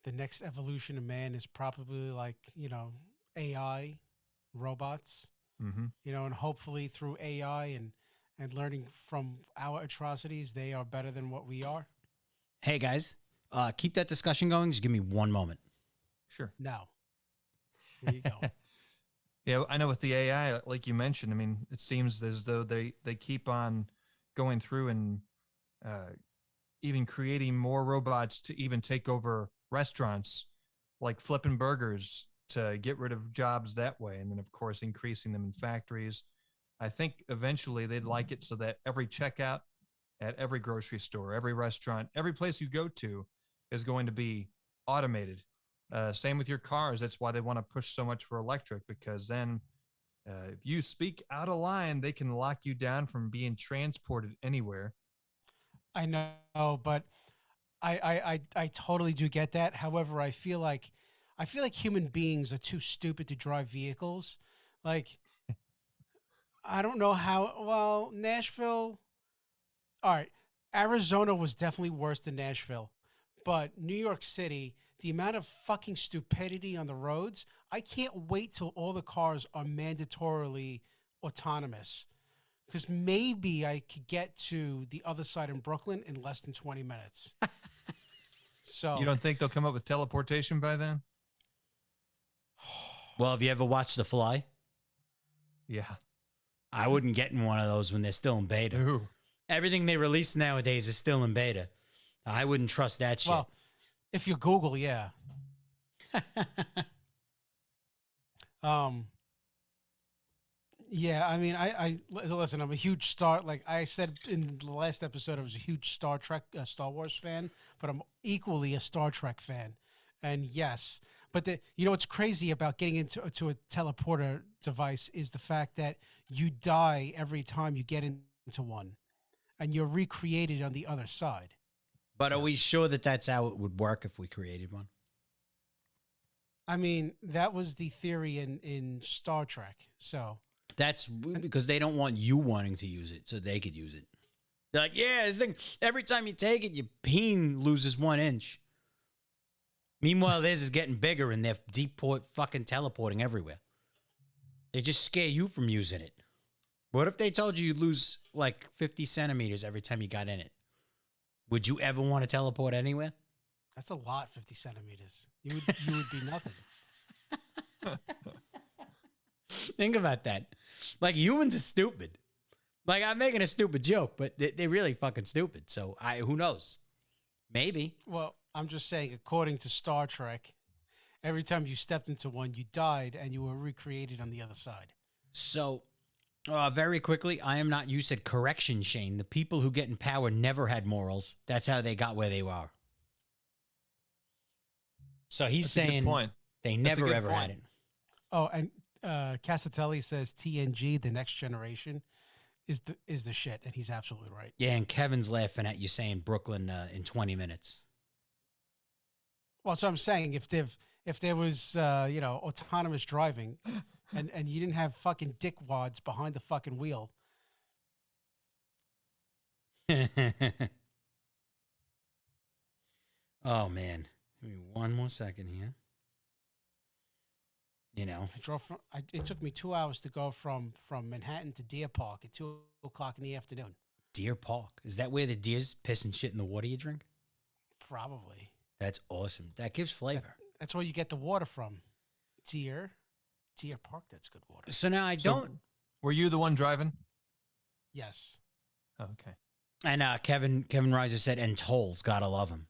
the next evolution of man is probably like, AI, robots, Mm-hmm. and hopefully through AI and learning from our atrocities, they are better than what we are. Hey guys, keep that discussion going. Just give me one moment. Sure. No. Where you going? Yeah, I know with the AI, like you mentioned, I mean, it seems as though they keep on going through and even creating more robots to even take over restaurants, like flipping burgers to get rid of jobs that way. And then, of course, increasing them in factories. I think eventually they'd like it so that every checkout at every grocery store, every restaurant, every place you go to is going to be automated. Same with your cars. That's why they want to push so much for electric, because then if you speak out of line, they can lock you down from being transported anywhere. I know, but I totally do get that. However, I feel like human beings are too stupid to drive vehicles. Like, I don't know how. Well, Nashville. All right, Arizona was definitely worse than Nashville, but New York City, the amount of fucking stupidity on the roads. I can't wait till all the cars are mandatorily autonomous, because maybe I could get to the other side in Brooklyn in less than 20 minutes. You So, don't think they'll come up with teleportation by then? Well, have you ever watched The Fly? Yeah. I wouldn't get in one of those when they're still in beta. Ooh. Everything they release nowadays is still in beta. I wouldn't trust that shit. well, if you Google, yeah. Um, yeah, I mean, listen. I'm a huge Star. Like I said in the last episode, I was a huge Star Trek, Star Wars fan, but I'm equally a Star Trek fan. And yes, but what's crazy about getting into a teleporter device is the fact that you die every time you get into one, and you're recreated on the other side. But are we sure that that's how it would work if we created one? I mean, that was the theory in Star Trek. So That's because they don't want you wanting to use it so they could use it. They're like, yeah, this thing, every time you take it, your peen loses 1 inch. Meanwhile, theirs is getting bigger and they're deep port fucking teleporting everywhere. They just scare you from using it. What if they told you you'd lose like 50 centimeters every time you got in it? Would you ever want to teleport anywhere? that's a lot, 50 centimeters. You would be nothing. Think about that. Like, humans are stupid. Like, I'm making a stupid joke, but they're really fucking stupid. So, who knows? Maybe. Well, I'm just saying, according to Star Trek, every time you stepped into one, you died and you were recreated on the other side. So, very quickly, I am not, you said correction, Shane. The people who get in power never had morals. That's how they got where they are. So he's That's a good saying point. they That's a never good ever had point. it. Oh, and Casatelli says TNG, the next generation, is the shit, and he's absolutely right. Yeah, and Kevin's laughing at you saying Brooklyn in 20 minutes. Well, so I'm saying if there was autonomous driving, and you didn't have fucking dickwads behind the fucking wheel. Oh, man. Give me one more second here. It took me 2 hours to go from Manhattan to Deer Park at 2 o'clock in the afternoon. Deer Park. Is that where the deers piss and shit in the water you drink? Probably. That's awesome. That gives flavor. That's where you get the water from. Deer Park. That's good water. So now I don't. Were you the one driving? Yes. Oh, okay. And Kevin Reiser said, and tolls, gotta love him.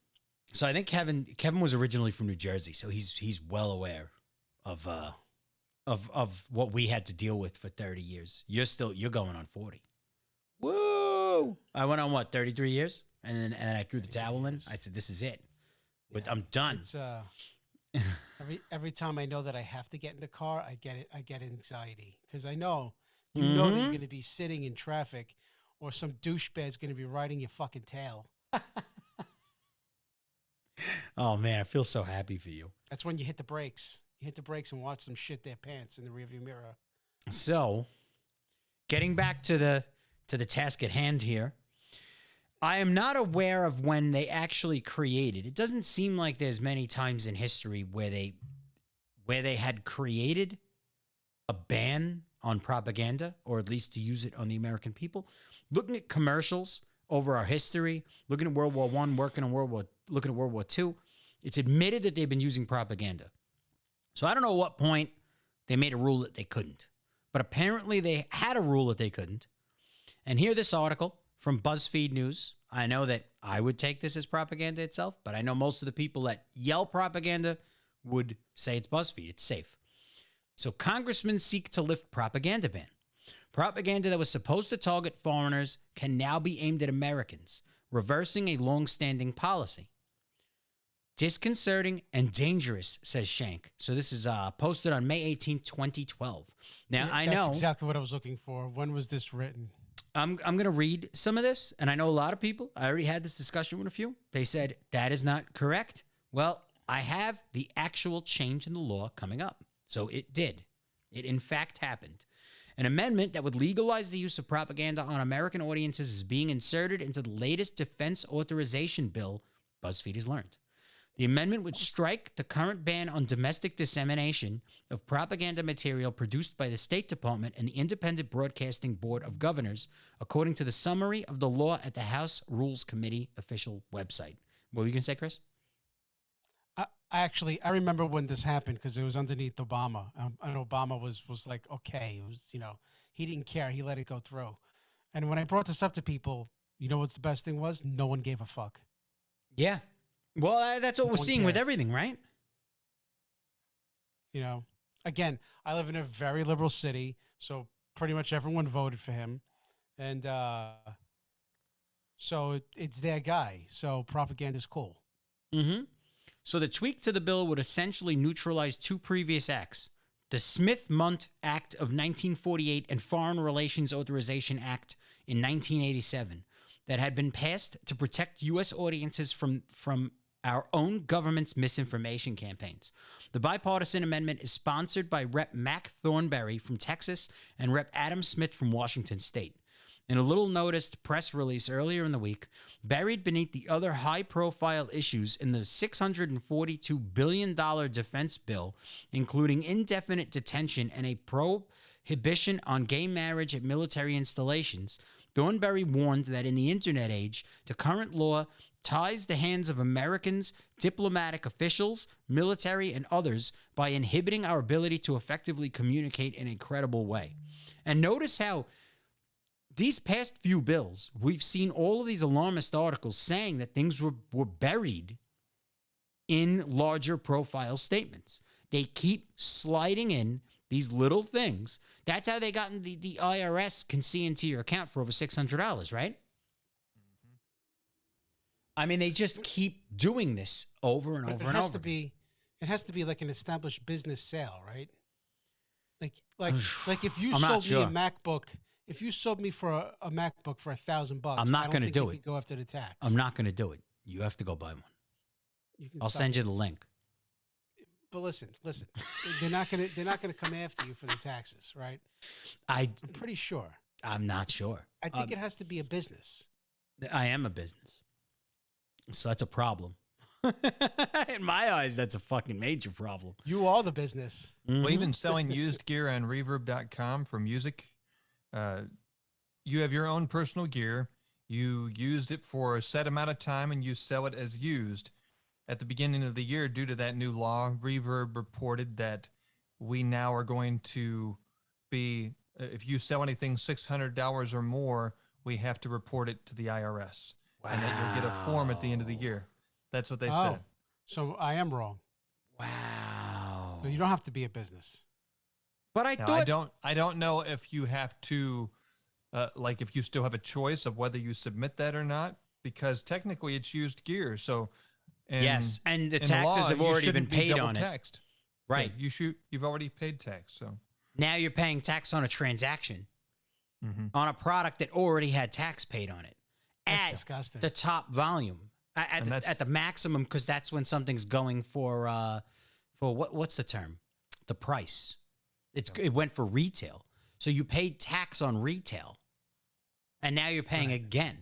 So I think Kevin was originally from New Jersey, so he's well aware of what we had to deal with for 30 years. You're going on 40. Woo! I went on what, 33 years? And then I threw the towel in. I said, this is it. But Yeah. I'm done. It's Every time I know that I have to get in the car, I get anxiety because I know you know that you're going to be sitting in traffic, or some douchebag's going to be riding your fucking tail. Oh man, I feel so happy for you. That's when you hit the brakes. You hit the brakes and watch them shit their pants in the rearview mirror. So, getting back to the task at hand here, I am not aware of when they actually created. It doesn't seem like there's many times in history where they had created a ban on propaganda, or at least to use it on the American people. Looking at commercials over our history, looking at World War One, looking at World War II, it's admitted that they've been using propaganda. So I don't know at what point they made a rule that they couldn't, but apparently they had a rule that they couldn't. And here, this article from BuzzFeed News. I know that I would take this as propaganda itself, but I know most of the people that yell propaganda would say it's BuzzFeed. It's safe. So congressmen seek to lift propaganda ban. Propaganda that was supposed to target foreigners can now be aimed at Americans, reversing a long-standing policy. Disconcerting and dangerous, says Shank. So this is posted on May 18th, 2012. Now, Yeah, I that's know exactly what I was looking for. When was this written? I'm going to read some of this, and I know a lot of people. I already had this discussion with a few. They said, that is not correct. Well, I have the actual change in the law coming up. So it did. It, in fact, happened. An amendment that would legalize the use of propaganda on American audiences is being inserted into the latest defense authorization bill, BuzzFeed has learned. The amendment would strike the current ban on domestic dissemination of propaganda material produced by the State Department and the Independent Broadcasting Board of Governors, according to the summary of the law at the House Rules Committee official website. What were you going to say, Chris? I remember when this happened because it was underneath Obama. And Obama was like, okay, it was, he didn't care. He let it go through. And when I brought this up to people, you know what the best thing was? No one gave a fuck. Yeah. Well, that's what No we're one seeing with cared. everything, right? Again, I live in a very liberal city, so pretty much everyone voted for him. And so it's their guy. So propaganda's cool. Mm-hmm. So the tweak to the bill would essentially neutralize two previous acts, the Smith-Mundt Act of 1948 and Foreign Relations Authorization Act in 1987, that had been passed to protect U.S. audiences from our own government's misinformation campaigns. The bipartisan amendment is sponsored by Rep. Mac Thornberry from Texas and Rep. Adam Smith from Washington State. In a little-noticed press release earlier in the week, buried beneath the other high-profile issues in the $642 billion defense bill, including indefinite detention and a prohibition on gay marriage at military installations, Thornberry warned that in the internet age, the current law ties the hands of Americans, diplomatic officials, military, and others by inhibiting our ability to effectively communicate in a credible way. And notice how these past few bills, we've seen all of these alarmist articles saying that things were buried in larger profile statements. They keep sliding in these little things. That's how they got in the IRS can see into your account for over $600, right? Mm-hmm. I mean, they just keep doing this over and over and over. It has to be like an established business sale, right? Like if you I'm not sold me a sure. MacBook, if you sold me for a MacBook for $1,000, I'm not going to do you it. could go after the tax. I'm not going to do it. You have to go buy one. I'll stop send it. you the link. But listen. They're not gonna come after you for the taxes, right? I'm pretty sure. I'm not sure. I think it has to be a business. I am a business. So that's a problem. In my eyes, that's a fucking major problem. You are the business. Mm-hmm. Well, even selling used gear on reverb.com for music, you have your own personal gear. You used it for a set amount of time and you sell it as used. At the beginning of the year, due to that new law, Reverb reported that we now are going to be, if you sell anything $600 or more, we have to report it to the IRS. Wow. And that you'll get a form at the end of the year. That's what they said. So I am wrong. Wow. So you don't have to be a business. But I Now, thought I don't know if you have to, like if you still have a choice of whether you submit that or not, because technically it's used gear. So yes, and the in taxes law, have you already been shouldn't be paid double on it. taxed. Right. You've already paid tax. So Now you're paying tax on a transaction on a product that already had tax paid on it That's at disgusting. the top volume, at the maximum, because that's when something's going for what's the term? The price. It went for retail. So you paid tax on retail, and now you're paying again.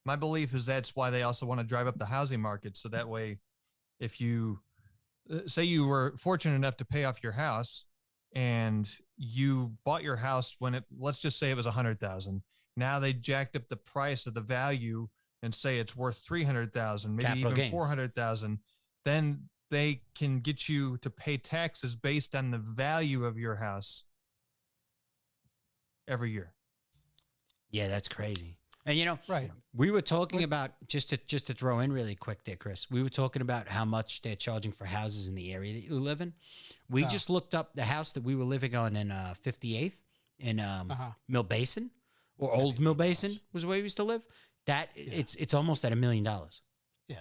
my belief is that's why they also want to drive up the housing market. So that way, if you say you were fortunate enough to pay off your house and you bought your house when let's just say it was 100,000. Now they jacked up the price of the value and say it's worth 300,000, maybe Capital even gains. 400,000. Then they can get you to pay taxes based on the value of your house every year. Yeah, that's crazy. And Right. we were talking about just to throw in really quick there, Chris. We were talking about how much they're charging for houses in the area that you live in. We just looked up the house that we were living on in 58th in Mill Basin, or Old Mill Basin was where we used to live. It's almost at $1 million. Yeah. Wow.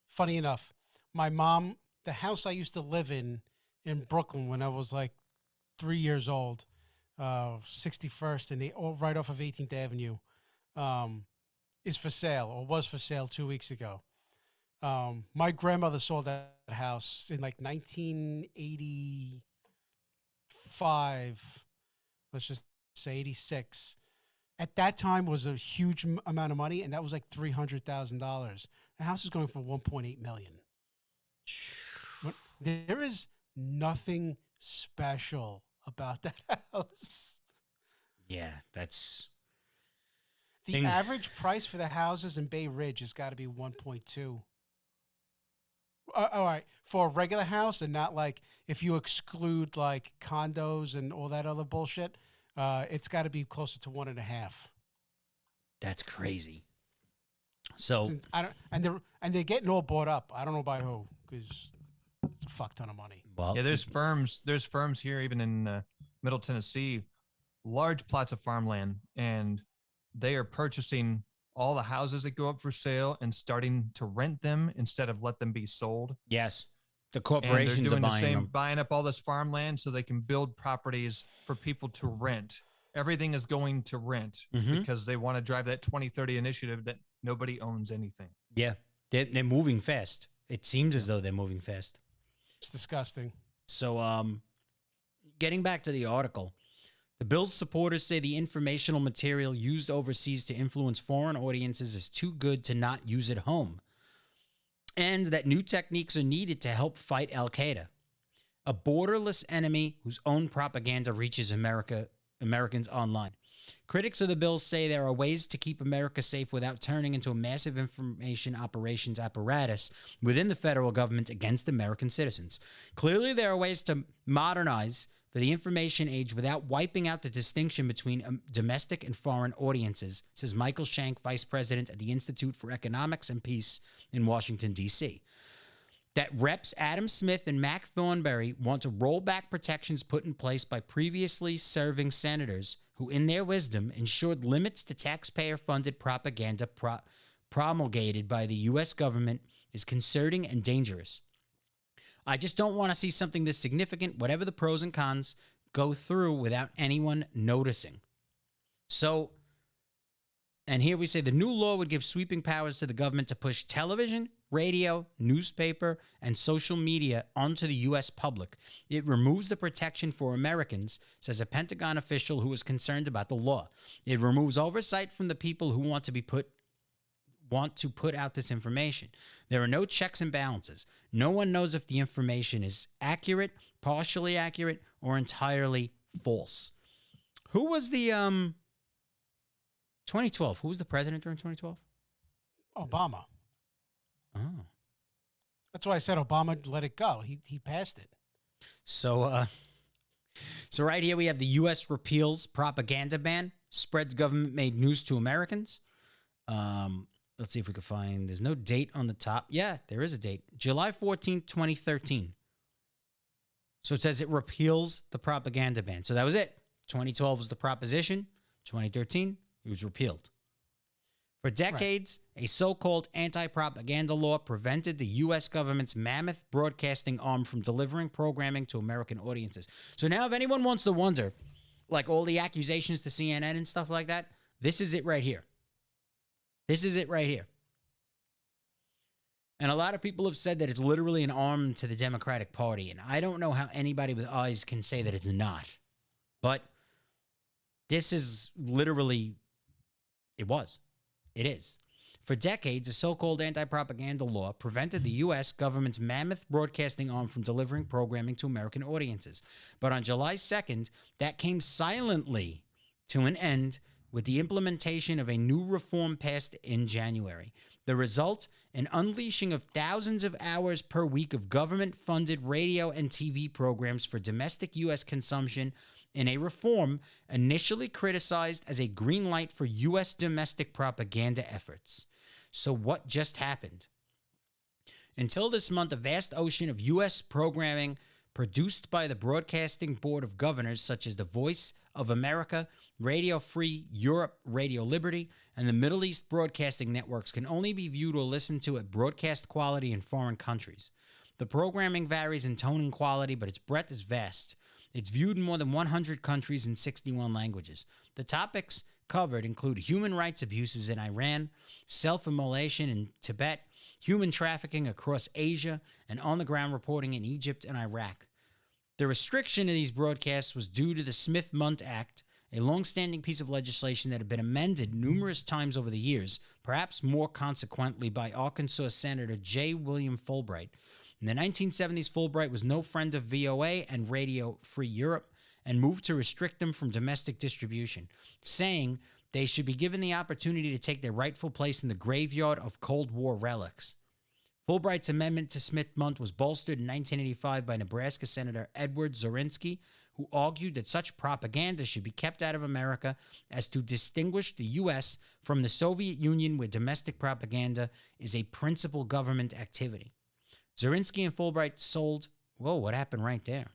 Funny enough, my mom, the house I used to live in Brooklyn when I was like 3 years old, 61st, and right off of 18th Avenue, is for sale, or was for sale 2 weeks ago. My grandmother sold that house in like 1985, let's just say 86. At that time was a huge amount of money, and that was like $300,000. The house is going for 1.8 million. There is nothing special about that house. Yeah, that's The average price for the houses in Bay Ridge has got to be 1.2. All right, for a regular house, and not like if you exclude like condos and all that other bullshit, it's got to be closer to 1.5. That's crazy. So I don't, and they're getting all bought up. I don't know by who, because it's a fuck ton of money. well, Yeah, there's firms here, even in Middle Tennessee, large plots of farmland, and they are purchasing all the houses that go up for sale and starting to rent them instead of let them be sold. yes, the And they're corporations doing are the buying same, them. buying up all this farmland so they can build properties for people to rent. Everything is going to rent because they want to drive that 2030 initiative that nobody owns anything. Yeah, they're moving fast. It seems as though they're moving fast. It's disgusting. So, getting back to the article, the bill's supporters say the informational material used overseas to influence foreign audiences is too good to not use at home, and that new techniques are needed to help fight Al Qaeda, a borderless enemy whose own propaganda reaches Americans online. Critics of the bill say there are ways to keep America safe without turning into a massive information operations apparatus within the federal government against American citizens. Clearly, there are ways to modernize for the information age without wiping out the distinction between domestic and foreign audiences, says Michael Shank, vice president at the Institute for Economics and Peace in Washington, D.C. That Reps Adam Smith and Mac Thornberry want to roll back protections put in place by previously serving senators who, in their wisdom, ensured limits to taxpayer-funded propaganda promulgated by the U.S. government is concerning and dangerous. I just don't want to see something this significant, whatever the pros and cons, go through without anyone noticing. So, and here we say the new law would give sweeping powers to the government to push television, radio, newspaper, and social media onto the U.S. public. It removes the protection for Americans, says a Pentagon official who is concerned about the law. It removes oversight from the people who want to put out this information. There are no checks and balances. No one knows if the information is accurate, partially accurate, or entirely false. Who was the 2012? Who was the president during 2012? Obama. Oh. That's why I said Obama let it go. He passed it. So right here we have the U.S. repeals propaganda ban, spreads government-made news to Americans. Let's see if we can find, there's no date on the top. Yeah, there is a date. July 14th, 2013. So it says it repeals the propaganda ban. So that was it. 2012 was the proposition. 2013, it was repealed. For decades, a so-called anti-propaganda law prevented the U.S. government's mammoth broadcasting arm from delivering programming to American audiences. So now if anyone wants to wonder, like all the accusations to CNN and stuff like that, this is it right here. This is it right here. And a lot of people have said that it's literally an arm to the Democratic Party. And I don't know how anybody with eyes can say that it's not. But this is literally, it was. It is. For decades, a so-called anti-propaganda law prevented the U.S. government's mammoth broadcasting arm from delivering programming to American audiences. But on July 2nd, that came silently to an end with the implementation of a new reform passed in January. The result, an unleashing of thousands of hours per week of government-funded radio and TV programs for domestic U.S. consumption in a reform initially criticized as a green light for U.S. domestic propaganda efforts. So what just happened? Until this month, a vast ocean of U.S. programming produced by the Broadcasting Board of Governors, such as the Voice of America, Radio Free Europe, Radio Liberty, and the Middle East Broadcasting Networks, can only be viewed or listened to at broadcast quality in foreign countries. The programming varies in tone and quality, but its breadth is vast. It's viewed in more than 100 countries in 61 languages. The topics covered include human rights abuses in Iran, self-immolation in Tibet, human trafficking across Asia, and on-the-ground reporting in Egypt and Iraq. The restriction of these broadcasts was due to the Smith-Mundt Act, a long-standing piece of legislation that had been amended numerous times over the years, perhaps more consequently by Arkansas Senator J. William Fulbright. In the 1970s, Fulbright was no friend of VOA and Radio Free Europe and moved to restrict them from domestic distribution, saying they should be given the opportunity to take their rightful place in the graveyard of Cold War relics. Fulbright's amendment to Smith-Mundt was bolstered in 1985 by Nebraska Senator Edward Zorinsky, who argued that such propaganda should be kept out of America as to distinguish the U.S. from the Soviet Union, where domestic propaganda is a principal government activity. Zorinsky and Fulbright sold... Whoa, what happened right there?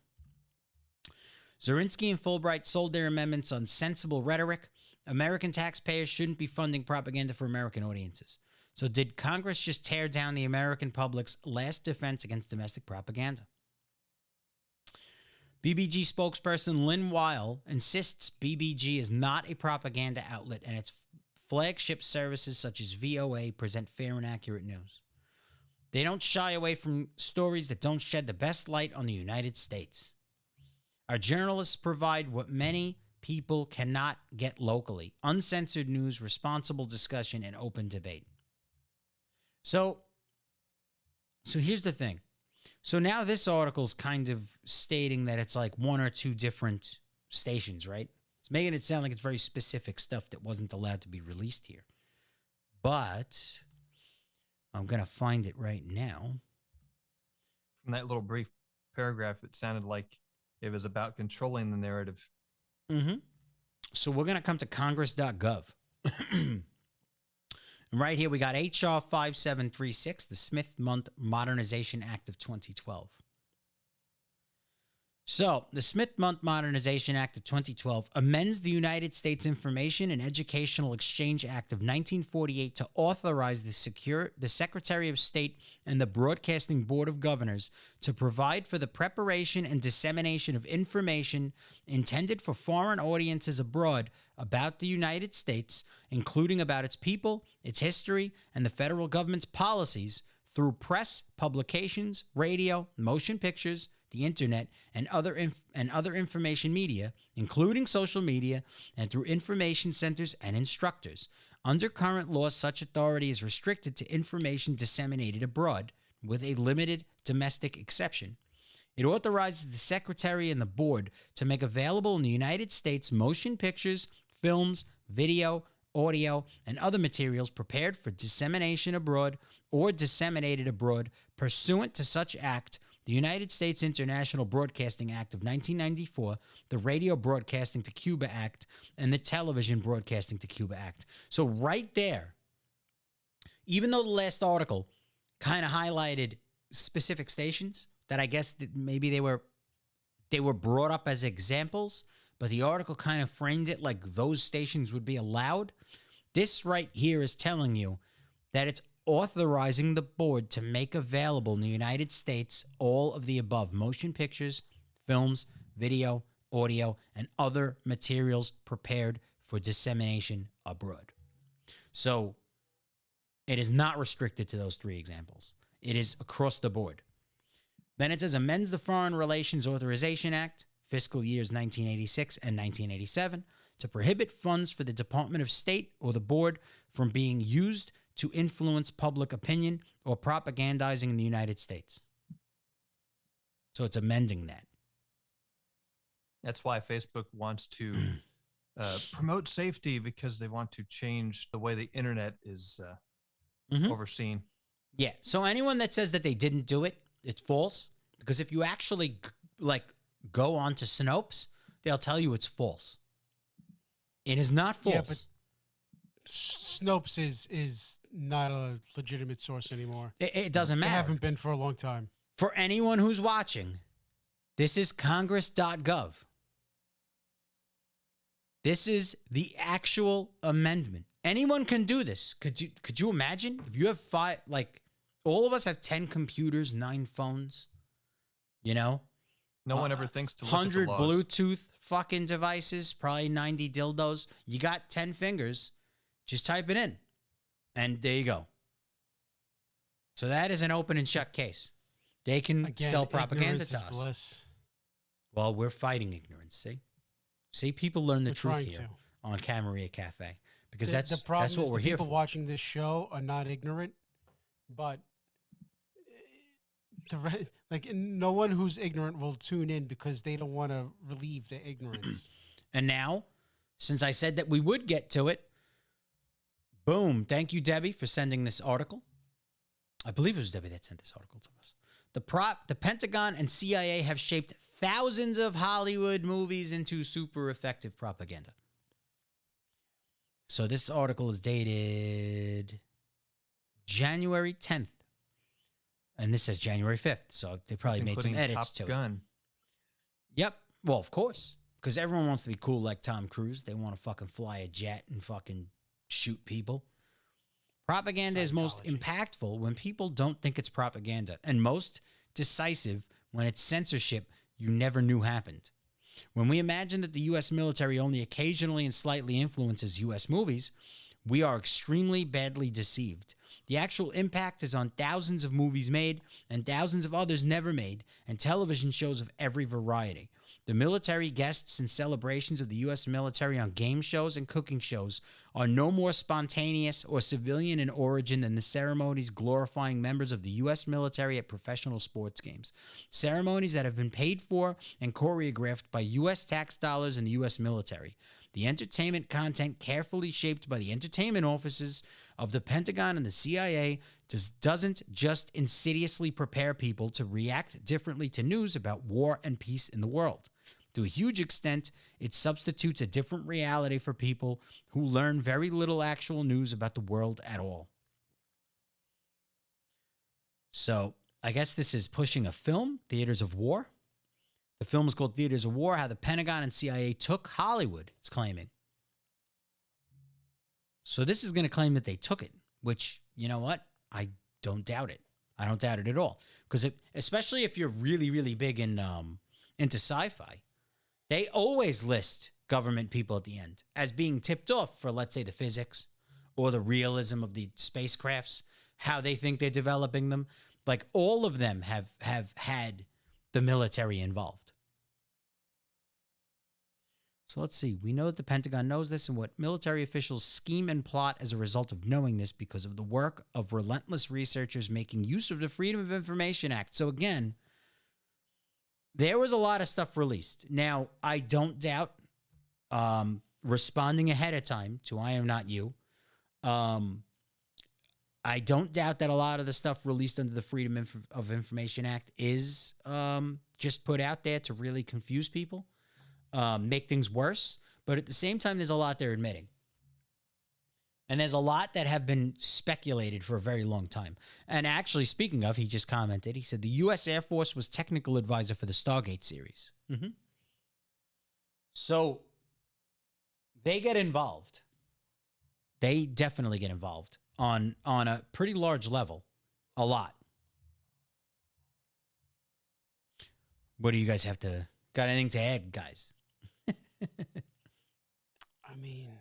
Zorinsky and Fulbright sold their amendments on sensible rhetoric. American taxpayers shouldn't be funding propaganda for American audiences. So did Congress just tear down the American public's last defense against domestic propaganda? BBG spokesperson Lynn Weil insists BBG is not a propaganda outlet and its flagship services such as VOA present fair and accurate news. They don't shy away from stories that don't shed the best light on the United States. Our journalists provide what many people cannot get locally: uncensored news, responsible discussion, and open debate. So here's the thing. So now this article's kind of stating that it's like one or two different stations, right? It's making it sound like it's very specific stuff that wasn't allowed to be released here. But I'm going to find it right now. From that little brief paragraph, it sounded like it was about controlling the narrative. Mm-hmm. So we're going to come to congress.gov. And right here, we got H.R. 5736, the Smith-Mundt Modernization Act of 2012. So, the Smith-Mundt Modernization Act of 2012 amends the United States Information and Educational Exchange Act of 1948 to authorize the Secretary of State and the Broadcasting Board of Governors to provide for the preparation and dissemination of information intended for foreign audiences abroad about the United States, including about its people, its history, and the federal government's policies through press, publications, radio, motion pictures, the internet, and other information media, including social media, and through information centers and instructors. Under current law, such authority is restricted to information disseminated abroad, with a limited domestic exception. It authorizes the Secretary and the Board to make available in the United States motion pictures, films, video, audio, and other materials prepared for dissemination abroad or disseminated abroad pursuant to such act, the United States International Broadcasting Act of 1994, the Radio Broadcasting to Cuba Act, and the Television Broadcasting to Cuba Act. So right there, even though the last article kind of highlighted specific stations that I guess that maybe they were brought up as examples, but the article kind of framed it like those stations would be allowed. This right here is telling you that it's authorizing the board to make available in the United States all of the above motion pictures, films, video, audio, and other materials prepared for dissemination abroad. So it is not restricted to those three examples. It is across the board. Then it says amends the Foreign Relations Authorization Act, fiscal years 1986 and 1987, to prohibit funds for the Department of State or the board from being used to influence public opinion or propagandizing in the United States. So it's amending that. That's why Facebook wants to promote safety, because they want to change the way the internet is overseen. Yeah. So anyone that says that they didn't do it, it's false. Because if you actually go on to Snopes, they'll tell you it's false. It is not false. Yeah, but Snopes is not a legitimate source anymore. It doesn't matter. They haven't been for a long time. For anyone who's watching, this is congress.gov. This is the actual amendment. Anyone can do this. Could you imagine if you have all of us have 10 computers, 9 phones, no one ever thinks to look at 100 the laws. Bluetooth fucking devices, probably 90 dildos. You got 10 fingers. Just type it in. And there you go. So that is an open and shut case. They can sell propaganda to us. Bliss. Well, we're fighting ignorance, see? See, people learn the We're truth trying here to. on Camarilla Cafe. Because The that's problem what is we're the here people for. watching this show are not ignorant, but no one who's ignorant will tune in because they don't want to relieve their ignorance. And now, since I said that we would get to it, boom. Thank you, Debbie, for sending this article. I believe it was Debbie that sent this article to us. The Pentagon and CIA have shaped thousands of Hollywood movies into super effective propaganda. So this article is dated January 10th. And this says January 5th. So they probably made some edits to it. Yep. Well, of course. Because everyone wants to be cool like Tom Cruise. They want to fucking fly a jet and fucking shoot people. Propaganda is most impactful when people don't think it's propaganda, and most decisive when it's censorship you never knew happened. When we imagine that the U.S. military only occasionally and slightly influences U.S. movies, we are extremely badly deceived. The actual impact is on thousands of movies made and thousands of others never made, and television shows of every variety. The military guests and celebrations of the U.S. military on game shows and cooking shows are no more spontaneous or civilian in origin than the ceremonies glorifying members of the U.S. military at professional sports games. Ceremonies that have been paid for and choreographed by U.S. tax dollars and the U.S. military. The entertainment content carefully shaped by the entertainment offices of the Pentagon and the CIA doesn't just insidiously prepare people to react differently to news about war and peace in the world. To a huge extent, it substitutes a different reality for people who learn very little actual news about the world at all. So, I guess this is pushing a film, Theaters of War. The film is called Theaters of War, How the Pentagon and CIA Took Hollywood, it's claiming. So this is going to claim that they took it, which, you know what? I don't doubt it. I don't doubt it at all. Because especially if you're really, really big into sci-fi, they always list government people at the end as being tipped off for, let's say, the physics or the realism of the spacecrafts, how they think they're developing them. Like, all of them have had the military involved. So let's see. We know that the Pentagon knows this, and what military officials scheme and plot as a result of knowing this because of the work of relentless researchers making use of the Freedom of Information Act. So again, there was a lot of stuff released. Now, I don't doubt responding ahead of time to I Am Not You. I don't doubt that a lot of the stuff released under the Freedom of Information Act is just put out there to really confuse people. Make things worse, but at the same time, there's a lot they're admitting. And there's a lot that have been speculated for a very long time. And actually, speaking of, he just commented, he said the U.S. Air Force was technical advisor for the Stargate series. Mm-hmm. So they get involved. They definitely get involved on a pretty large level, a lot. What do you guys got anything to add, guys? I mean,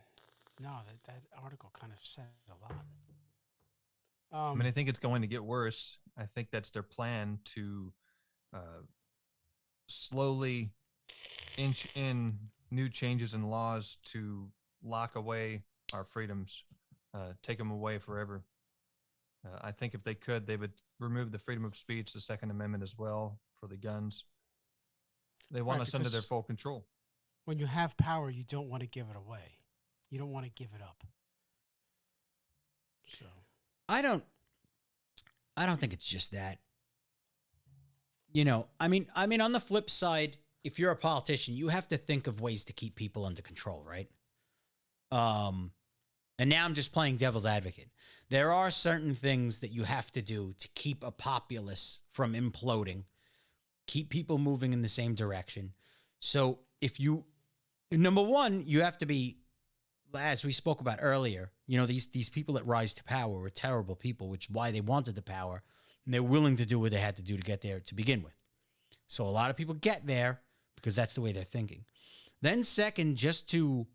no, that article kind of said a lot. I mean, I think it's going to get worse. I think that's their plan to uh, slowly inch in new changes in laws to lock away our freedoms, take them away forever. I think if they could, they would remove the freedom of speech, the Second Amendment as well for the guns. They want Right, us under their because full control. when you have power, you don't want to give it away. You don't want to give it up. So I don't think it's just that. On the flip side, if you're a politician, you have to think of ways to keep people under control, right? And now I'm just playing devil's advocate. There are certain things that you have to do to keep a populace from imploding, keep people moving in the same direction. So number one, you have to be, as we spoke about earlier, these people that rise to power were terrible people, which is why they wanted the power, and they're willing to do what they had to do to get there to begin with. So a lot of people get there because that's the way they're thinking. Then second, just to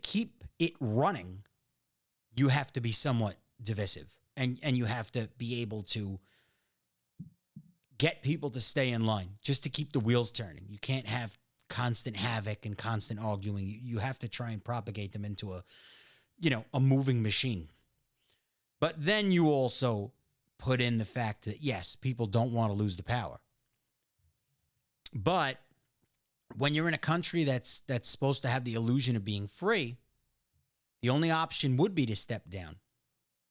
keep it running, you have to be somewhat divisive, and you have to be able to get people to stay in line just to keep the wheels turning. You can't have constant havoc and constant arguing. You have to try and propagate them into a moving machine. But then you also put in the fact that, yes, people don't want to lose the power. But when you're in a country that's supposed to have the illusion of being free, the only option would be to step down.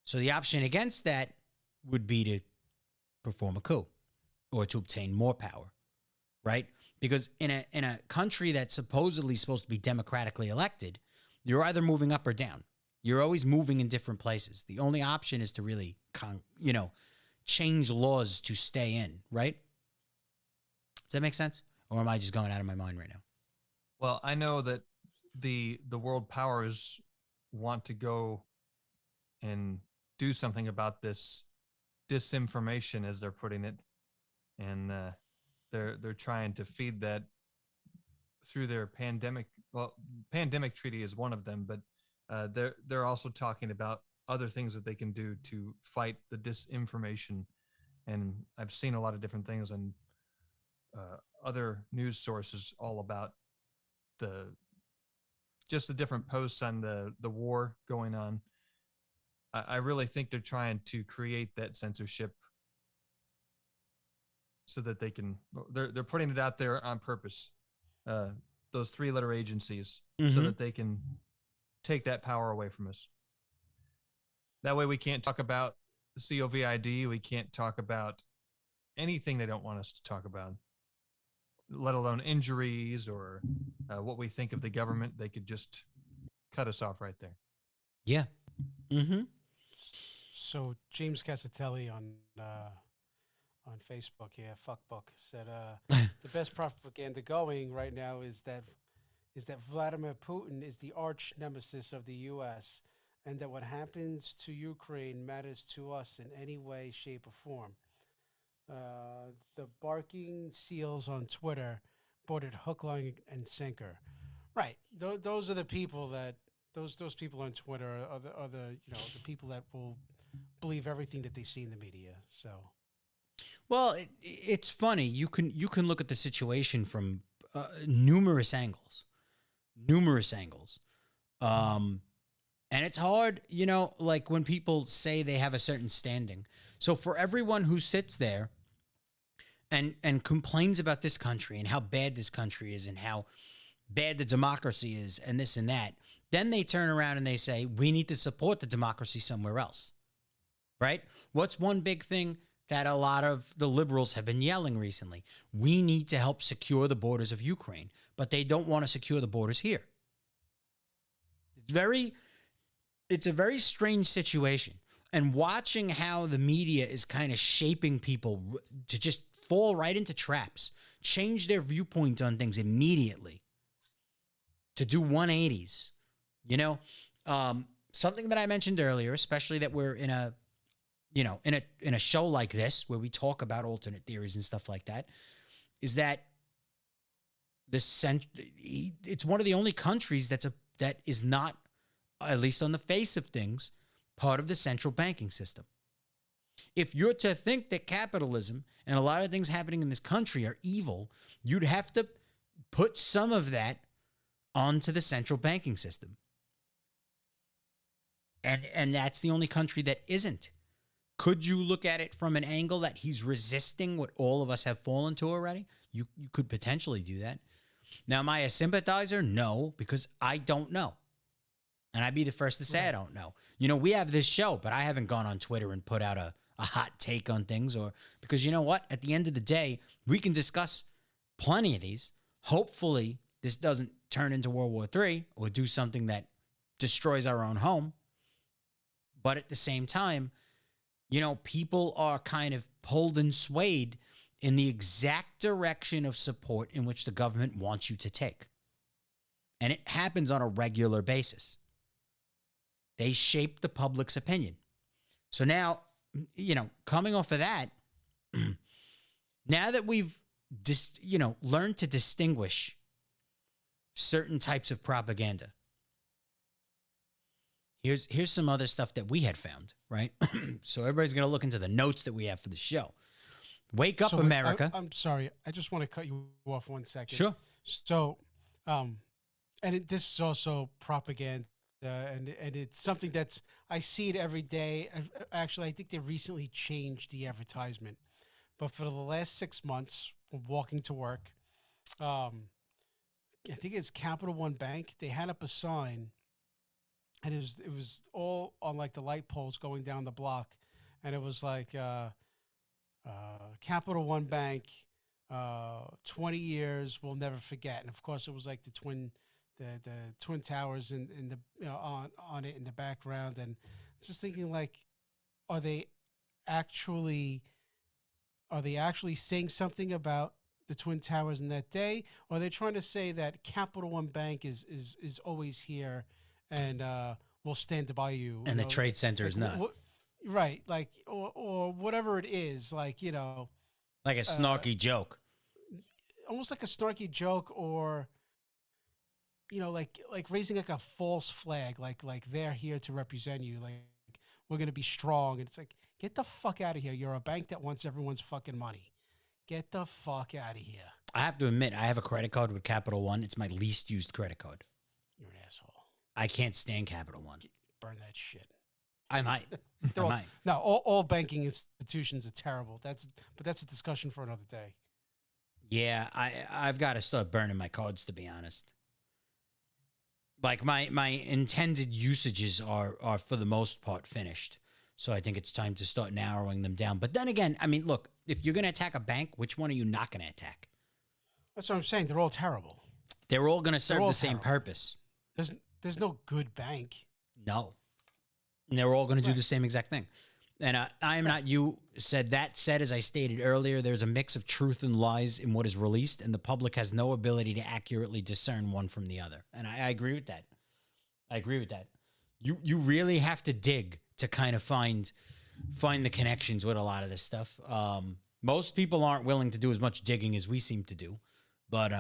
So the option against that would be to perform a coup or to obtain more power, right? Because in a country that's supposedly supposed to be democratically elected, you're either moving up or down. You're always moving in different places. The only option is to really, change laws to stay in, right? Does that make sense? Or am I just going out of my mind right now? Well, I know that the world powers want to go and do something about this disinformation, as they're putting it, and they're trying to feed that through their pandemic. Well, pandemic treaty is one of them, but they're also talking about other things that they can do to fight the disinformation. And I've seen a lot of different things and other news sources all about the different posts on the war going on. I really think they're trying to create that censorship so that they can. They're putting it out there on purpose. Those three-letter agencies, so that they can take that power away from us. That way, we can't talk about COVID. We can't talk about anything they don't want us to talk about, let alone injuries or what we think of the government. They could just cut us off right there. Yeah. Mm-hmm. So James Casatelli on Facebook, fuckbook, said the best propaganda going right now is that Vladimir Putin is the arch nemesis of the U.S. and that what happens to Ukraine matters to us in any way, shape, or form. The barking seals on Twitter bought it hook, line, and sinker. Right. Those are the people that those people on Twitter are the people that will believe everything that they see in the media. So, well, it's funny. You can look at the situation from numerous angles, and it's hard, like when people say they have a certain standing. So for everyone who sits there and complains about this country and how bad this country is and how bad the democracy is and this and that, then they turn around and they say, we need to support the democracy somewhere else, right? What's one big thing that a lot of the liberals have been yelling recently? We need to help secure the borders of Ukraine, but they don't want to secure the borders here. It's a very strange situation. And watching how the media is kind of shaping people to just fall right into traps, change their viewpoint on things immediately, to do 180s, Something that I mentioned earlier, especially that we're in a, in a show like this where we talk about alternate theories and stuff like that, is that it's one of the only countries that is not, at least on the face of things, part of the central banking system. If you're to think that capitalism and a lot of things happening in this country are evil, you'd have to put some of that onto the central banking system. And that's the only country that isn't. Could you look at it from an angle that he's resisting what all of us have fallen to already? You could potentially do that. Now, am I a sympathizer? No, because I don't know. And I'd be the first to say I don't know. We have this show, but I haven't gone on Twitter and put out a hot take on things, or because you know what? At the end of the day, we can discuss plenty of these. Hopefully, this doesn't turn into World War III or do something that destroys our own home. But at the same time, people are kind of pulled and swayed in the exact direction of support in which the government wants you to take. And it happens on a regular basis. They shape the public's opinion. So now, coming off of that, now that we've learned to distinguish certain types of propaganda, here's some other stuff that we had found, right? So everybody's going to look into the notes that we have for the show. Wake up, America. I'm sorry. I just want to cut you off 1 second. Sure. So, this is also propaganda. And it's something I see it every day. Actually, I think they recently changed the advertisement, but for the last 6 months, walking to work, I think it's Capital One Bank. They had up a sign, and it was all on like the light poles going down the block, and it was like Capital One Bank, 20 years we'll never forget. And of course, it was like the twin towers in the on it in the background, and just thinking like, are they actually saying something about the twin towers in that day, or are they trying to say that Capital One Bank is always here and will stand by you, and the Trade Center is not right, like or whatever it is, like like a snarky joke, almost like a snarky joke, or like raising like a false flag, like they're here to represent you, like we're gonna be strong. And it's like, get the fuck out of here. You're a bank that wants everyone's fucking money. Get the fuck out of here. I have to admit, I have a credit card with Capital One. It's my least used credit card. You're an asshole. I can't stand Capital One. Burn that shit. I might. No, all banking institutions are terrible. But that's a discussion for another day. Yeah, I've got to start burning my cards, to be honest. Like my intended usages are for the most part finished. So I think it's time to start narrowing them down. But then again, I mean, look, if you're going to attack a bank, which one are you not going to attack? That's what I'm saying. They're all terrible. They're all going to serve the same purpose. There's no good bank. No. And they're all going to do the same exact thing. And I am not you. Said, as I stated earlier, there's a mix of truth and lies in what is released, and the public has no ability to accurately discern one from the other. And I agree with that. You really have to dig to kind of find the connections with a lot of this stuff. Most people aren't willing to do as much digging as we seem to do. But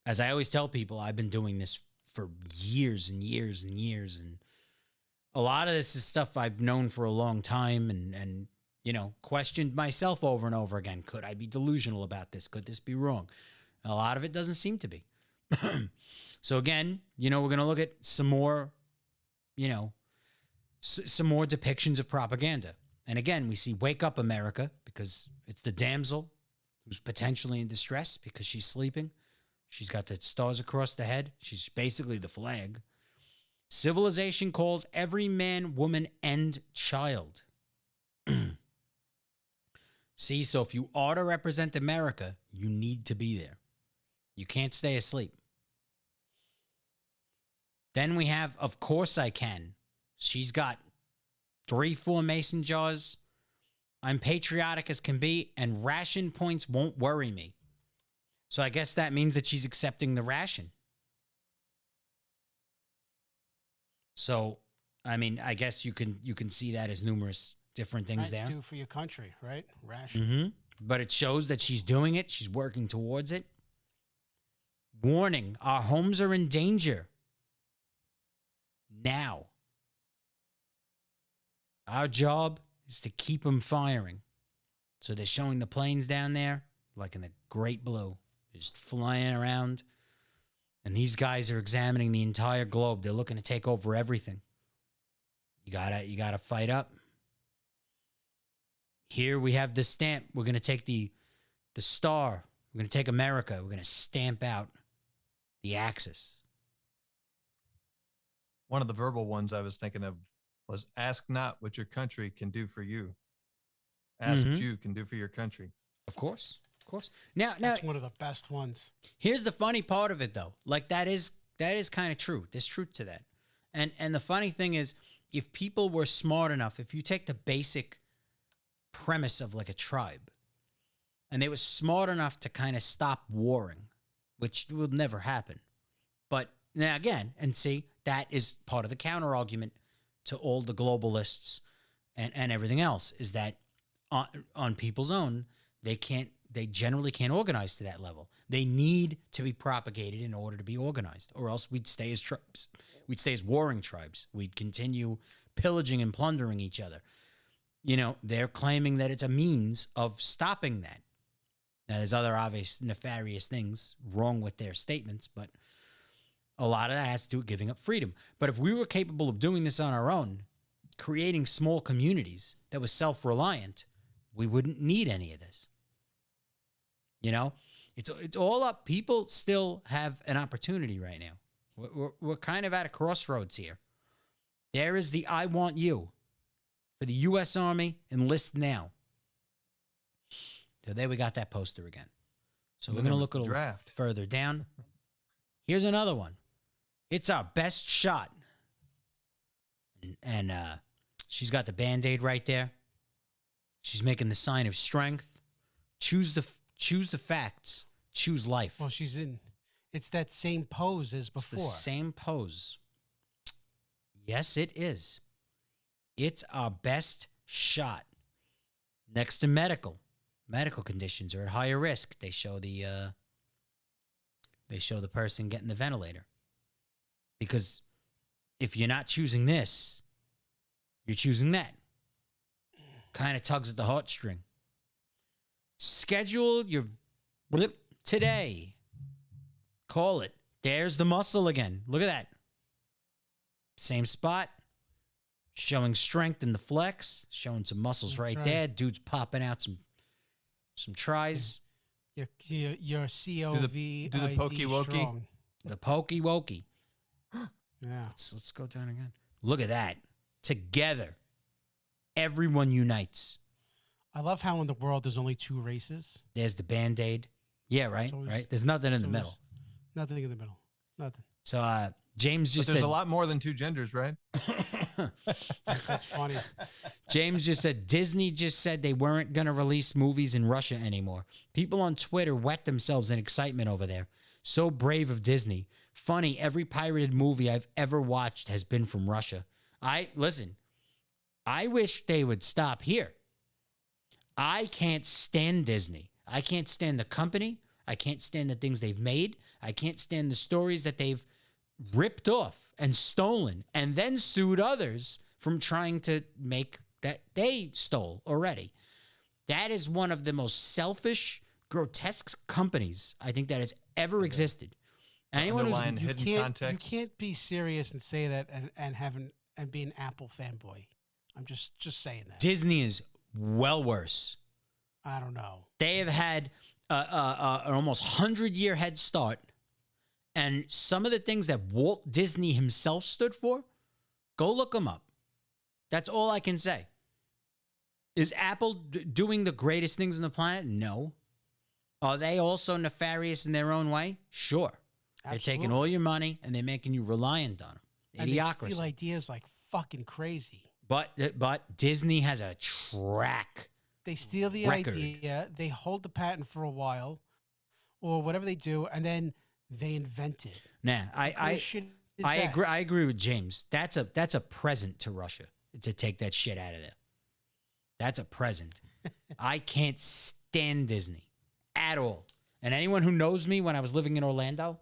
as I always tell people, I've been doing this for years and years and years, and a lot of this is stuff I've known for a long time and questioned myself over and over again. Could I be delusional about this? Could this be wrong? A lot of it doesn't seem to be. So again, we're going to look at some more, some more depictions of propaganda. And again, we see Wake Up America, because it's the damsel who's potentially in distress because she's sleeping. She's got the stars across the head. She's basically the flag. Civilization calls every man, woman, and child. See, so if you are to represent America, you need to be there. You can't stay asleep. Then we have, Of Course I Can. She's got 3-4 mason jars. I'm patriotic as can be, and ration points won't worry me. So I guess that means that she's accepting the ration. So, I mean, I guess you can see that as numerous different things Right? there. Do for your country, right? Ration. Mm-hmm. But it shows that she's doing it. She's working towards it. Warning: our homes are in danger now. Our job is to keep them firing. So they're showing the planes down there, like in the great blue, just flying around. And these guys are examining the entire globe. They're looking to take over everything. You gotta fight up. Here we have the stamp. We're gonna take the star. We're gonna take America. We're gonna stamp out the Axis. One of the verbal ones I was thinking of was ask not what your country can do for you. Ask what Mhm. you can do for your country. Of course, of course. Now, That's one of the best ones. here's the funny part of it, though. Like that is kind of true. There's truth to that. And the funny thing is, if people were smart enough, if you take the basic premise of like a tribe, and they were smart enough to kind of stop warring, which will never happen. But now again, and see, that is part of the counter argument to all the globalists and everything else is that on people's own, they generally can't organize to that level. They need to be propagated in order to be organized, or else we'd stay as tribes. We'd stay as warring tribes. We'd continue pillaging and plundering each other. You know, they're claiming that it's a means of stopping that. Now, there's other obvious nefarious things wrong with their statements, but a lot of that has to do with giving up freedom. But if we were capable of doing this on our own, creating small communities that was self-reliant, we wouldn't need any of this. You know, it's all up. People still have an opportunity right now. We're kind of at a crossroads here. There is the I want you for the U.S. Army, enlist now. So there we got that poster again. So we're going to look a little draft further down. Here's another one. It's our best shot. And she's got the Band-Aid right there. She's making the sign of strength. Choose the facts. Choose life. Well, she's in. It's that same pose as It's before. the same pose. Yes, it is. It's our best shot. Next to medical. Medical conditions are at higher risk. They show the person getting the ventilator. Because if you're not choosing this, you're choosing that. Kind of tugs at the heartstring. Schedule your blip today. Call it. There's the muscle again. Look at that. Same spot. Showing strength in the flex. Showing some muscles That's right right. there. Dude's popping out some tries. Your COVID. do the pokey wokey? strong. The pokey wokey. Yeah. Let's go down again. Look at that. Together. Everyone unites. I love how in the world there's only two races. There's the Band-Aid. Yeah, right? It's always- Right? There's nothing in it's the middle. Nothing in the middle. Nothing. So James But just there's said a lot more than two genders, right? That's funny. James just said Disney just said they weren't going to release movies in Russia anymore. People on Twitter wet themselves in excitement over there. So brave of Disney. Funny, every pirated movie I've ever watched has been from Russia. Listen, I wish they would stop here. I can't stand Disney. I can't stand the company. I can't stand the things they've made. I can't stand the stories that they've ripped off and stolen and then sued others from trying to make that they stole already. That is one of the most selfish, grotesque companies I think that has ever existed. Anyone who's Underlying hidden You context. can't be serious and say that and be an Apple fanboy. I'm just saying that. Disney is well worse. I don't know. They have had an almost 100-year head start. And some of the things that Walt Disney himself stood for, go look them up. That's all I can say. Is Apple doing the greatest things on the planet? No. Are they also nefarious in their own way? Sure. They're taking Absolutely. all your money and they're making you reliant on them. And they Idiocracy. steal ideas like fucking crazy. But Disney has a track. They steal the Record. idea, they hold the patent for a while, or whatever they do, and then they invent it. Now, What kind of shit is I that? agree. I agree with James. That's a present to Russia to take that shit out of there. That's a present. I can't stand Disney at all. And anyone who knows me when I was living in Orlando,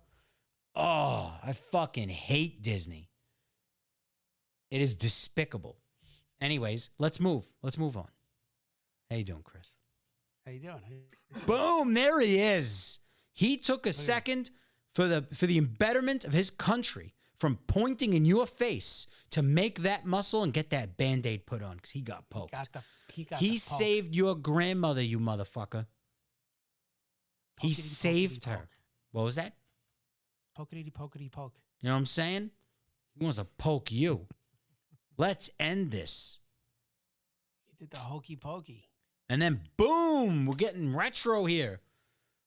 oh, I fucking hate Disney. It is despicable. Anyways, let's move. Let's move on. How you doing, Chris? How you doing? Boom, there he is. He took a second for the embetterment of his country from pointing in your face to make that muscle and get that Band-Aid put on because he got poked. He got He the poke. saved your grandmother, you motherfucker. He Pokety, saved pokety, her. poke. What was that? Pokety pokety poke. You know what I'm saying? He wants to poke you. Let's end this. He did the hokey pokey. And then boom, we're getting retro here.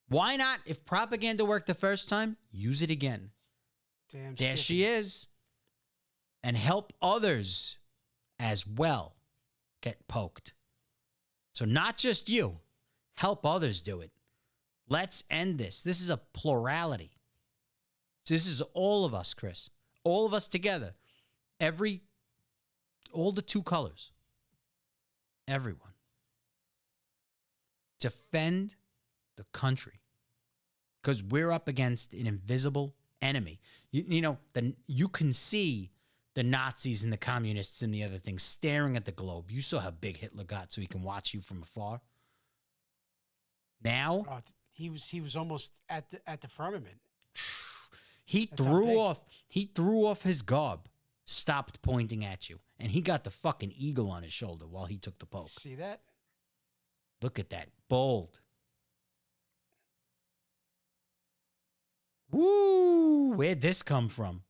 Why not? If propaganda worked the first time, use it again. Damn. There she is. And help others as well get poked. So not just you. Help others do it. Let's end this. This is a plurality. This is all of us, Chris. All of us together. All the two colors. Everyone. Defend the country. Because we're up against an invisible enemy. You can see the Nazis and the communists and the other things staring at the globe. You saw how big Hitler got so he can watch you from afar. Now, Oh, he was almost at the firmament. he That's how big. he threw off his garb, stopped pointing at you, and he got the fucking eagle on his shoulder while he took the poke. See that? Look at that. Bold. Woo! Where'd this come from?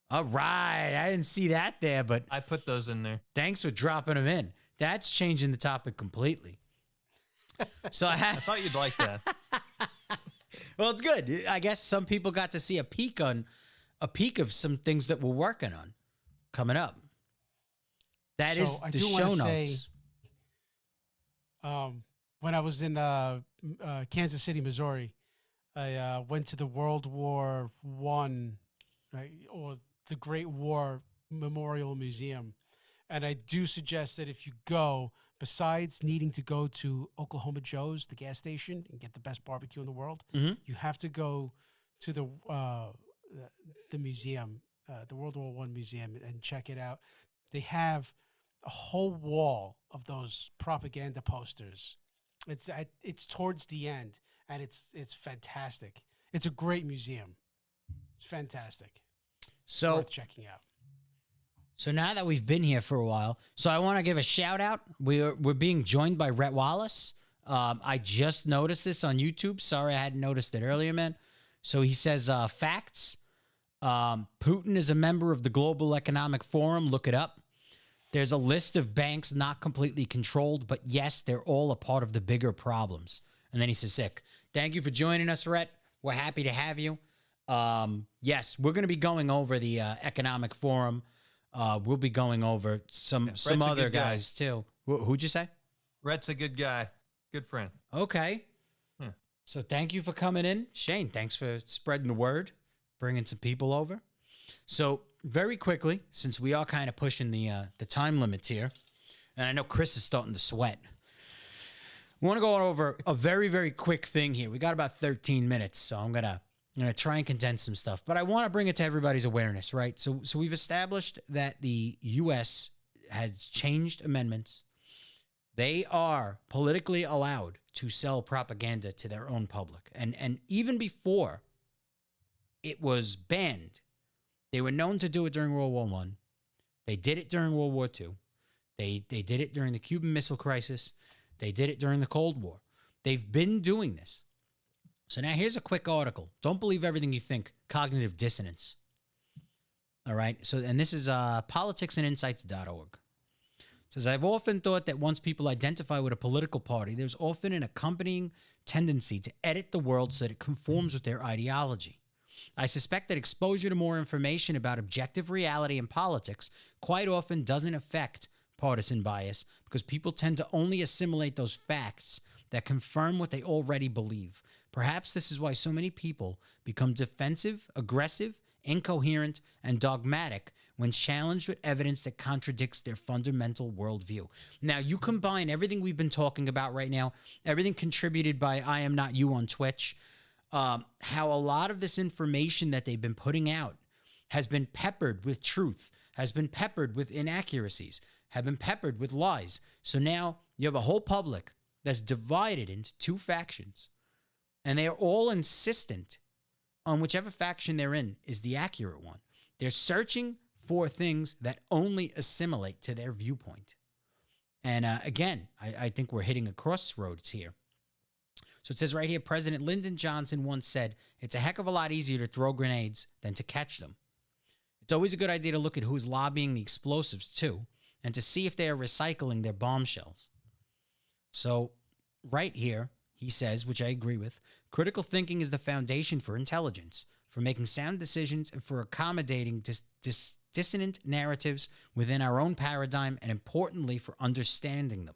All right. I didn't see that there, but I put those in there. thanks for dropping them in. That's changing the topic completely. So I I had, thought you'd like that. well, it's good. I guess some people got to see a peek of some things that we're working on coming up. That is I the do show wanna notes. say, when I was in Kansas City, Missouri, I went to the World War One, right, or the Great War Memorial Museum, and I do suggest that if you go, besides needing to go to Oklahoma Joe's, the gas station, and get the best barbecue in the world, Mhm. you have to go to the museum, the World War One museum, and check it out. They have a whole wall of those propaganda posters. It's towards the end, and it's fantastic. It's a great museum. It's fantastic. So Worth checking out. So now that we've been here for a while, so I want to give a shout out. We're being joined by Rhett Wallace. I just noticed this on YouTube. Sorry I hadn't noticed it earlier, man. So he says, facts. Putin is a member of the Global Economic Forum. Look it up. There's a list of banks not completely controlled, but yes, they're all a part of the bigger problems. And then he says, sick. Thank you for joining us, Rhett. We're happy to have you. Yes, we're going to be going over the Economic Forum. We'll be going over some Brett's a other good guy. guys too. Who'd you say? Rhett's a good guy. Good friend. Okay. Yeah. So thank you for coming in. Shane, thanks for spreading the word, bringing some people over. So very quickly, since we are kind of pushing the time limits here, and I know Chris is starting to sweat, we want to go over a very, very quick thing here. We got about 13 minutes, so I'm gonna try and condense some stuff, but I want to bring it to everybody's awareness, right? So we've established that the U.S. has changed amendments. They are politically allowed to sell propaganda to their own public. And even before it was banned, they were known to do it during World War I. They did it during World War II. They did it during the Cuban Missile Crisis. They did it during the Cold War. They've been doing this. So now here's a quick article. Don't believe everything you think. Cognitive dissonance. All right. So, and this is politicsandinsights.org. It says, I've often thought that once people identify with a political party, there's often an accompanying tendency to edit the world so that it conforms with their ideology. I suspect that exposure to more information about objective reality and politics quite often doesn't affect partisan bias because people tend to only assimilate those facts that confirm what they already believe. Perhaps this is why so many people become defensive, aggressive, incoherent, and dogmatic when challenged with evidence that contradicts their fundamental worldview. Now, you combine everything we've been talking about right now, everything contributed by I Am Not You on Twitch, how a lot of this information that they've been putting out has been peppered with truth, has been peppered with inaccuracies, have been peppered with lies. So now you have a whole public that's divided into two factions, and they are all insistent on whichever faction they're in is the accurate one. They're searching for things that only assimilate to their viewpoint. And again, I think we're hitting a crossroads here. So it says right here, President Lyndon Johnson once said, "It's a heck of a lot easier to throw grenades than to catch them." It's always a good idea to look at who's lobbying the explosives too, and to see if they are recycling their bombshells. So right here, he says, which I agree with, critical thinking is the foundation for intelligence, for making sound decisions, and for accommodating dissonant narratives within our own paradigm, and importantly, for understanding them.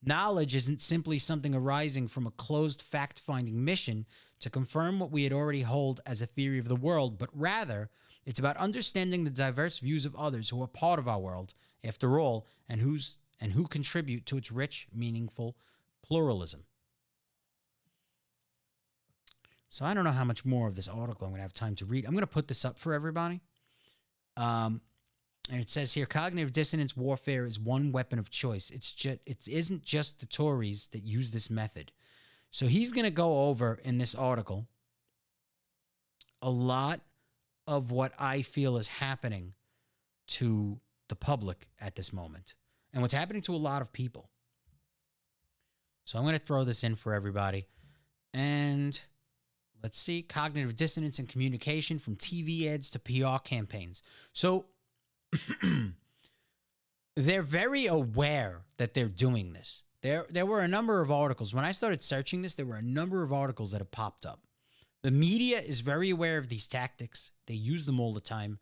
Knowledge isn't simply something arising from a closed fact-finding mission to confirm what we had already hold as a theory of the world, but rather it's about understanding the diverse views of others who are part of our world, after all, and who contribute to its rich, meaningful pluralism. So I don't know how much more of this article I'm going to have time to read. I'm going to put this up for everybody. And it says here, cognitive dissonance warfare is one weapon of choice. It isn't just the Tories that use this method. So he's going to go over in this article a lot of what I feel is happening to the public at this moment and what's happening to a lot of people. So I'm going to throw this in for everybody. And let's see, cognitive dissonance in communication, from TV ads to PR campaigns. So they're very aware that they're doing this. There were a number of articles. When I started searching this, there were a number of articles that have popped up. The media is very aware of these tactics. They use them all the time.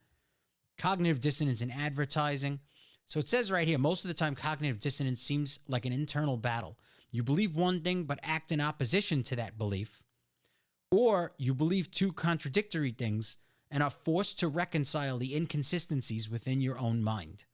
Cognitive dissonance in advertising. So it says right here, most of the time cognitive dissonance seems like an internal battle. You believe one thing but act in opposition to that belief. Or you believe two contradictory things and are forced to reconcile the inconsistencies within your own mind.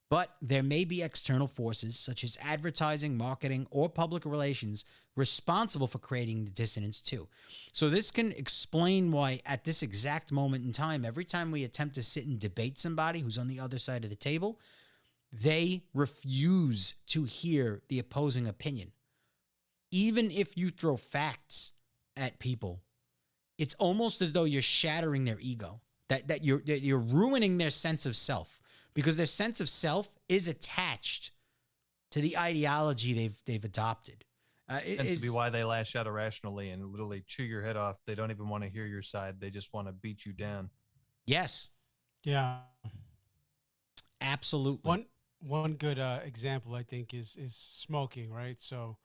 But there may be external forces such as advertising, marketing, or public relations responsible for creating the dissonance too. So this can explain why at this exact moment in time, every time we attempt to sit and debate somebody who's on the other side of the table, they refuse to hear the opposing opinion. Even if you throw facts at people, it's almost as though you're shattering their ego, that you're ruining their sense of self, because their sense of self is attached to the ideology they've adopted. It tends to be why they lash out irrationally and literally chew your head off. They don't even want to hear your side. They just want to beat you down. Yes. Yeah. Absolutely. One good example, I think, is smoking, right? So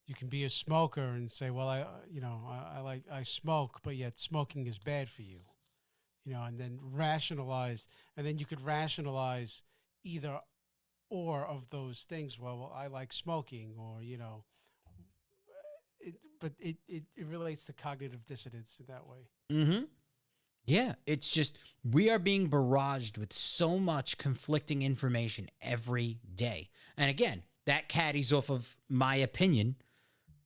you can be a smoker and say, well, I smoke, but yet smoking is bad for you, and then rationalize, and then you could rationalize either or of those things. Well, I like smoking, or, but it relates to cognitive dissonance in that way. Mm-hmm. Yeah, it's just we are being barraged with so much conflicting information every day. And again, that caddies off of my opinion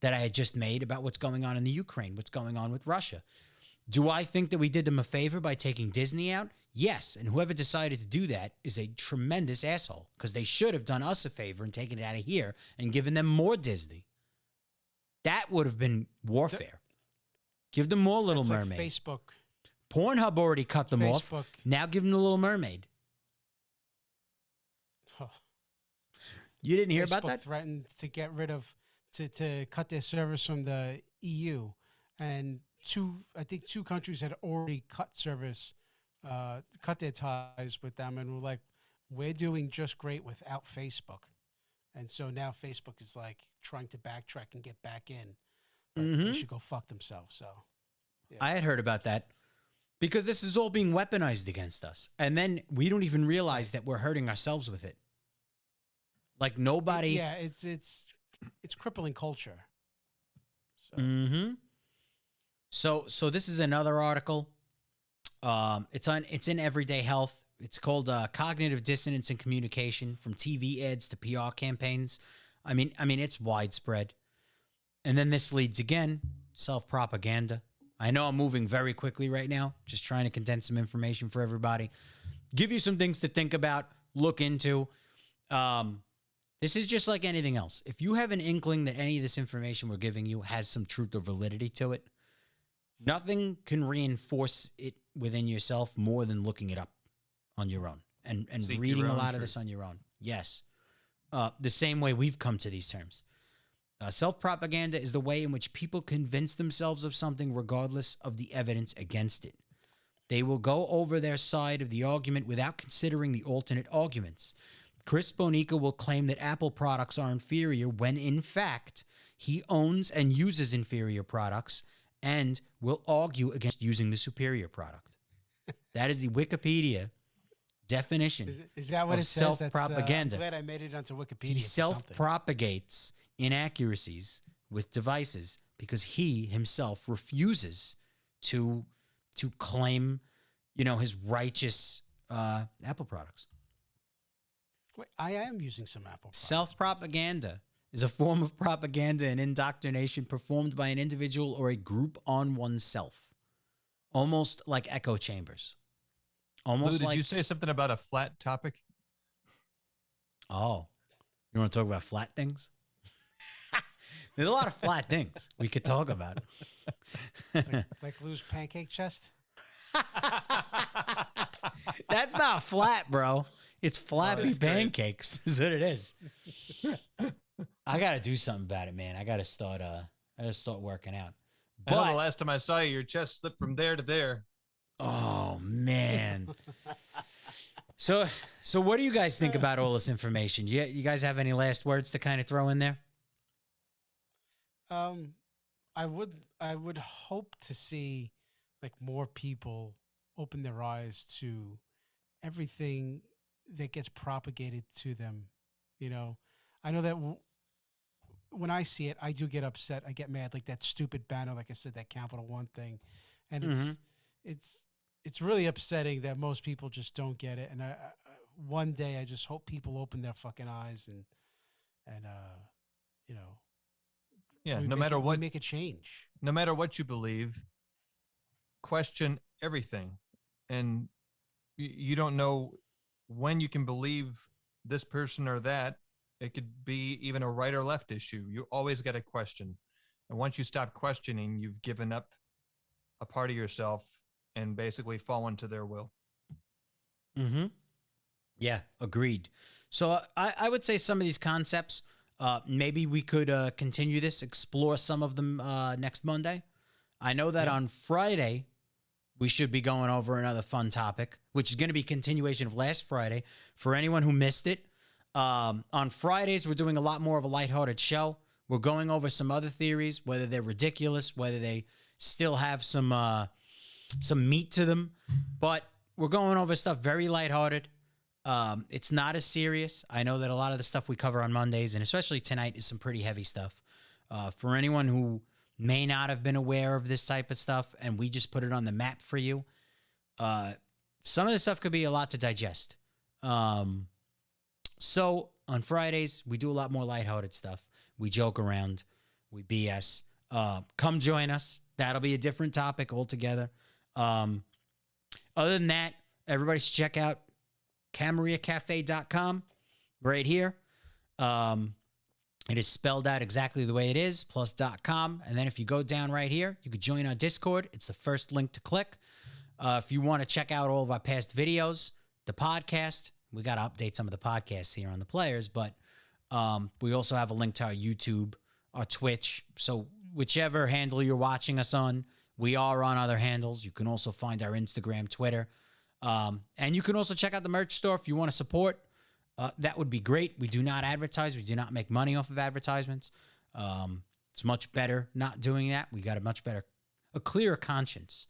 that I had just made about what's going on in the Ukraine, what's going on with Russia. Do I think that we did them a favor by taking Disney out? Yes, and whoever decided to do that is a tremendous asshole, because they should have done us a favor and taken it out of here and given them more Disney. That would have been warfare. Give them more Little Mermaid. Like Facebook. Pornhub already cut them off. Now give them the Little Mermaid. Huh. You didn't hear about Facebook that? threatened to get rid of, to cut their service from the EU, and I think two countries had already cut their ties with them, and were like, we're doing just great without Facebook. And so now Facebook is like trying to backtrack and get back in, but they should go fuck themselves. So yeah. I had heard about that, because this is all being weaponized against us, and then we don't even realize that we're hurting ourselves with it. Like nobody. Yeah, it's crippling culture. So. So this is another article. It's in Everyday Health. It's called Cognitive Dissonance in Communication, from TV ads to PR campaigns. I mean, it's widespread. And then this leads again, self-propaganda. I know I'm moving very quickly right now, just trying to condense some information for everybody. Give you some things to think about, look into. This is just like anything else. If you have an inkling that any of this information we're giving you has some truth or validity to it, nothing can reinforce it within yourself more than looking it up on your own and reading a lot of this on your own. Yes. The same way we've come to these terms. Self-propaganda is the way in which people convince themselves of something regardless of the evidence against it. They will go over their side of the argument without considering the alternate arguments. Chris Bonica will claim that Apple products are inferior when, in fact, he owns and uses inferior products and will argue against using the superior product. That is the Wikipedia definition Is that what of it says? self-propaganda. I'm glad I made it onto Wikipedia. He for something. self-propagates inaccuracies with devices because he himself refuses to claim, his righteous Apple products. Wait, I am using some Apple products. Self-propaganda is a form of propaganda and indoctrination performed by an individual or a group on oneself, almost like echo chambers. Lou, did you say something about a flat topic? Oh, you want to talk about flat things? There's a lot of flat things we could talk about. like Lou's pancake chest? That's not flat, bro. It's flappy that's pancakes is what it is. I got to do something about it, man. I got to start working out. I know the last time I saw you, your chest slipped from there to there. Oh, man. So what do you guys think about all this information? You guys have any last words to kind of throw in there? I would hope to see like more people open their eyes to everything that gets propagated to them. I know that when I see it, I do get upset. I get mad, like that stupid banner, like I said, that Capital One thing, and it's really upsetting that most people just don't get it. And one day, I just hope people open their fucking eyes and Yeah, we make a change. No matter what you believe, question everything. And you don't know when you can believe this person or that. It could be even a right or left issue. You always got to question. And once you stop questioning, you've given up a part of yourself and basically fallen to their will. Mm-hmm. Yeah, agreed. So I would say some of these concepts, maybe we could continue this, explore some of them next Monday. I know that on Friday, we should be going over another fun topic, which is going to be continuation of last Friday. For anyone who missed it, on Fridays, we're doing a lot more of a lighthearted show. We're going over some other theories, whether they're ridiculous, whether they still have some meat to them. But we're going over stuff very lighthearted. It's not as serious. I know that a lot of the stuff we cover on Mondays, and especially tonight, is some pretty heavy stuff. For anyone who may not have been aware of this type of stuff, and we just put it on the map for you, some of this stuff could be a lot to digest. So on Fridays, we do a lot more lighthearted stuff. We joke around. We BS. Come join us. That'll be a different topic altogether. Other than that, everybody should check out CamarillaCafe.com right here. It is spelled out exactly the way it is, plus .com. And then if you go down right here, you could join our Discord. It's the first link to click. If you want to check out all of our past videos, the podcast, we got to update some of the podcasts here on the players, but we also have a link to our YouTube, our Twitch. So whichever handle you're watching us on, we are on other handles. You can also find our Instagram, Twitter. And you can also check out the merch store if you want to support. That would be great. We do not advertise. We do not make money off of advertisements. It's much better not doing that. We got a clearer conscience.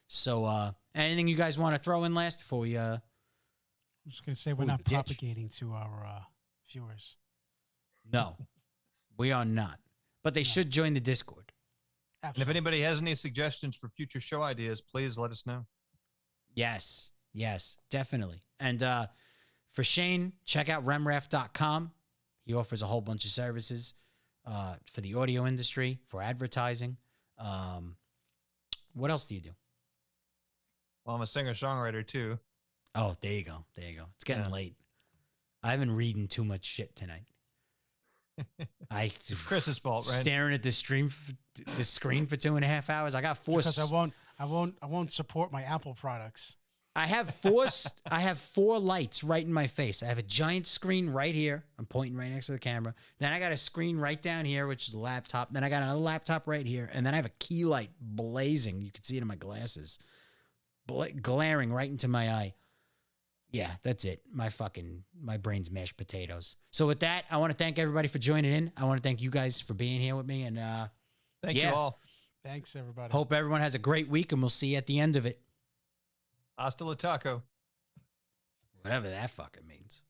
So anything you guys want to throw in last before we... I'm just going to say we're not propagating to our viewers. No, we are not. But they should join the Discord. Absolutely. And if anybody has any suggestions for future show ideas, please let us know. Yes, definitely. And for Shane, check out remref.com. He offers a whole bunch of services for the audio industry, for advertising. What else do you do? Well, I'm a singer-songwriter too. Oh, there you go. It's getting late. I've been reading too much shit tonight. It's Chris's fault, right? Staring at the screen for 2.5 hours. I got four. Because I won't support my Apple products. I have four lights right in my face. I have a giant screen right here. I'm pointing right next to the camera. Then I got a screen right down here, which is a laptop. Then I got another laptop right here. And then I have a key light blazing. You can see it in my glasses. Glaring right into my eye. Yeah, that's it. My brain's mashed potatoes. So with that, I want to thank everybody for joining in. I want to thank you guys for being here with me. And thank you all. Thanks, everybody. Hope everyone has a great week, and we'll see you at the end of it. Hasta la taco. Whatever that fucking means.